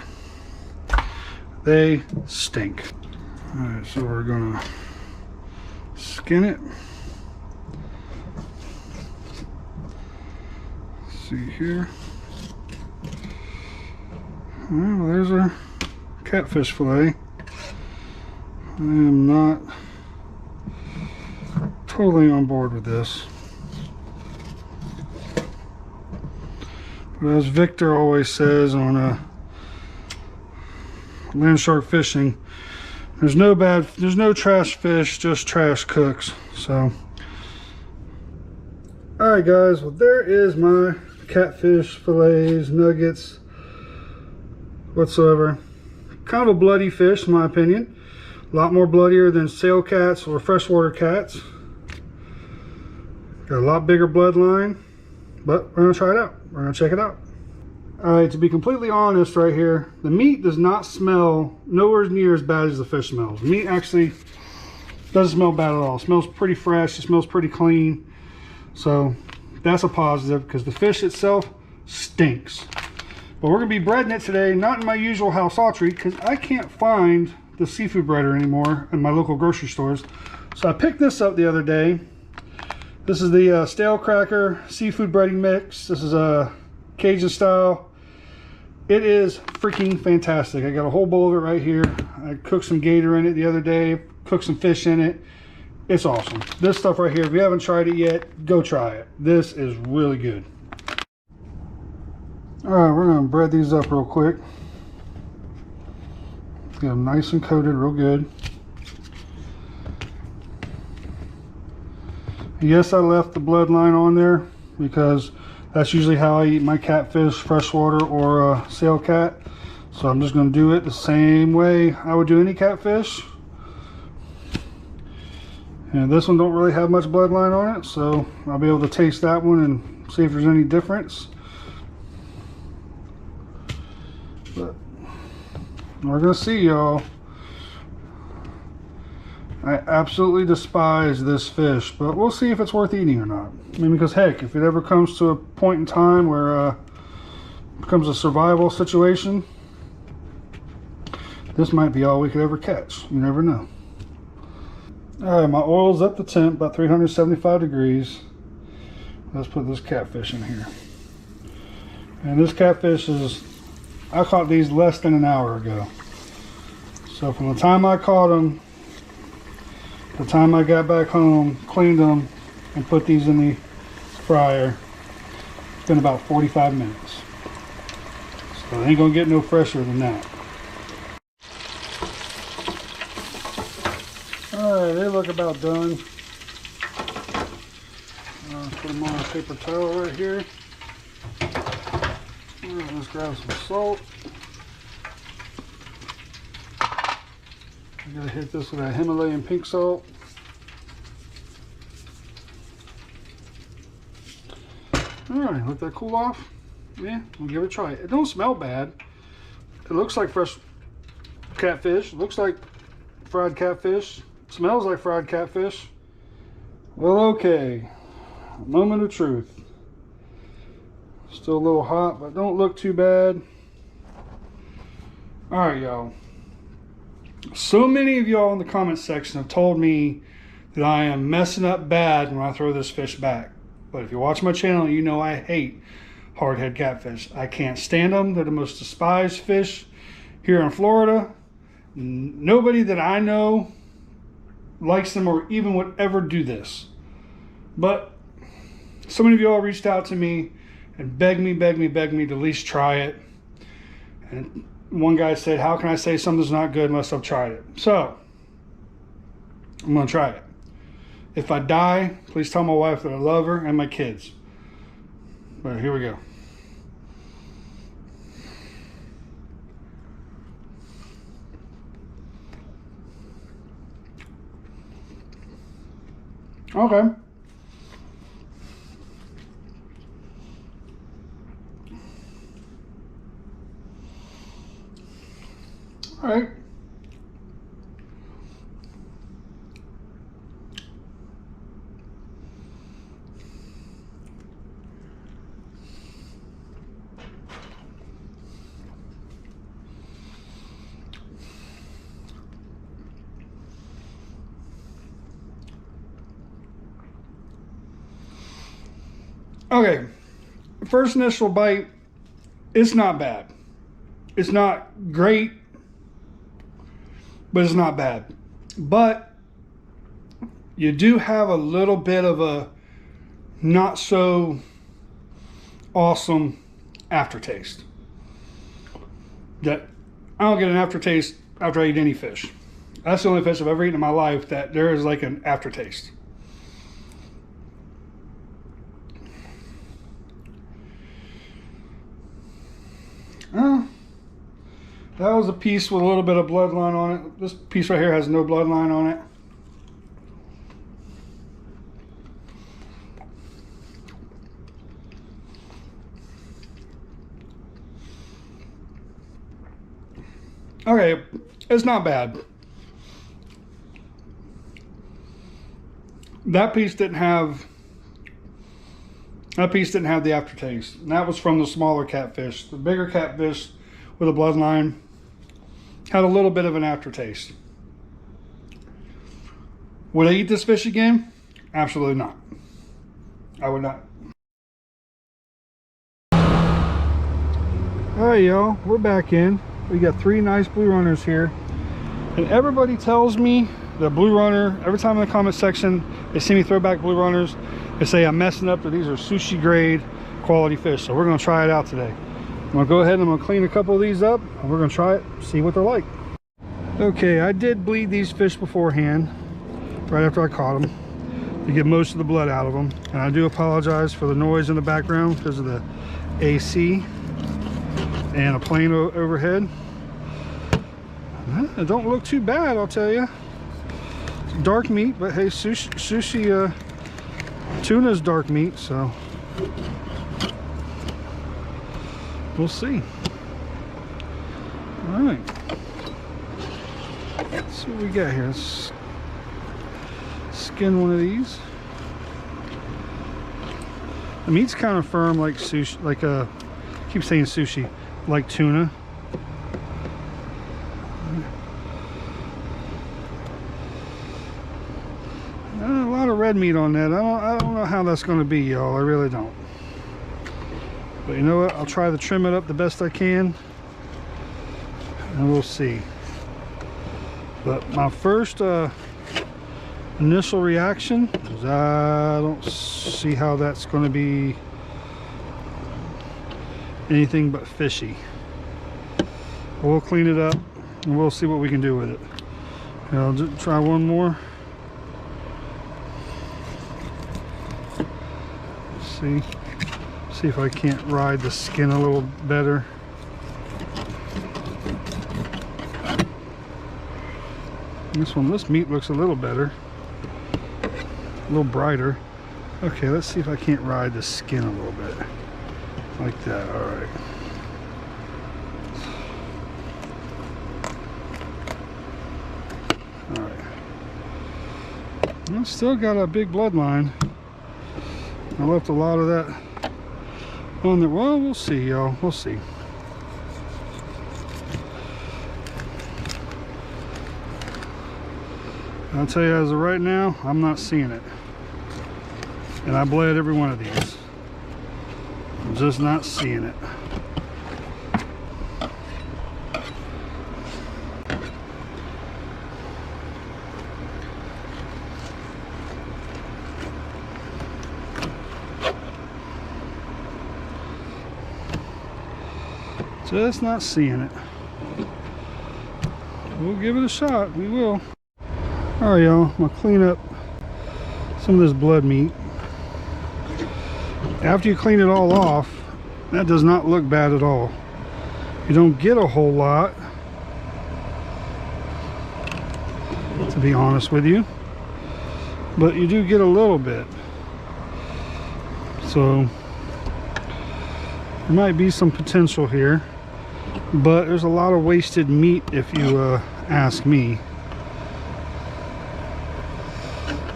They stink. Alright, so we're gonna skin it. Let's see here. Alright, well, there's our catfish fillet. I am not totally on board with this. But as Victor always says on land shark fishing, there's no trash fish, just trash cooks. So, alright guys, well there is my catfish fillets, nuggets, whatsoever. Kind of a bloody fish in my opinion. A lot more bloodier than sail cats or freshwater cats. Got a lot bigger bloodline, but we're gonna try it out. We're gonna check it out. All right, to be completely honest right here, the meat does not smell nowhere near as bad as the fish smells. The meat actually doesn't smell bad at all. It smells pretty fresh, it smells pretty clean. So that's a positive because the fish itself stinks. But we're gonna be breading it today, not in my usual house saltery because I can't find the seafood breader anymore in my local grocery stores. So I picked this up the other day. This is the stale cracker seafood breading mix. This is a Cajun style. It is freaking fantastic. I got a whole bowl of it right here. I cooked some gator in it the other day, cooked some fish in it. It's awesome. This stuff right here, if you haven't tried it yet, go try it. This is really good. All right, we're gonna bread these up real quick. Get them nice and coated real good. Yes, I left the bloodline on there because that's usually how I eat my catfish, freshwater or sail cat. So I'm just going to do it the same way I would do any catfish. And this one don't really have much bloodline on it, so I'll be able to taste that one and see if there's any difference. But we're going to see, y'all. I absolutely despise this fish, but we'll see if it's worth eating or not. I mean, because heck, if it ever comes to a point in time where it becomes a survival situation, this might be all we could ever catch. You never know. All right, my oil's up to temp, about 375 degrees. Let's put this catfish in here. And this catfish is, I caught these less than an hour ago. So from the time I caught them, the time I got back home, cleaned them, and put these in the fryer, it's been about 45 minutes. So they ain't gonna get no fresher than that. Alright, they look about done. Put them on a paper towel right here. Alright, let's grab some salt. I'm gonna hit this with a Himalayan pink salt. Alright, let that cool off. Yeah, we'll give it a try. It don't smell bad. It looks like fresh catfish. It looks like fried catfish. It smells like fried catfish. Well, okay. Moment of truth. Still a little hot, but don't look too bad. Alright, y'all. So many of y'all in the comment section have told me that I am messing up bad when I throw this fish back. But if you watch my channel, you know I hate hardhead catfish. I can't stand them. They're the most despised fish here in Florida. Nobody that I know likes them or even would ever do this. But so many of you all reached out to me and begged me to at least try it. And one guy said, how can I say something's not good unless I've tried it? So I'm gonna try it. If I die, please tell my wife that I love her and my kids. But here we go. Okay. All right. Okay, first initial bite, it's not bad. It's not great, but it's not bad. But you do have a little bit of a not so awesome aftertaste. That I don't get an aftertaste after I eat any fish. That's the only fish I've ever eaten in my life that there is like an aftertaste. That was a piece with a little bit of bloodline on it. This piece right here has no bloodline on it. Okay, it's not bad. That piece didn't have the aftertaste. And that was from the smaller catfish. The bigger catfish with a bloodline had a little bit of an aftertaste. Would I eat this fish again? Absolutely not. I would not. All right, y'all, we're back in. We got 3 nice blue runners here. And everybody tells me the blue runner, every time in the comment section, they see me throw back blue runners, they say I'm messing up, that these are sushi grade quality fish. So we're gonna try it out today. I'm gonna go ahead and I'm gonna clean a couple of these up and we're gonna try it, see what they're like. Okay, I did bleed these fish beforehand, right after I caught them, to get most of the blood out of them. And I do apologize for the noise in the background because of the AC and a plane overhead. It don't look too bad, I'll tell you. It's dark meat, but hey, sushi tuna's dark meat, so we'll see. All right, let's see what we got here. Let's skin one of these. The meat's kind of firm, like sushi, like I keep saying sushi, like tuna. A lot of red meat on that. I don't know how that's going to be, y'all. I really don't. But you know what? I'll try to trim it up the best I can, and we'll see. But my first initial reaction is I don't see how that's going to be anything but fishy. We'll clean it up and we'll see what we can do with it. And I'll just try one more. See if I can't ride the skin a little better. This meat looks a little better, a little brighter. Okay, let's see if I can't ride the skin a little bit like that. All right. All right. I've still got a big bloodline. I left a lot of that on there. Well, we'll see, y'all. We'll see. I'll tell you, as of right now, I'm not seeing it. And I bled every one of these. I'm just not seeing it. Just not seeing it. We'll give it a shot. We will. All right, y'all. I'm gonna clean up some of this blood meat. After you clean it all off, that does not look bad at all. You don't get a whole lot, to be honest with you, but you do get a little bit. So there might be some potential here. But there's a lot of wasted meat if you ask me.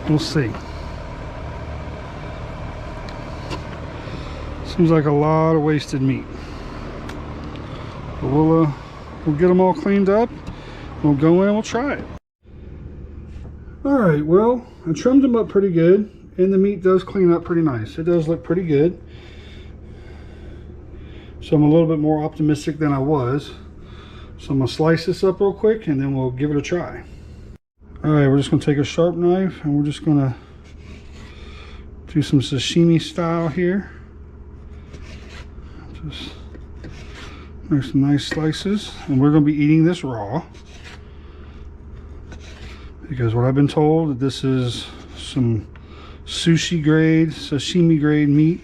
We'll see. Seems like a lot of wasted meat. But we'll get them all cleaned up. We'll go in and we'll try it. Alright, well, I trimmed them up pretty good. And the meat does clean up pretty nice. It does look pretty good. So I'm a little bit more optimistic than I was. So I'm gonna slice this up real quick and then we'll give it a try. All right, we're just gonna take a sharp knife and we're just gonna do some sashimi style here. Just make some nice slices, and we're gonna be eating this raw because what I've been told that this is some sushi grade, sashimi grade meat.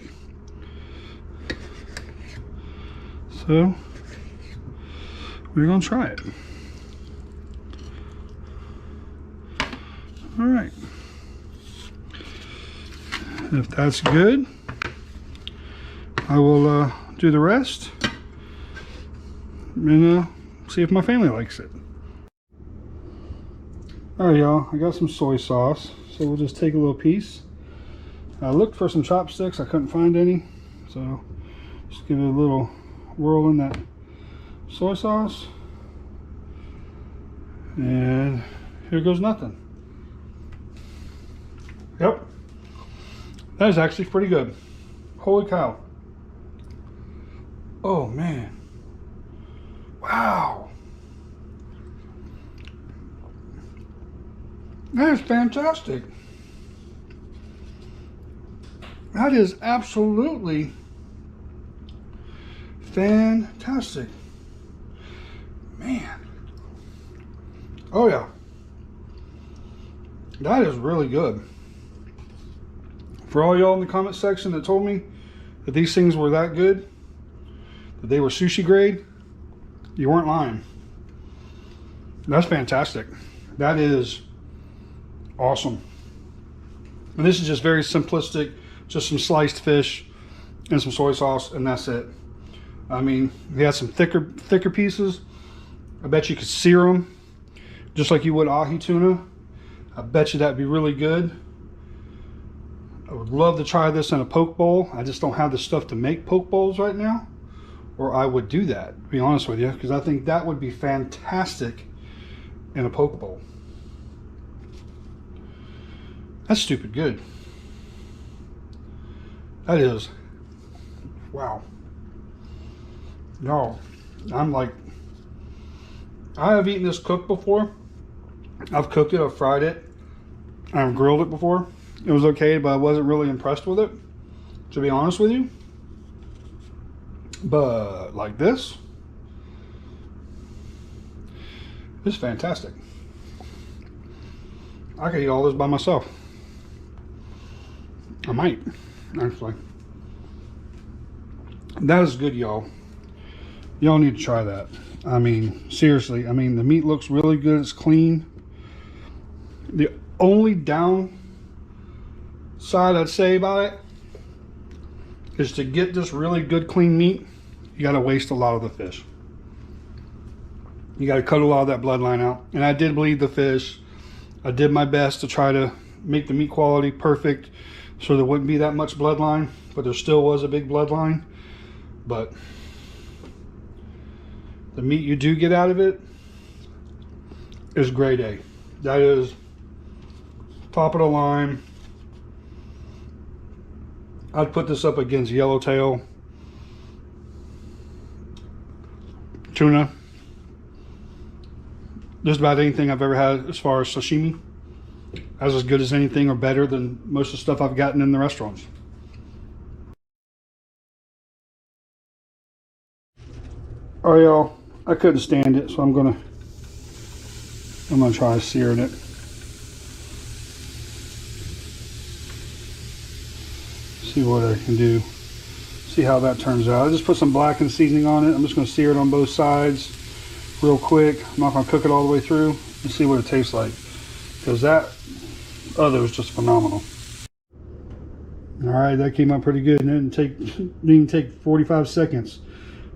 So we're gonna try it. All right. If that's good, I will do the rest and see if my family likes it. All right, y'all. I got some soy sauce, so we'll just take a little piece. I looked for some chopsticks. I couldn't find any, so just give it a little whirl in that soy sauce, and here goes nothing. Yep, that is actually pretty good. Holy cow. Oh man, wow, that is fantastic. That is absolutely fantastic, man. Oh yeah, that is really good. For all y'all in the comment section that told me that these things were that good, that they were sushi grade, you weren't lying. That's fantastic. That is awesome. And this is just very simplistic, just some sliced fish and some soy sauce, and that's it. I mean, if you had some thicker pieces, I bet you could sear them just like you would ahi tuna. I bet you that'd be really good. I would love to try this in a poke bowl. I just don't have the stuff to make poke bowls right now, or I would do that, to be honest with you, because I think that would be fantastic in a poke bowl. That's stupid good. That is, wow. No, I'm like, I have eaten this cooked before. I've cooked it, I've fried it, I've grilled it before. It was okay, but I wasn't really impressed with it, to be honest with you. But like this is fantastic. I could eat all this by myself. I might, actually. That is good, y'all. Y'all need to try that. I mean, seriously, I mean, the meat looks really good. It's clean. The only downside I'd say about it is to get this really good clean meat, you got to waste a lot of the fish. You got to cut a lot of that bloodline out. And I did bleed the fish. I did my best to try to make the meat quality perfect so there wouldn't be that much bloodline, but there still was a big bloodline. But the meat you do get out of it is grade A. That is top of the line. I'd put this up against yellowtail tuna. Just about anything I've ever had as far as sashimi. That's as good as anything or better than most of the stuff I've gotten in the restaurants. All right, y'all. I couldn't stand it, so I'm gonna try searing it. See what I can do. See how that turns out. I just put some blackened seasoning on it. I'm just gonna sear it on both sides real quick. I'm not gonna cook it all the way through and see what it tastes like, because that other was just phenomenal. All right, that came out pretty good. And it didn't even take 45 seconds.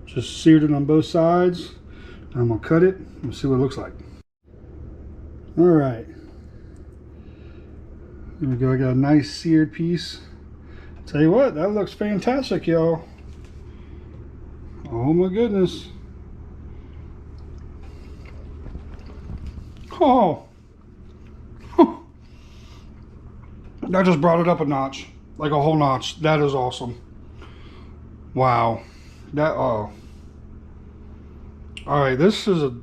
Just seared it on both sides. I'm gonna cut it and see what it looks like. All right, there we go. I got a nice seared piece. Tell you what, that looks fantastic, y'all. Oh my goodness. Oh, that just brought it up a notch, like a whole notch. That is awesome. Wow. That, oh. All right, this is a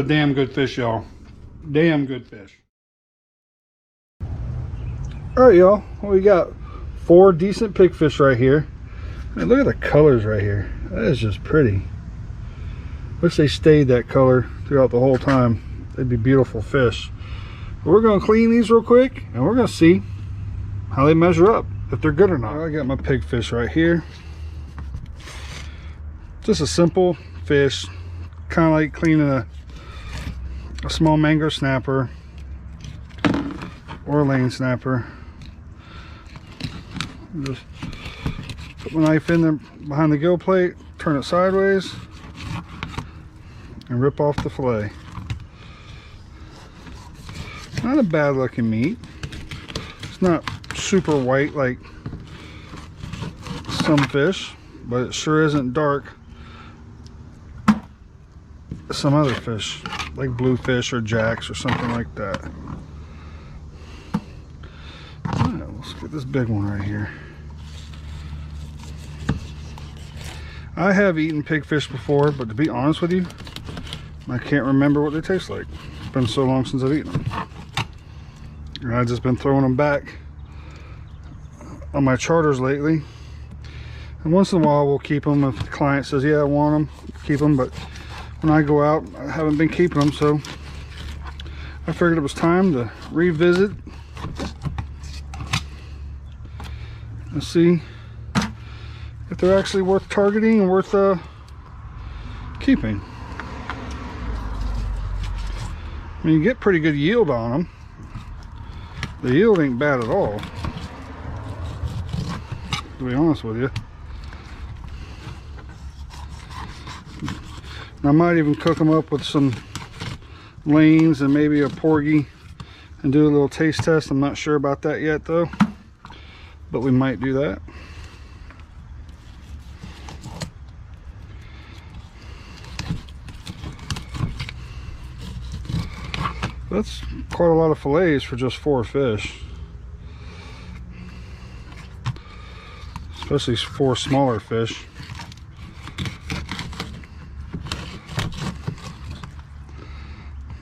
damn good fish, y'all. Damn good fish. All right, y'all. Well, we got 4 decent pigfish right here. And look at the colors right here. That is just pretty. Wish they stayed that color throughout the whole time. They'd be beautiful fish. But we're gonna clean these real quick and we're gonna see how they measure up, if they're good or not. I got my pigfish right here. Just a simple fish, kind of like cleaning a small mango snapper or a lane snapper. Just put my knife in there behind the gill plate, turn it sideways, and rip off the fillet. Not a bad looking meat. It's not super white like some fish, but it sure isn't dark as some other fish, like bluefish or jacks or something like that. Alright, let's get this big one right here. I have eaten pigfish before, but to be honest with you, I can't remember what they taste like. It's been so long since I've eaten them. And I've just been throwing them back on my charters lately. And once in a while we'll keep them if the client says, yeah, I want them, keep them. But when I go out, I haven't been keeping them, so I figured it was time to revisit and see if they're actually worth targeting and worth keeping. I mean, you get pretty good yield on them. The yield ain't bad at all, to be honest with you. I might even cook them up with some lanes and maybe a porgy and do a little taste test. I'm not sure about that yet though, but we might do that. That's quite a lot of fillets for just 4 fish, especially 4 smaller fish.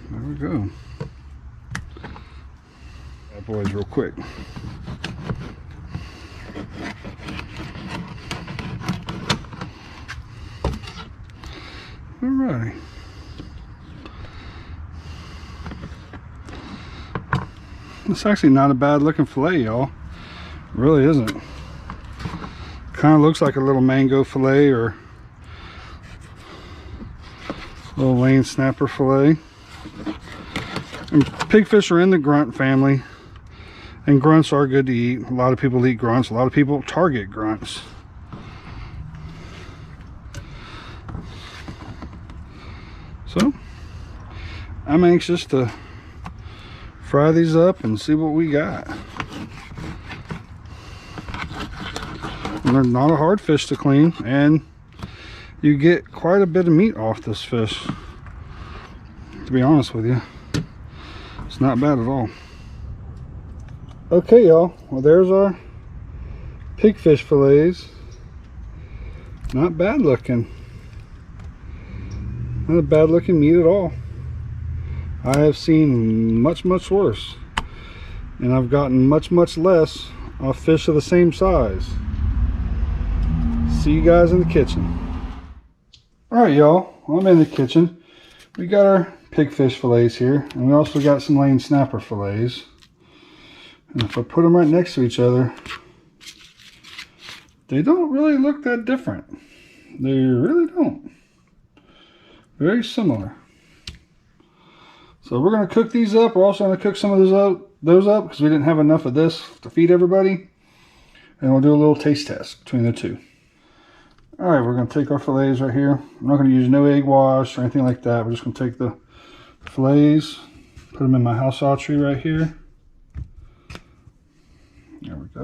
There we go. That boys real quick. All right. It's actually not a bad looking fillet, y'all. It really isn't. Kind of looks like a little mango fillet or a little lane snapper fillet. And pigfish are in the grunt family, and grunts are good to eat. A lot of people eat grunts. A lot of people target grunts. So I'm anxious to fry these up and see what we got. And they're not a hard fish to clean, and you get quite a bit of meat off this fish, to be honest with you. It's not bad at all. Okay, y'all, well, there's our pigfish fillets. Not bad looking. Not a bad looking meat at all. I have seen much worse, and I've gotten much less off fish of the same size. See you guys in the kitchen. Alright y'all, I'm in the kitchen. We got our pigfish fillets here, and we also got some lane snapper fillets. And if I put them right next to each other, they don't really look that different. They really don't. Very similar. So we're going to cook these up. We're also going to cook some of those up because we didn't have enough of this to feed everybody. And we'll do a little taste test between the two. Alright, we're going to take our fillets right here. I'm not going to use no egg wash or anything like that. We're just going to take the fillets, put them in my house archery right here. There we go.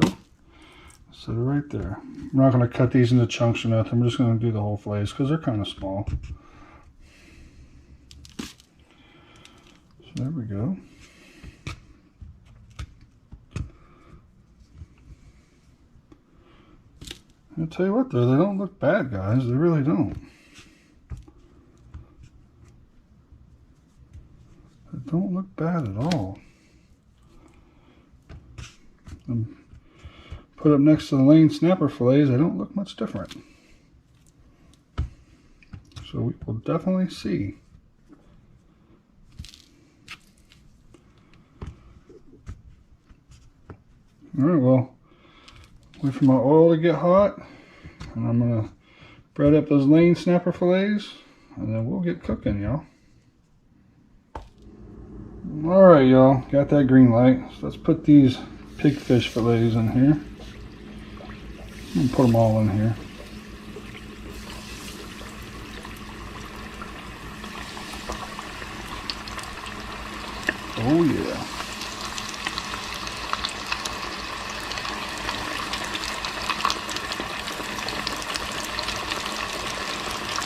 So they're right there. We're not going to cut these into chunks or nothing. We're just going to do the whole fillets because they're kind of small. So there we go. I'll tell you what though, they don't look bad, guys. They really don't. They don't look bad at all. And put up next to the lane snapper fillets, they don't look much different. So we will definitely see. Alright, well, wait for my oil to get hot, and I'm going to bread up those lane snapper fillets, and then we'll get cooking, y'all. Alright, y'all, got that green light. So let's put these pigfish fillets in here. I'm going to put them all in here. Oh yeah.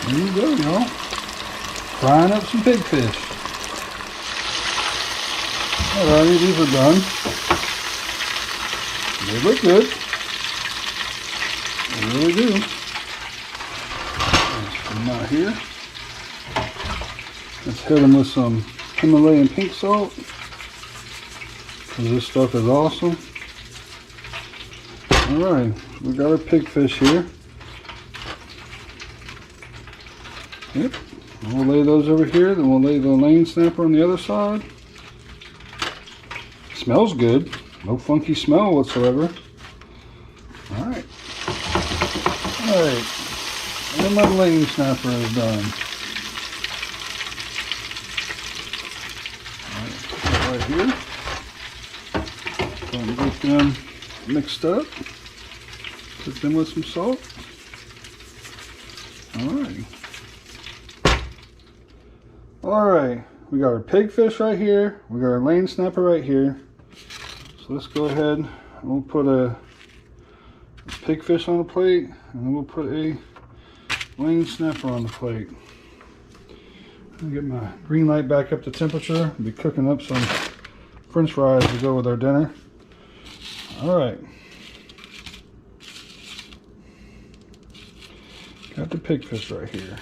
There you go, y'all. Frying up some pigfish. Alrighty, these are done. They look good. They really do. Let's put them out here. Let's hit them with some Himalayan pink salt, because this stuff is awesome. Alright, we got our pigfish here. Yep, we'll lay those over here, then we'll lay the lane snapper on the other side. Smells good, no funky smell whatsoever. Alright, and then my lane snapper is done. Alright, put that right here. Go and get them mixed up. Cook them with some salt. Alrighty. Alright, we got our pigfish right here, we got our lane snapper right here. So let's go ahead and we'll put a pigfish on the plate, and then we'll put a lane snapper on the plate. I'll get my green light back up to temperature. I'll be cooking up some french fries to go with our dinner. Alright. Got the pigfish right here.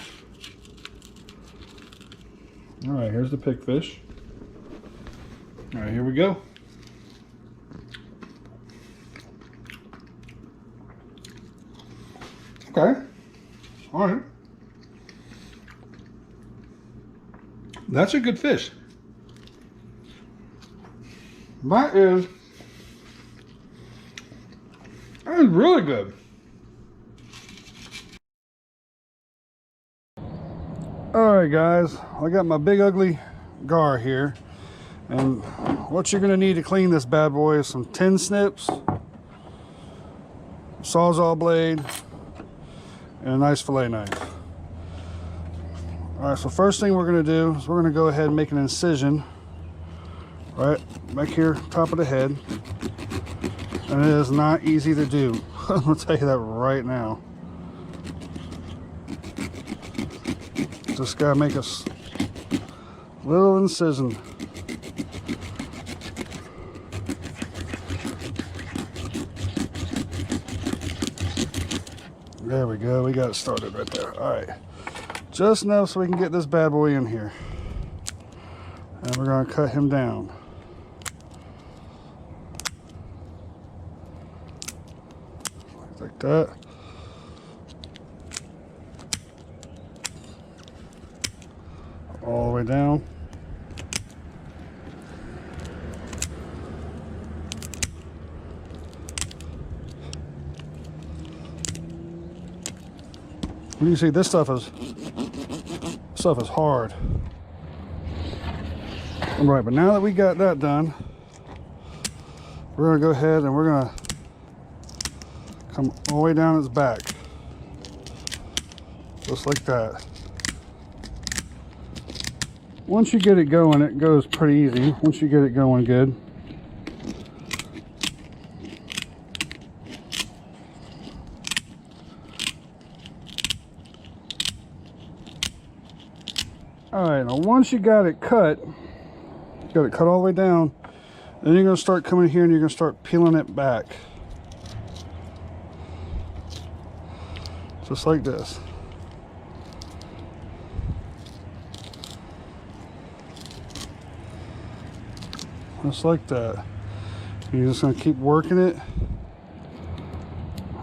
Alright, here's the pigfish. Alright, here we go. Okay. Alright. That's a good fish. That is really good. Alright guys, I got my big ugly gar here, and what you're going to need to clean this bad boy is some tin snips, sawzall blade, and a nice fillet knife. Alright, so first thing we're going to do is we're going to go ahead and make an incision right back here, top of the head. And it is not easy to do. I'm going to tell you that right now. Just got to make a little incision. There we go. We got it started right there. All right. Just enough so we can get this bad boy in here. And we're going to cut him down. Like that. All the way down. You see, this stuff is hard. All right, but now that we got that done, we're gonna go ahead and we're gonna come all the way down its back, just like that. Once you get it going, it goes pretty easy. Once you get it going good. Alright, now once you got it cut all the way down, then you're going to start coming here and you're going to start peeling it back. Just like this. Just like that. You're just going to keep working it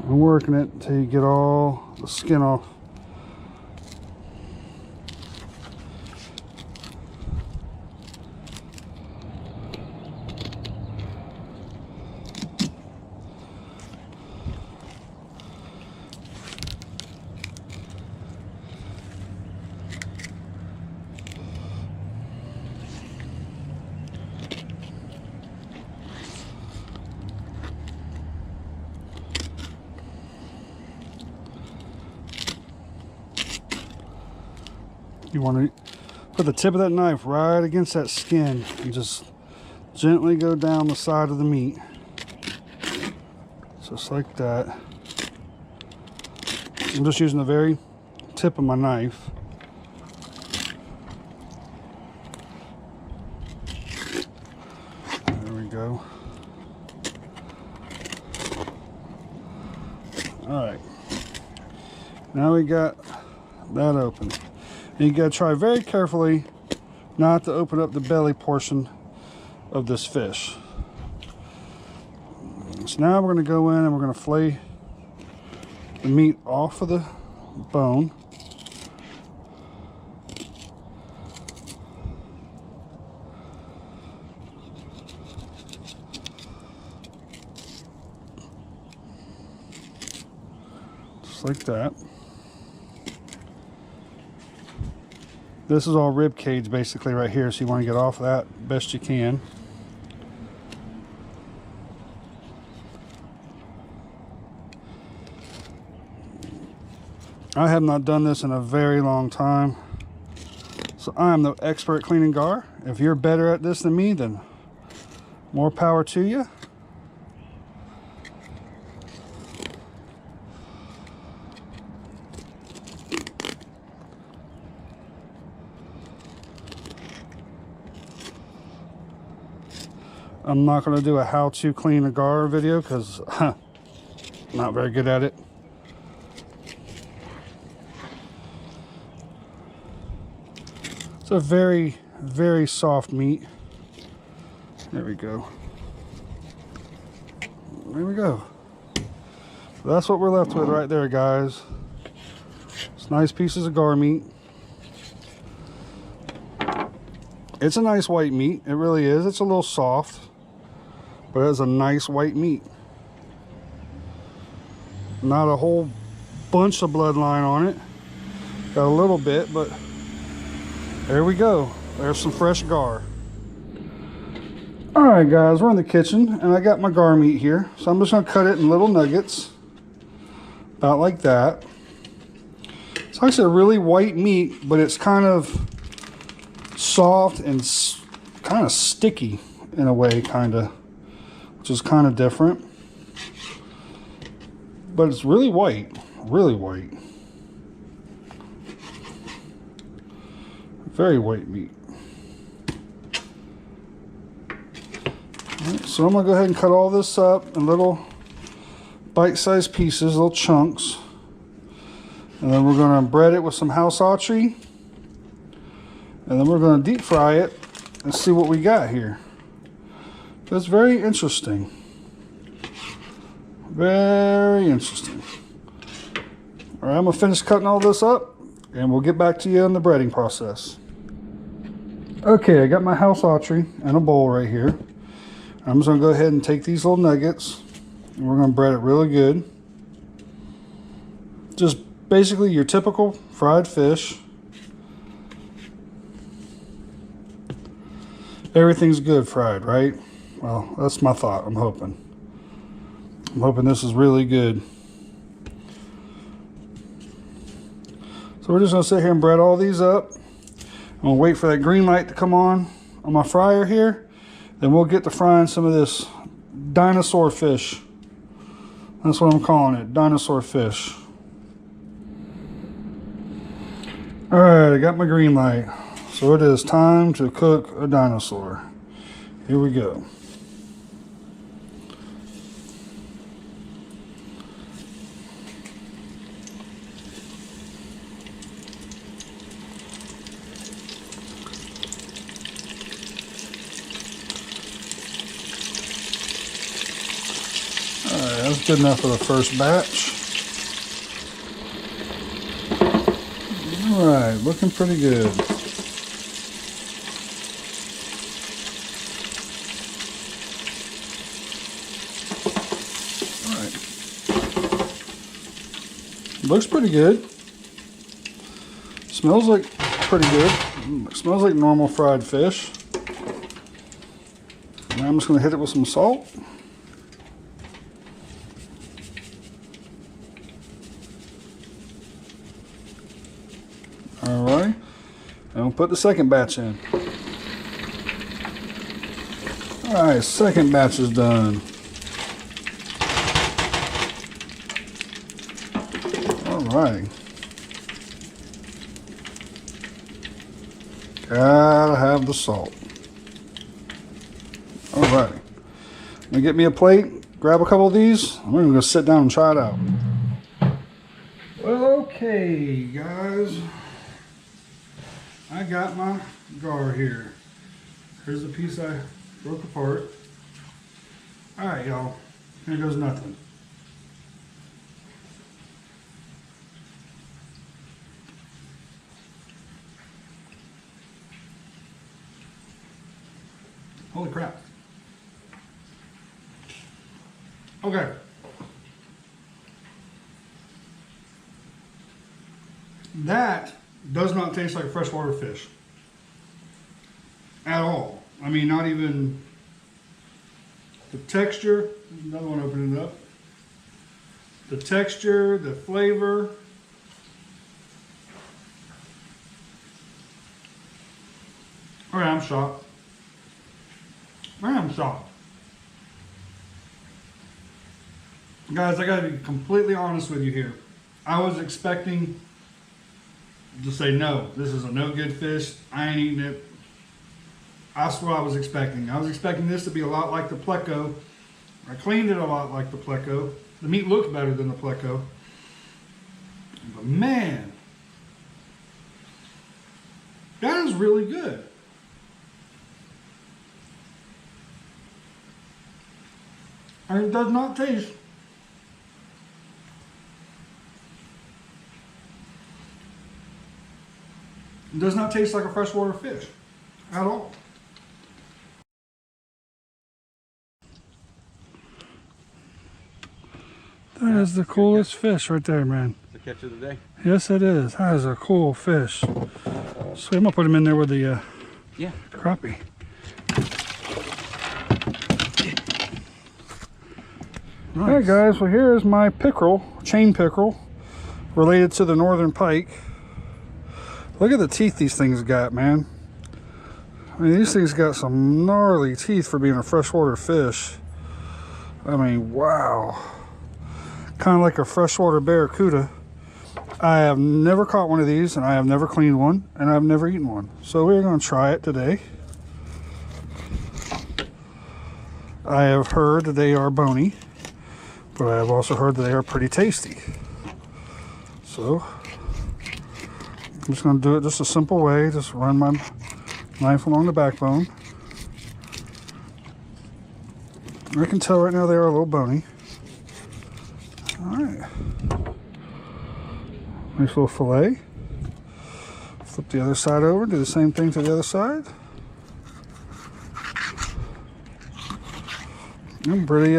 and working it until you get all the skin off. You want to put the tip of that knife right against that skin and just gently go down the side of the meat. Just like that. I'm just using the very tip of my knife. There we go. Alright. Now we got that open. And you got to try very carefully not to open up the belly portion of this fish. So now we're going to go in and we're going to fillet the meat off of the bone. Just like that. This is all rib cage basically right here, so you want to get off of that best you can. I have not done this in a very long time, so I am no expert cleaning gar. If you're better at this than me, then more power to you. I'm not going to do a how to clean a gar video because I'm not very good at it. It's a very, very soft meat. There we go. There we go. So that's what we're left with right there, guys. It's nice pieces of gar meat. It's a nice white meat. It really is. It's a little soft, but it's a nice white meat. Not a whole bunch of bloodline on it. Got a little bit, but there we go. There's some fresh gar. Alright guys, we're in the kitchen and I got my gar meat here. So I'm just going to cut it in little nuggets. About like that. It's actually a really white meat, but it's kind of soft and kind of sticky in a way, kind of. Which is kind of different. But it's really white. Really white. Very white meat. Right, so I'm going to go ahead and cut all this up in little bite-sized pieces, little chunks. And then we're going to bread it with some house autry. And then we're going to deep fry it and see what we got here. That's very interesting. Very interesting. All right, I'm going to finish cutting all this up and we'll get back to you on the breading process. Okay, I got my house autry in a bowl right here. I'm just going to go ahead and take these little nuggets and we're going to bread it really good. Just basically your typical fried fish. Everything's good fried, right? Well, that's my thought. I'm hoping this is really good. So we're just going to sit here and bread all these up. I'm going to wait for that green light to come on my fryer here. Then we'll get to frying some of this dinosaur fish. That's what I'm calling it, dinosaur fish. All right, I got my green light. So it is time to cook a dinosaur. Here we go. All right, that's good enough for the first batch. All right, looking pretty good. Looks pretty good. Smells like pretty good. Smells like normal fried fish. Now I'm just going to hit it with some salt. Alright. And we'll put the second batch in. Alright, second batch is done. Alright. Gotta have the salt. Alright. I'm gonna get me a plate, grab a couple of these, and we're gonna go sit down and try it out. Well, okay, guys. I got my gar here. Here's the piece I broke apart. Alright, y'all. Here goes nothing. Holy crap. Okay. That does not taste like freshwater fish. At all. I mean, not even the texture. There's another one opening up. The texture, the flavor. Alright, I'm shocked. I'm shocked. Guys, I gotta be completely honest with you here. I was expecting to say no, this is a no good fish. I ain't eating it. That's what I was expecting. I was expecting this to be a lot like the Pleco. I cleaned it a lot like the Pleco. The meat looked better than the Pleco. But man, that is really good. And it does not taste like a freshwater fish at all. That is the coolest fish right there, man. The catch of the day. Yes, it is. That is a cool fish. So I'm gonna put him in there with the crappie. Nice. Alright guys, well here is my pickerel, chain pickerel, related to the northern pike. Look at the teeth these things got, man. I mean, these things got some gnarly teeth for being a freshwater fish. I mean, wow. Kind of like a freshwater barracuda. I have never caught one of these, and I have never cleaned one, and I've never eaten one. So we're going to try it today. I have heard that they are bony, but I have also heard that they are pretty tasty. So I'm just going to do it just a simple way. Just run my knife along the backbone. I can tell right now they are a little bony. Alright. Nice little fillet. Flip the other side over, do the same thing to the other side. I'm pretty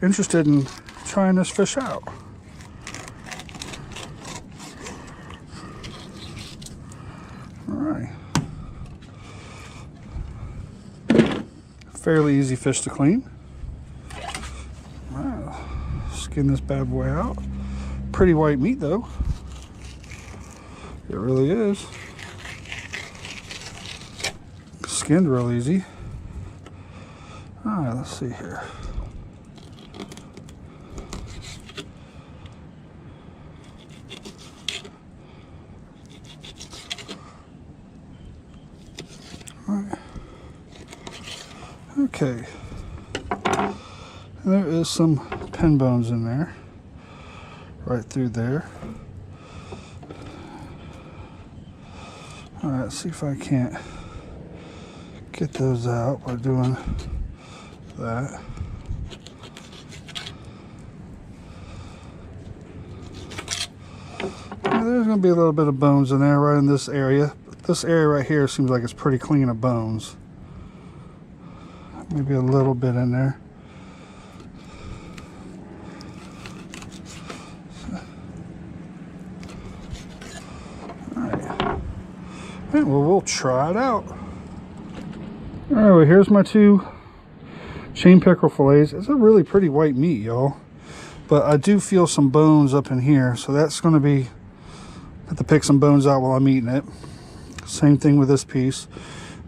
interested in trying this fish out. Alright. Fairly easy fish to clean. Wow. Skin this bad boy out. Pretty white meat though. It really is. Skinned real easy. Alright, let's see here. Alright. Okay. There is some pin bones in there. Right through there. Alright, let's see if I can't get those out by doing that. Yeah, there's going to be a little bit of bones in there right in this area. This area right here seems like it's pretty clean of bones. Maybe a little bit in there. Alright, well, we'll try it out. Alright, well, here's my two chain pickerel fillets. It's a really pretty white meat, y'all. But I do feel some bones up in here, so that's going to be... have to pick some bones out while I'm eating it. Same thing with this piece.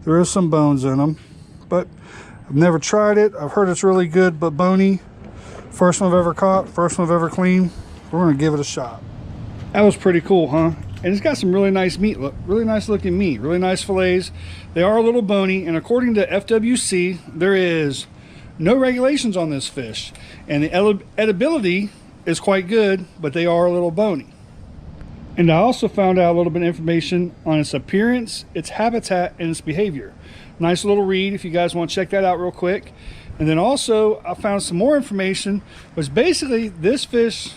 There is some bones in them, but I've never tried it. I've heard it's really good, but bony. First one I've ever caught, first one I've ever cleaned. We're going to give it a shot. That was pretty cool, huh? And it's got some really nice meat, really nice looking meat, really nice fillets. They are a little bony, and according to FWC, there is no regulations on this fish. And the edibility is quite good, but they are a little bony. And I also found out a little bit of information on its appearance, its habitat, and its behavior. Nice little read if you guys want to check that out real quick. And then also I found some more information, which basically this fish,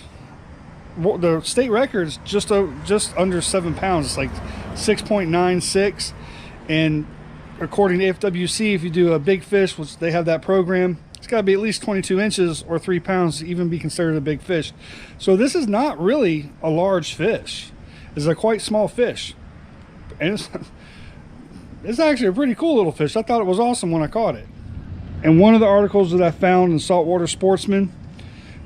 the state record is just under 7 pounds. It's like 6.96, and according to FWC, if you do a big fish, which they have that program, it's got to be at least 22 inches or 3 pounds to even be considered a big fish. So this is not really a large fish. It's a quite small fish, and it's actually a pretty cool little fish. I thought it was awesome when I caught it. And one of the articles that I found in Saltwater Sportsman,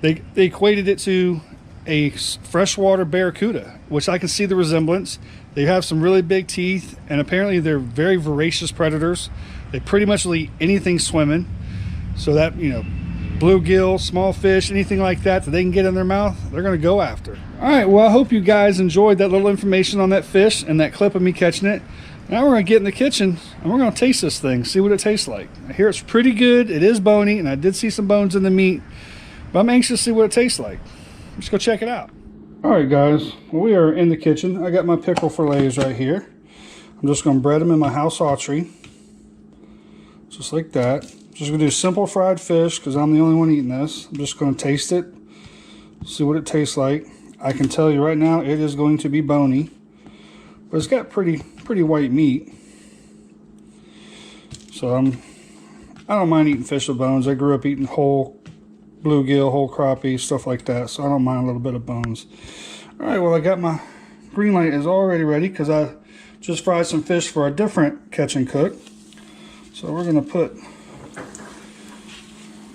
they equated it to a freshwater barracuda, which I can see the resemblance. They have some really big teeth, and apparently they're very voracious predators. They pretty much will eat anything swimming. So that, you know, bluegill, small fish, anything like that they can get in their mouth, they're going to go after. All right, well, I hope you guys enjoyed that little information on that fish and that clip of me catching it. Now we're going to get in the kitchen and we're going to taste this thing, see what it tastes like. I hear it's pretty good. It is bony, and I did see some bones in the meat, but I'm anxious to see what it tastes like. Let's go check it out. All right, guys, well, we are in the kitchen. I got my pickerel fillets right here. I'm just going to bread them in my house autry, just like that. Just going to do simple fried fish because I'm the only one eating this. I'm just going to taste it, see what it tastes like. I can tell you right now it is going to be bony, but it's got pretty white meat. So I don't mind eating fish with bones. I grew up eating whole bluegill, whole crappie, stuff like that, so I don't mind a little bit of bones. All right, well, I got my green light is already ready because I just fried some fish for a different catch and cook. So we're going to put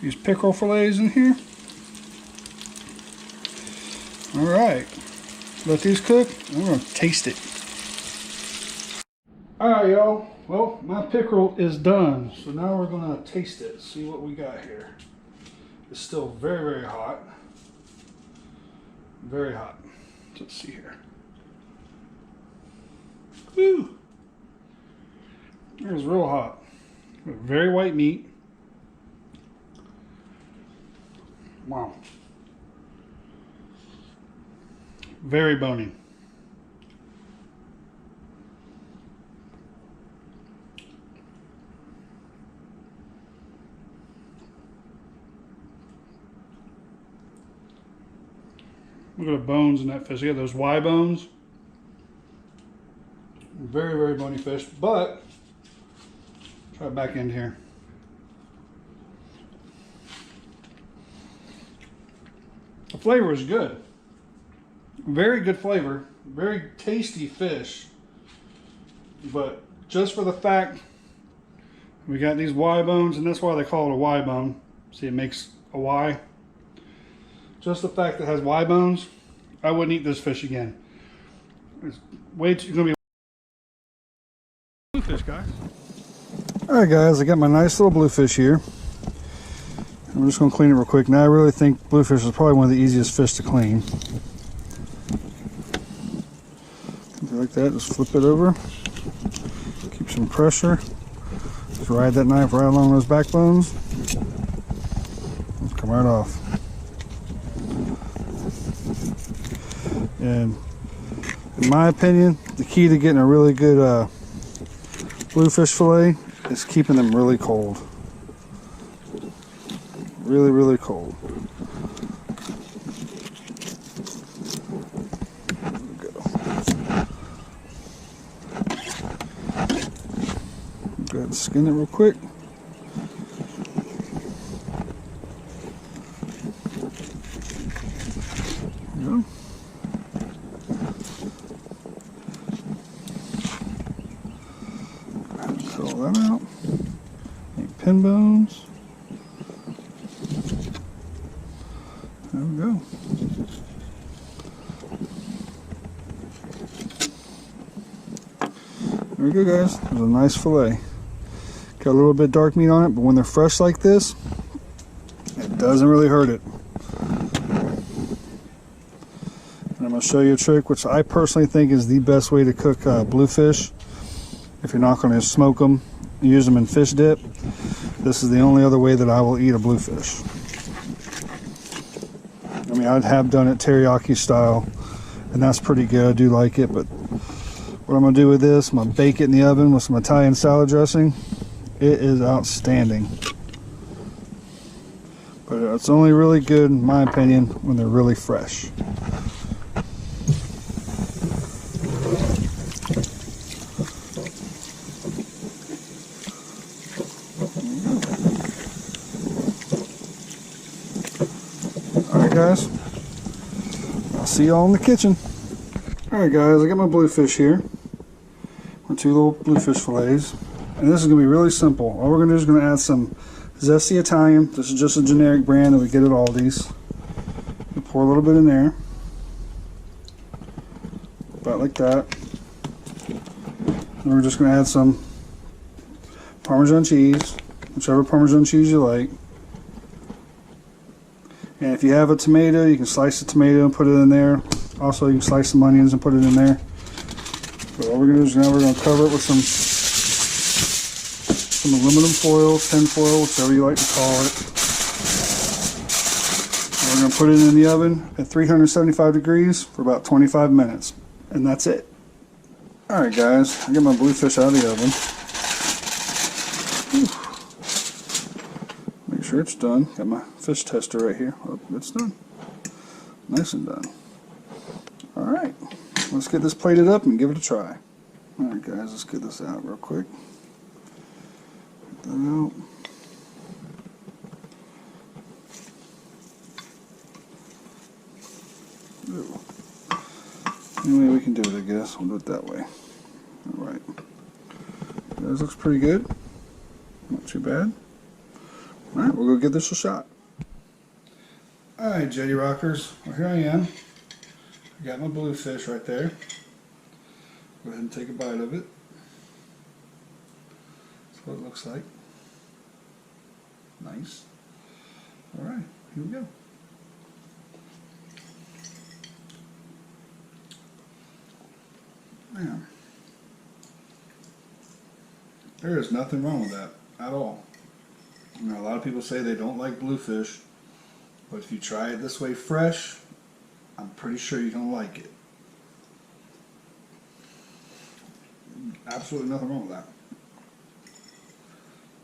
these pickerel fillets in here. All right, let these cook and we're going to taste it. All right, y'all, well, my pickerel is done, so now we're going to taste it, see what we got here. It's still very, very hot. Very hot. Let's see here. Woo! It was real hot. Very white meat. Wow. Very bony. Look at the bones in that fish. You got those Y bones. Very, very bony fish, but try it back in here. The flavor is good. Very good flavor. Very tasty fish. But just for the fact we got these Y bones, and that's why they call it a Y bone. See, it makes a Y. Just the fact that it has Y bones, I wouldn't eat this fish again. It's way too gonna be bluefish, guys. Alright guys, I got my nice little bluefish here. I'm just gonna clean it real quick. Now I really think bluefish is probably one of the easiest fish to clean. Like that, just flip it over. Keep some pressure. Just ride that knife right along those backbones. Come right off. And in my opinion, the key to getting a really good bluefish fillet is keeping them really cold. Really, really cold. There we go. Go ahead and skin it real quick. There we go. Cut all that out. Any pin bones. There we go. There we go, guys. There's a nice fillet. Got a little bit of dark meat on it, but when they're fresh like this, it doesn't really hurt it. And I'm going to show you a trick, which I personally think is the best way to cook bluefish. If you're not going to smoke them, use them in fish dip. This is the only other way that I will eat a bluefish. I mean, I have done it teriyaki style, and that's pretty good. I do like it, but what I'm going to do with this, I'm going to bake it in the oven with some Italian salad dressing. It is outstanding. But it's only really good, in my opinion, when they're really fresh. Alright guys, I'll see y'all in the kitchen. Alright guys, I got my bluefish here. My two little bluefish fillets. And this is going to be really simple. All we're going to do is going to add some Zesty Italian. This is just a generic brand that we get at Aldi's. We'll pour a little bit in there. About like that. And we're just going to add some Parmesan cheese. Whichever Parmesan cheese you like. And if you have a tomato, you can slice the tomato and put it in there. Also, you can slice some onions and put it in there. But all we're going to do is now we're going to cover it with some aluminum foil, tin foil, whichever you like to call it. And we're going to put it in the oven at 375 degrees for about 25 minutes. And that's it. Alright guys, I got my bluefish out of the oven. Whew. Make sure it's done. Got my fish tester right here. Oh, it's done. Nice and done. Alright, let's get this plated up and give it a try. Alright guys, let's get this out real quick. Get that out. Ooh. Any way we can do it, I guess. We'll do it that way. Alright. This looks pretty good. Not too bad. Alright, we'll go give this a shot. Alright, Jetty Rockers. Well, here I am. I got my bluefish right there. Go ahead and take a bite of it. That's what it looks like. Nice. Alright, here we go. Man. There is nothing wrong with that at all. You know, a lot of people say they don't like bluefish, but if you try it this way fresh, I'm pretty sure you're going to like it. Absolutely nothing wrong with that.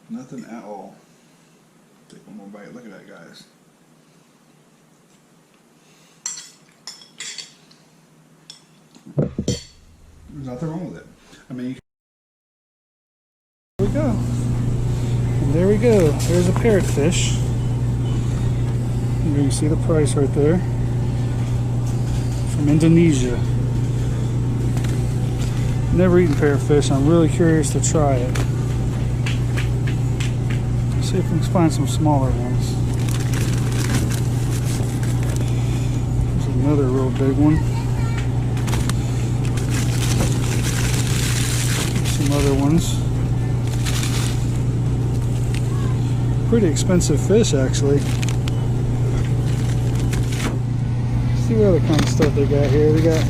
Nothing at all. Take one more bite. Look at that, guys. There's nothing wrong with it. I mean, there we go. And there we go. There's a parrotfish. You can see the price right there. From Indonesia. Never eaten parrotfish. I'm really curious to try it. Let's see if we can find some smaller ones. There's another real big one. Some other ones. Pretty expensive fish, actually. Let's see what other kind of stuff they got here. They got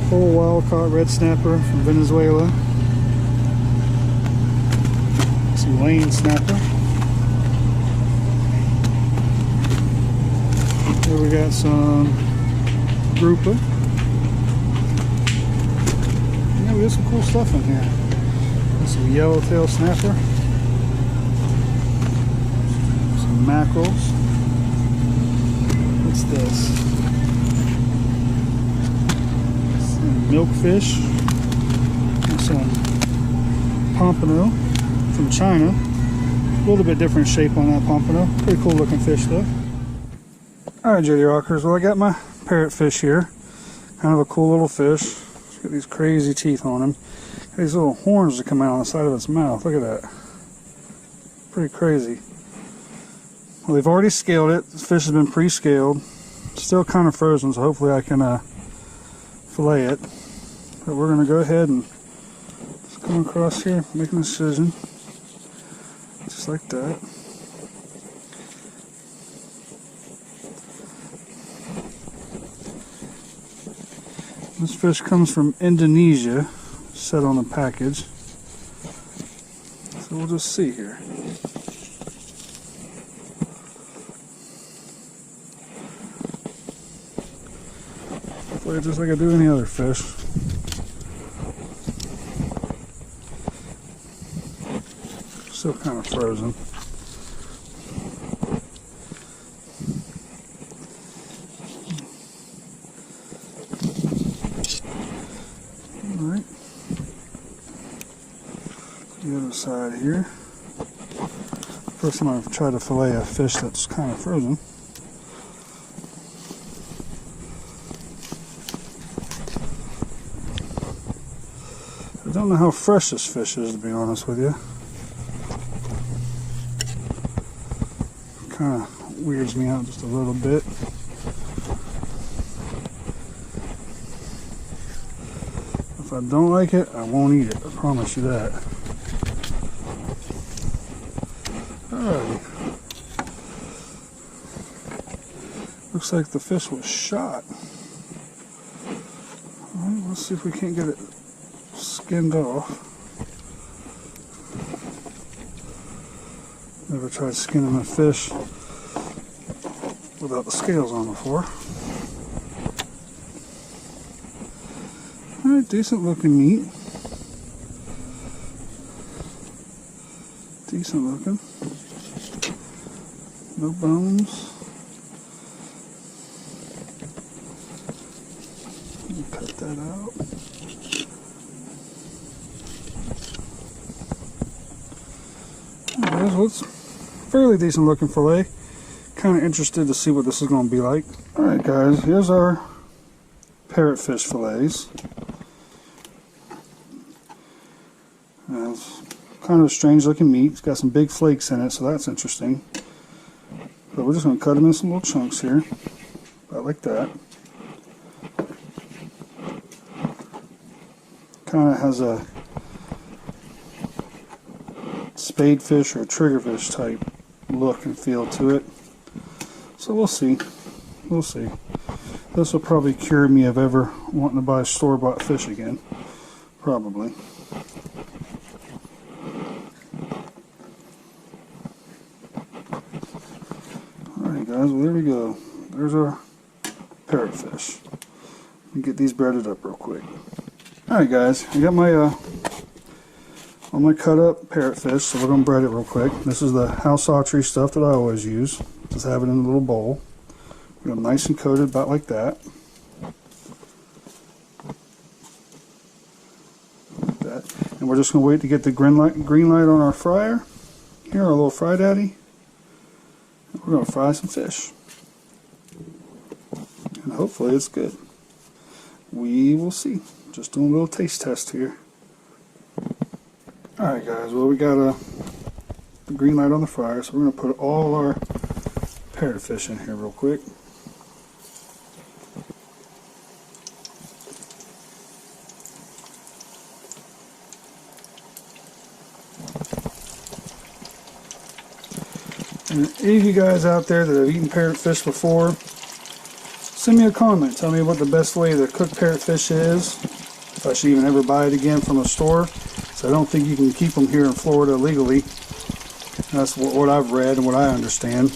full wild caught red snapper from Venezuela. Some lane snapper. Here we got some grouper. Yeah, we got some cool stuff in here. Got some yellowtail snapper. Some mackerels. What's this? Milkfish, and some pompano from China. A little bit different shape on that pompano. Pretty cool looking fish though. Alright, Jetty Rockers, well I got my parrotfish here. Kind of a cool little fish. It's got these crazy teeth on him. Got these little horns that come out on the side of its mouth. Look at that. Pretty crazy. Well, they've already scaled it. This fish has been pre-scaled. Still kind of frozen, so hopefully I can fillet it. But we're going to go ahead and just come across here, make an incision, just like that. This fish comes from Indonesia, said on the package. So we'll just see here. Play it just like I do any other fish. Still kind of frozen. Alright. The other side here. First time I've tried to fillet a fish that's kind of frozen. I don't know how fresh this fish is, to be honest with you. Kind of weirds me out just a little bit. If I don't like it, I won't eat it. I promise you that. Alright. Looks like the fish was shot. Alright, let's see if we can't get it skinned off. Never tried skinning a fish without the scales on before. Alright, decent looking meat. Decent looking. No bones. Let me cut that out. Alright, so it's fairly decent looking fillet. Kind of interested to see what this is going to be like. Alright guys, here's our parrotfish fillets. It's kind of a strange looking meat. It's got some big flakes in it, so that's interesting. But we're just going to cut them in some little chunks here. About like that. Kind of has a spadefish or triggerfish type look and feel to it. So we'll see. We'll see. This will probably cure me of ever wanting to buy store-bought fish again. Probably. Alright guys, well there we go. There's our parrotfish. Get these breaded up real quick. Alright guys, I got my all my cut up parrotfish, so we're going to bread it real quick. This is the house archery stuff that I always use. Just have it in a little bowl. We're going to nice and coated about like that. And we're just going to wait to get the green light on our fryer. Here, our little fry daddy. And we're going to fry some fish. And hopefully it's good. We will see. Just doing a little taste test here. Alright guys, well we got a green light on the fryer, so we're going to put all our parrotfish in here real quick. And any of you guys out there that have eaten parrotfish before, send me a comment. Tell me what the best way to cook parrotfish is. If I should even ever buy it again from a store. So I don't think you can keep them here in Florida legally. That's what I've read and what I understand.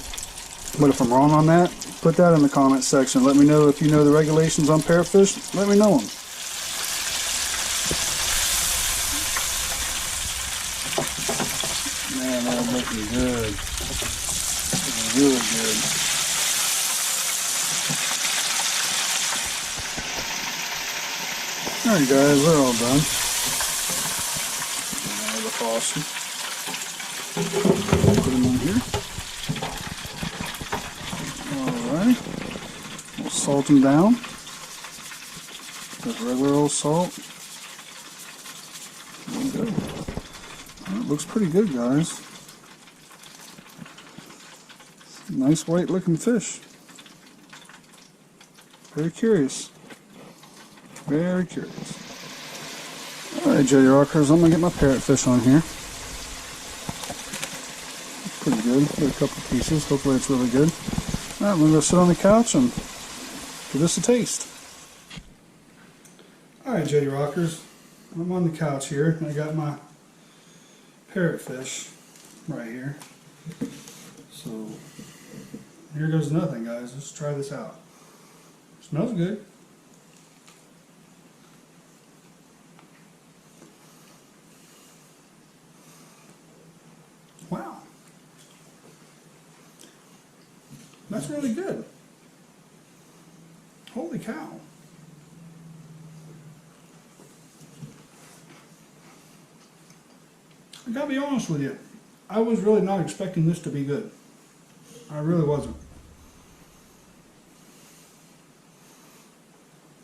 But if I'm wrong on that, put that in the comment section. Let me know if you know the regulations on parrotfish. Let me know them. Man, that's looking good. Really good. Alright guys, we're all done. Now the awesome. Put them in here. Alright. We'll salt them down. Just regular old salt. There we go. That looks pretty good, guys. Nice white looking fish. Very curious. Very curious. Alright, Jetty Rockers, I'm going to get my parrotfish on here. Pretty good. Got a couple pieces. Hopefully it's really good. Alright, I'm going to go sit on the couch and give this a taste. Alright, Jetty Rockers, I'm on the couch here and I got my parrotfish right here. So, here goes nothing, guys. Let's try this out. Smells good. Wow. That's really good. Holy cow. I gotta be honest with you. I was really not expecting this to be good. I really wasn't.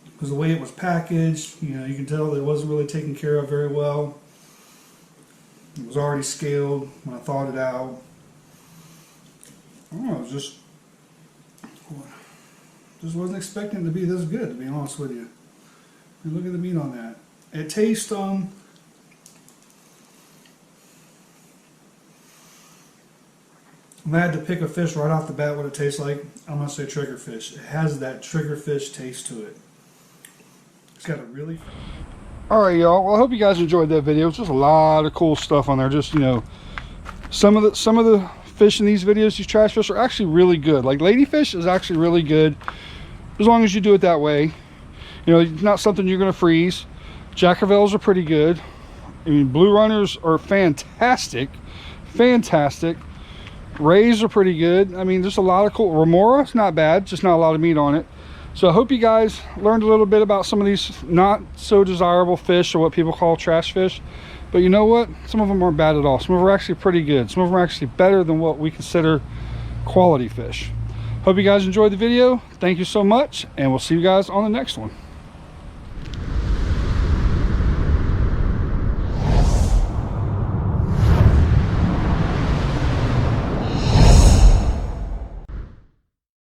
Because the way it was packaged, you know, you can tell that it wasn't really taken care of very well. It was already scaled when I thawed it out. I don't know, it was just wasn't expecting it to be this good, to be honest with you. And look at the meat on that. It tastes, if I had to pick a fish right off the bat what it tastes like, I'm going to say triggerfish. It has that triggerfish taste to it. It's got a really... Alright y'all, well I hope you guys enjoyed that video. It's just a lot of cool stuff on there. Just, you know, some of the fish in these videos, these trash fish, are actually really good. Like ladyfish is actually really good as long as you do it that way. You know, it's not something you're going to freeze. Jackavels are pretty good. I mean, blue runners are fantastic. Fantastic. Rays are pretty good. I mean, there's a lot of cool. Remora, it's not bad, just not a lot of meat on it. So I hope you guys learned a little bit about some of these not so desirable fish, or what people call trash fish. But you know what? Some of them aren't bad at all. Some of them are actually pretty good. Some of them are actually better than what we consider quality fish. Hope you guys enjoyed the video. Thank you so much, and we'll see you guys on the next one.